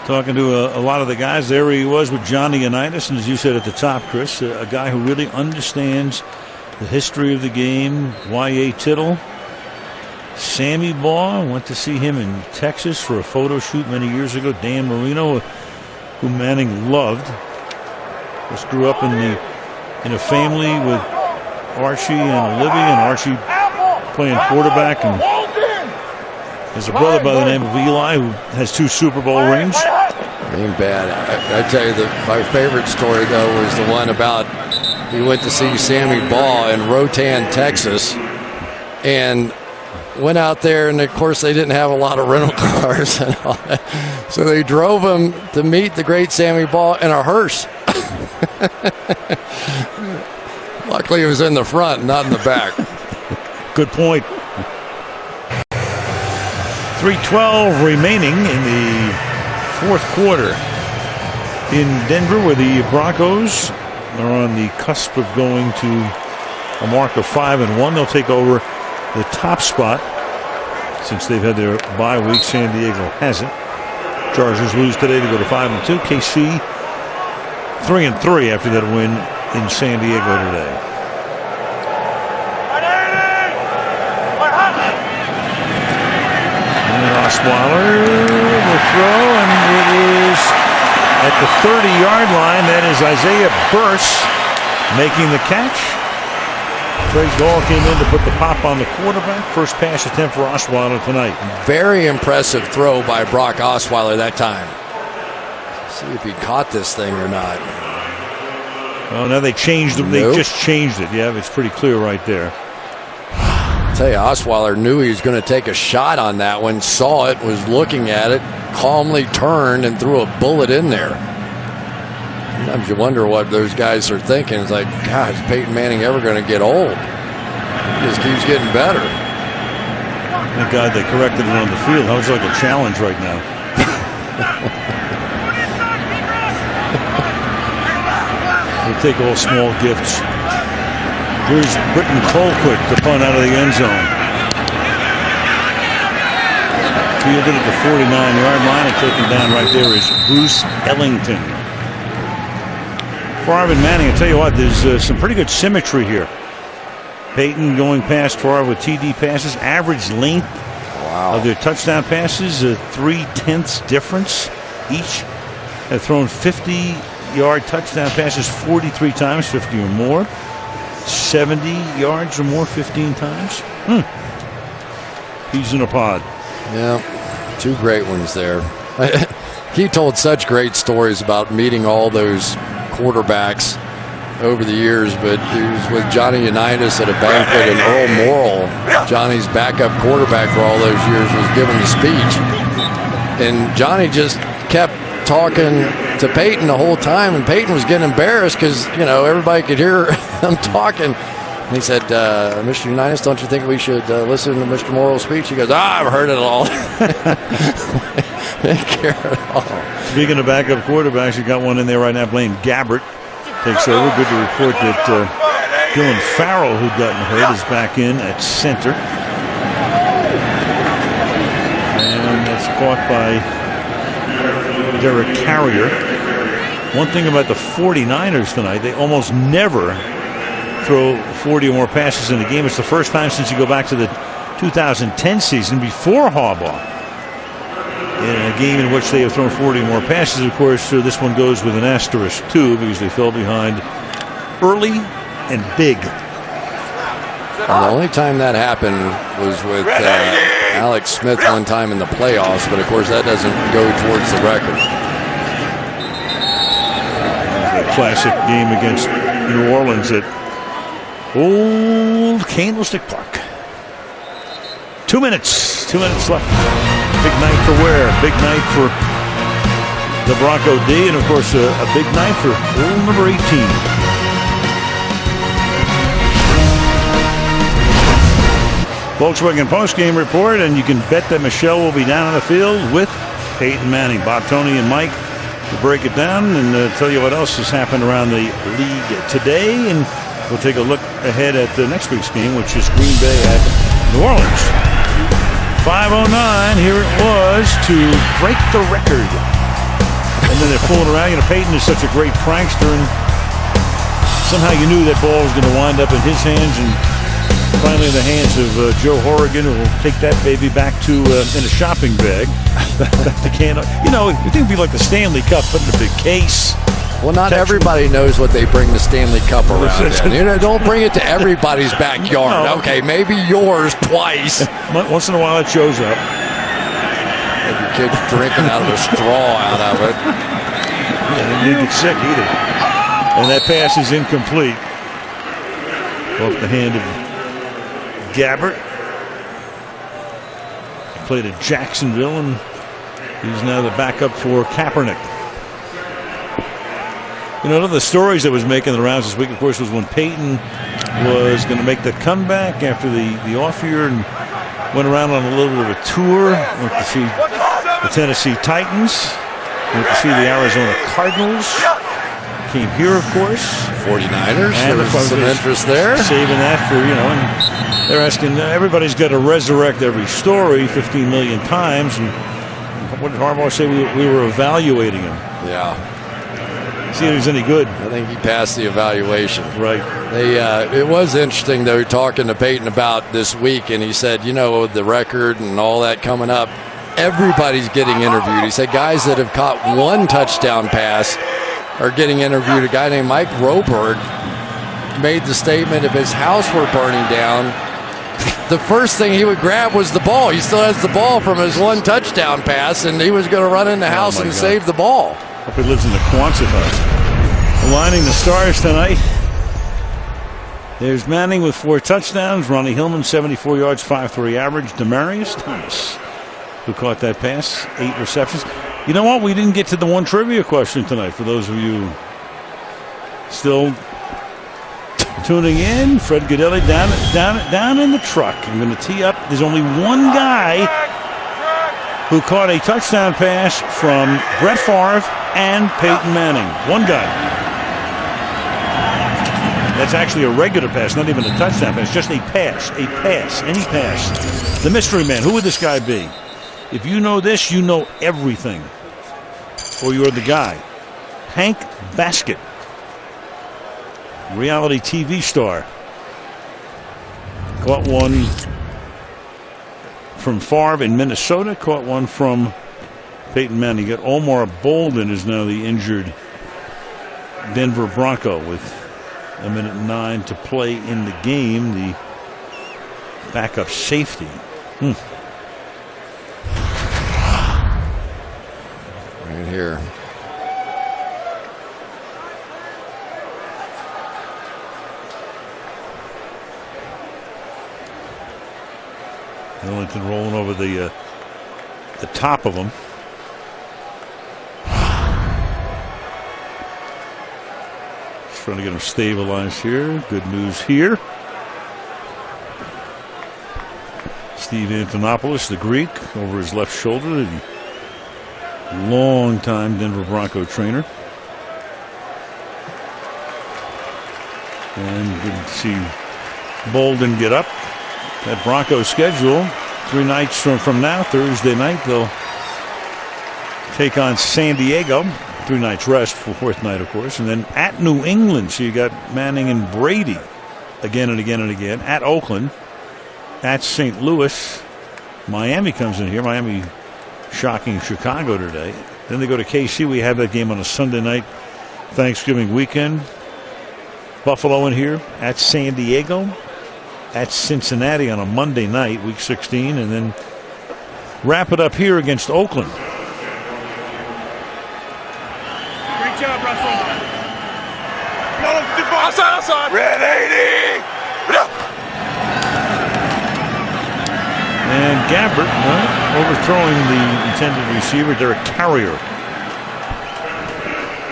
Talking to a lot of the guys, there he was with Johnny Unitas, and as you said at the top, Chris, a guy who really understands the history of the game. Y.A. Tittle. Sammy Baugh, went to see him in Texas for a photo shoot many years ago. Dan Marino, who Manning loved, just grew up in a family with Archie and Olivia, and Archie playing quarterback, and there's a brother by the name of Eli who has 2 Super Bowl rings. Ain't bad. I tell you, my favorite story though was the one about he went to see Sammy Baugh in Rotan, Texas, and went out there, and of course they didn't have a lot of rental cars and all that. So they drove him to meet the great Sammy Baugh in a hearse. Luckily it was in the front, not in the back. Good point. 3:12 remaining in the fourth quarter in Denver, where the Broncos are on the cusp of going to a mark of 5-1. They'll take over the top spot since they've had their bye week. San Diego hasn't. Chargers lose today to go to 5-2. KC 3-3 after that win in San Diego today. And Osweiler will throw, and it is at the 30-yard line. That is Isaiah Burse making the catch. Craig Dahl came in to put the pop on the quarterback. First pass attempt for Osweiler tonight. Very impressive throw by Brock Osweiler that time. See if he caught this thing or not. Oh, now they changed them. Nope. They just changed it. Yeah, it's pretty clear right there. I tell you, Osweiler knew he was going to take a shot on that one, saw it, was looking at it, calmly turned and threw a bullet in there. Sometimes you wonder what those guys are thinking. It's like, God, is Peyton Manning ever going to get old? He just keeps getting better. Thank God they corrected it on the field. That was like a challenge right now. They take all small gifts. Here's Britton Colquitt to punt out of the end zone. Fielded at the 49-yard line and taken down right there is Bruce Ellington. Favre and Manning, I tell you what, there's some pretty good symmetry here. Peyton going past Favre with TD passes. Average length of their touchdown passes, 0.3 difference. Each have thrown 50-yard touchdown passes 43 times, 50 or more. 70 yards or more 15 times. Peas in a pod. Yeah, two great ones there. He told such great stories about meeting all those quarterbacks over the years, but he was with Johnny Unitas at a banquet, and Earl Morrall, Johnny's backup quarterback for all those years, was giving the speech. And Johnny just kept talking to Peyton the whole time, and Peyton was getting embarrassed because, you know, everybody could hear him talking. And he said, Mr. Unitas, don't you think we should listen to Mr. Morrall's speech? He goes, I've heard it all. Didn't care at all. Speaking of backup quarterbacks, you got one in there right now. Blaine Gabbert takes over. Good to report that Dylan Farrell, who'd gotten hurt, is back in at center. And that's caught by Derek Carrier. One thing about the 49ers tonight, they almost never throw 40 or more passes in a game. It's the first time since you go back to the 2010 season before Harbaugh in a game in which they have thrown 40 or more passes. Of course, this one goes with an asterisk too, because they fell behind early and big. And the only time that happened was with Alex Smith one time in the playoffs, but of course that doesn't go towards the record. A classic game against New Orleans at Old Candlestick Park. 2 minutes left. Big night for Ware. Big night for the Bronco D, and of course a big night for old number 18. Volkswagen postgame report, and you can bet that Michelle will be down on the field with Peyton Manning. Bob, Tony, and Mike will break it down and tell you what else has happened around the league today, and we'll take a look ahead at the next week's game, which is Green Bay at New Orleans. 5:09, here it was to break the record. And then they're fooling around. You know, Peyton is such a great prankster, and somehow you knew that ball was going to wind up in his hands, and finally in the hands of Joe Horrigan, who will take that baby back to in a shopping bag. You know, you think it'd be like the Stanley Cup, put in a big case. Well, not everybody knows what they bring the Stanley Cup around in. You know, don't bring it to everybody's backyard. No. Okay, maybe yours twice. Once in a while it shows up. Maybe kids drinking out of a straw out of it. Yeah, they didn't get sick either. And that pass is incomplete. Off the hand of Gabbert. He played at Jacksonville, and he's now the backup for Kaepernick. You know, one of the stories that was making the rounds this week, of course, was when Peyton was going to make the comeback after the off year and went around on a little bit of a tour. Went to see the Tennessee Titans. Went to see the Arizona Cardinals. Came here, of course. 49ers. And there was some interest there. Saving that for, you know, and they're asking, everybody's got to resurrect every story 15 million times. And what did Harbaugh say? We were evaluating him. Yeah. See if he's any good. I think he passed the evaluation. Right. It was interesting, though, talking to Peyton about this week, and he said, you know, the record and all that coming up, everybody's getting interviewed. He said guys that have caught one touchdown pass are getting interviewed. A guy named Mike Roberg made the statement if his house were burning down, the first thing he would grab was the ball. He still has the ball from his one touchdown pass, and he was going to run in the house and save the ball. Hope he lives in the Quonset hut. Aligning the stars tonight. There's Manning with 4 touchdowns. Ronnie Hillman, 74 yards, 5.3 average. Demaryius Thomas, who caught that pass, 8 receptions. You know what? We didn't get to the one trivia question tonight. For those of you still tuning in, Fred Godelli down in the truck. I'm going to tee up. There's only one guy who caught a touchdown pass from Brett Favre and Peyton Manning. One guy. That's actually a regular pass, not even a touchdown pass, just a pass, any pass. The mystery man, who would this guy be? If you know this, you know everything. Or you're the guy. Hank Baskett, reality TV star. Caught one from Favre in Minnesota, caught one from Peyton Manning. You got Omar Bolden is now the injured Denver Bronco with 1:09 to play in the game. The backup safety. Right here. Ellington rolling over the top of him. Just trying to get him stabilized here. Good news here. Steve Antonopoulos, the Greek, over his left shoulder. The long-time Denver Bronco trainer. And good to see Bolden get up. That Broncos schedule, 3 nights from now, Thursday night, they'll take on San Diego. 3 nights rest for 4th night, of course. And then at New England, so you got Manning and Brady again and again and again. At Oakland, at St. Louis. Miami comes in here. Miami shocking Chicago today. Then they go to KC. We have that game on a Sunday night, Thanksgiving weekend. Buffalo in here, at San Diego. At Cincinnati on a Monday night, week 16, and then wrap it up here against Oakland. Great job, Russell. Outside. Red 80. And Gabbert overthrowing the intended receiver, Derek Carrier.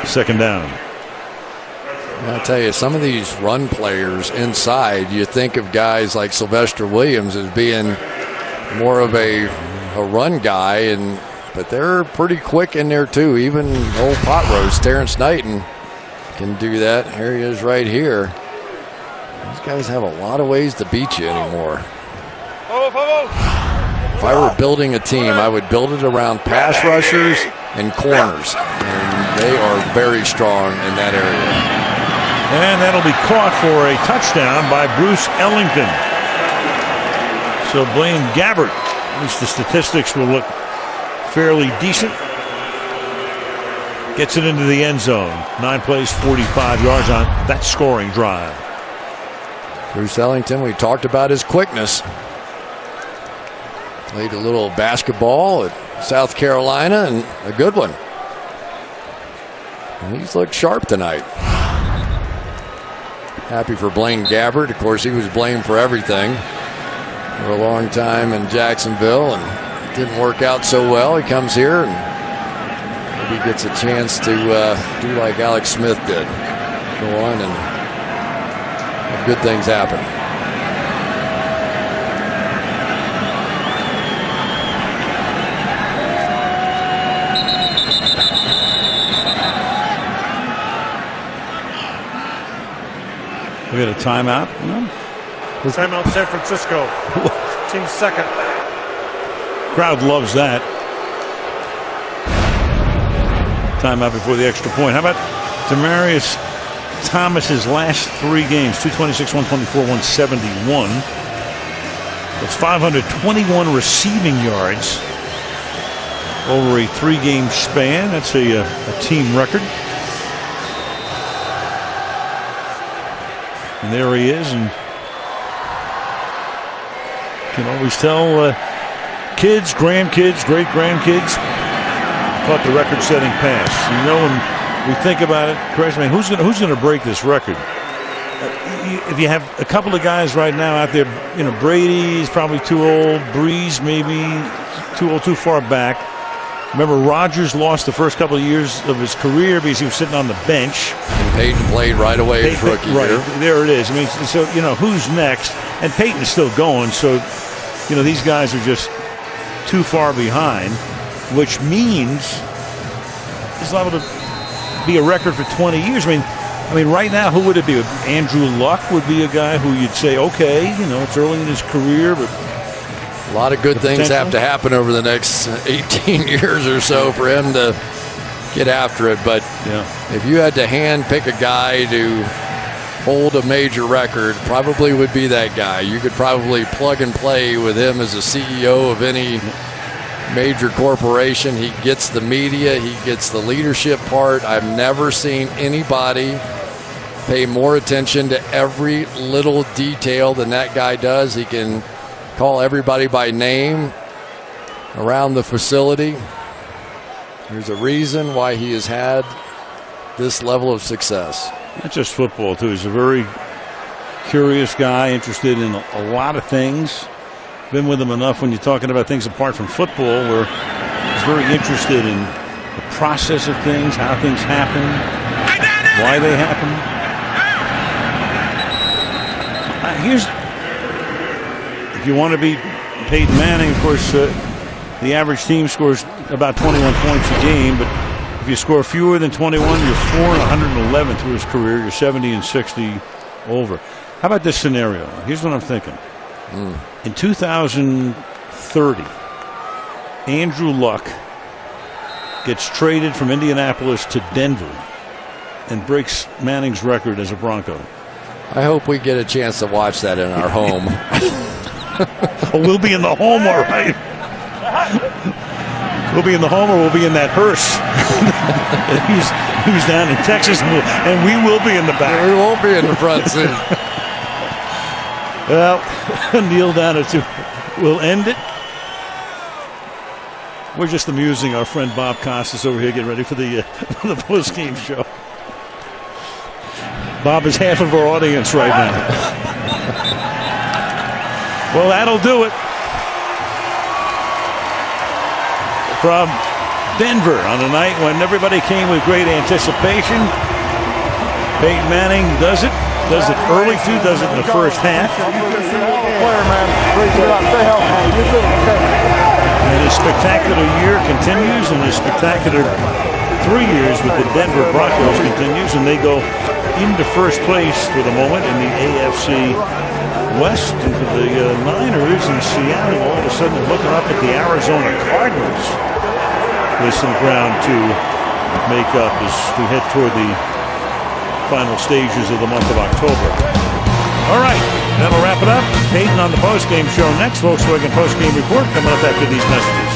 2nd down. I'll tell you, some of these run players inside, you think of guys like Sylvester Williams as being more of a run guy, but they're pretty quick in there too. Even old pot roast Terrence Knighton can do that. Here he is right here. These guys have a lot of ways to beat you anymore. If I were building a team, I would build it around pass rushers and corners, and they are very strong in that area. And that'll be caught for a touchdown by Bruce Ellington. So Blaine Gabbert, at least the statistics will look fairly decent. Gets it into the end zone. 9 plays, 45 yards on that scoring drive. Bruce Ellington, we talked about his quickness. Played a little basketball at South Carolina, and a good one. And he's looked sharp tonight. Happy for Blaine Gabbert. Of course, he was blamed for everything for a long time in Jacksonville, and it didn't work out so well. He comes here and maybe gets a chance to do like Alex Smith did. Go on and have good things happen. We got a timeout. Timeout San Francisco. Team's 2nd. Crowd loves that. Timeout before the extra point. How about Demaryius Thomas's last 3 games? 226, 124, 171. That's 521 receiving yards over a 3-game span. That's a team record. And there he is, and you can always tell kids, grandkids, great-grandkids caught the record-setting pass. You know, when we think about it, Chris, I mean, who's going to break this record? If you have a couple of guys right now out there, you know, Brady's probably too old, Breeze maybe too old, too far back. Remember, Rodgers lost the first couple of years of his career because he was sitting on the bench. And Peyton played right away his rookie year. There it is. I mean, so, you know, who's next? And Peyton's still going, so, you know, these guys are just too far behind, which means it's liable to be a record for 20 years. I mean, right now, who would it be? Andrew Luck would be a guy who you'd say, okay, you know, it's early in his career, but a lot of good things have to happen over the next 18 years or so for him to get after it. But if you had to hand pick a guy to hold a major record, probably would be that guy. You could probably plug and play with him as a CEO of any major corporation. He gets the media, he gets the leadership part. I've never seen anybody pay more attention to every little detail than that guy does. He can call everybody by name around the facility. There's a reason why he has had this level of success. Not just football, too. He's a very curious guy, interested in a lot of things. Been with him enough when you're talking about things apart from football, where he's very interested in the process of things, how things happen, why they happen. If you want to beat Peyton Manning, of course, the average team scores about 21 points a game, but if you score fewer than 21, you're 411 through his career. You're 70 and 60 over. How about this scenario? Here's what I'm thinking. In 2030, Andrew Luck gets traded from Indianapolis to Denver and breaks Manning's record as a Bronco. I hope we get a chance to watch that in our home. We'll be in the home, all right. We'll be in the home, or we'll be in that hearse. He's down in Texas, and we will be in the back. We won't be in the front seat. Well, Neil down at 2. We'll end it. We're just amusing our friend Bob Costas over here, getting ready for the post-game show. Bob is half of our audience right now. Well, that'll do it. From Denver on a night when everybody came with great anticipation, Peyton Manning does it early too, does it in the first half. And his spectacular year continues, and his spectacular 3 years with the Denver Broncos continues, and they go into first place for the moment in the AFC West. And for the Niners in Seattle, all of a sudden they're looking up at the Arizona Cardinals with some ground to make up as we head toward the final stages of the month of October. All right, that'll wrap it up. Peyton on the postgame show next. Volkswagen postgame report coming up after these messages.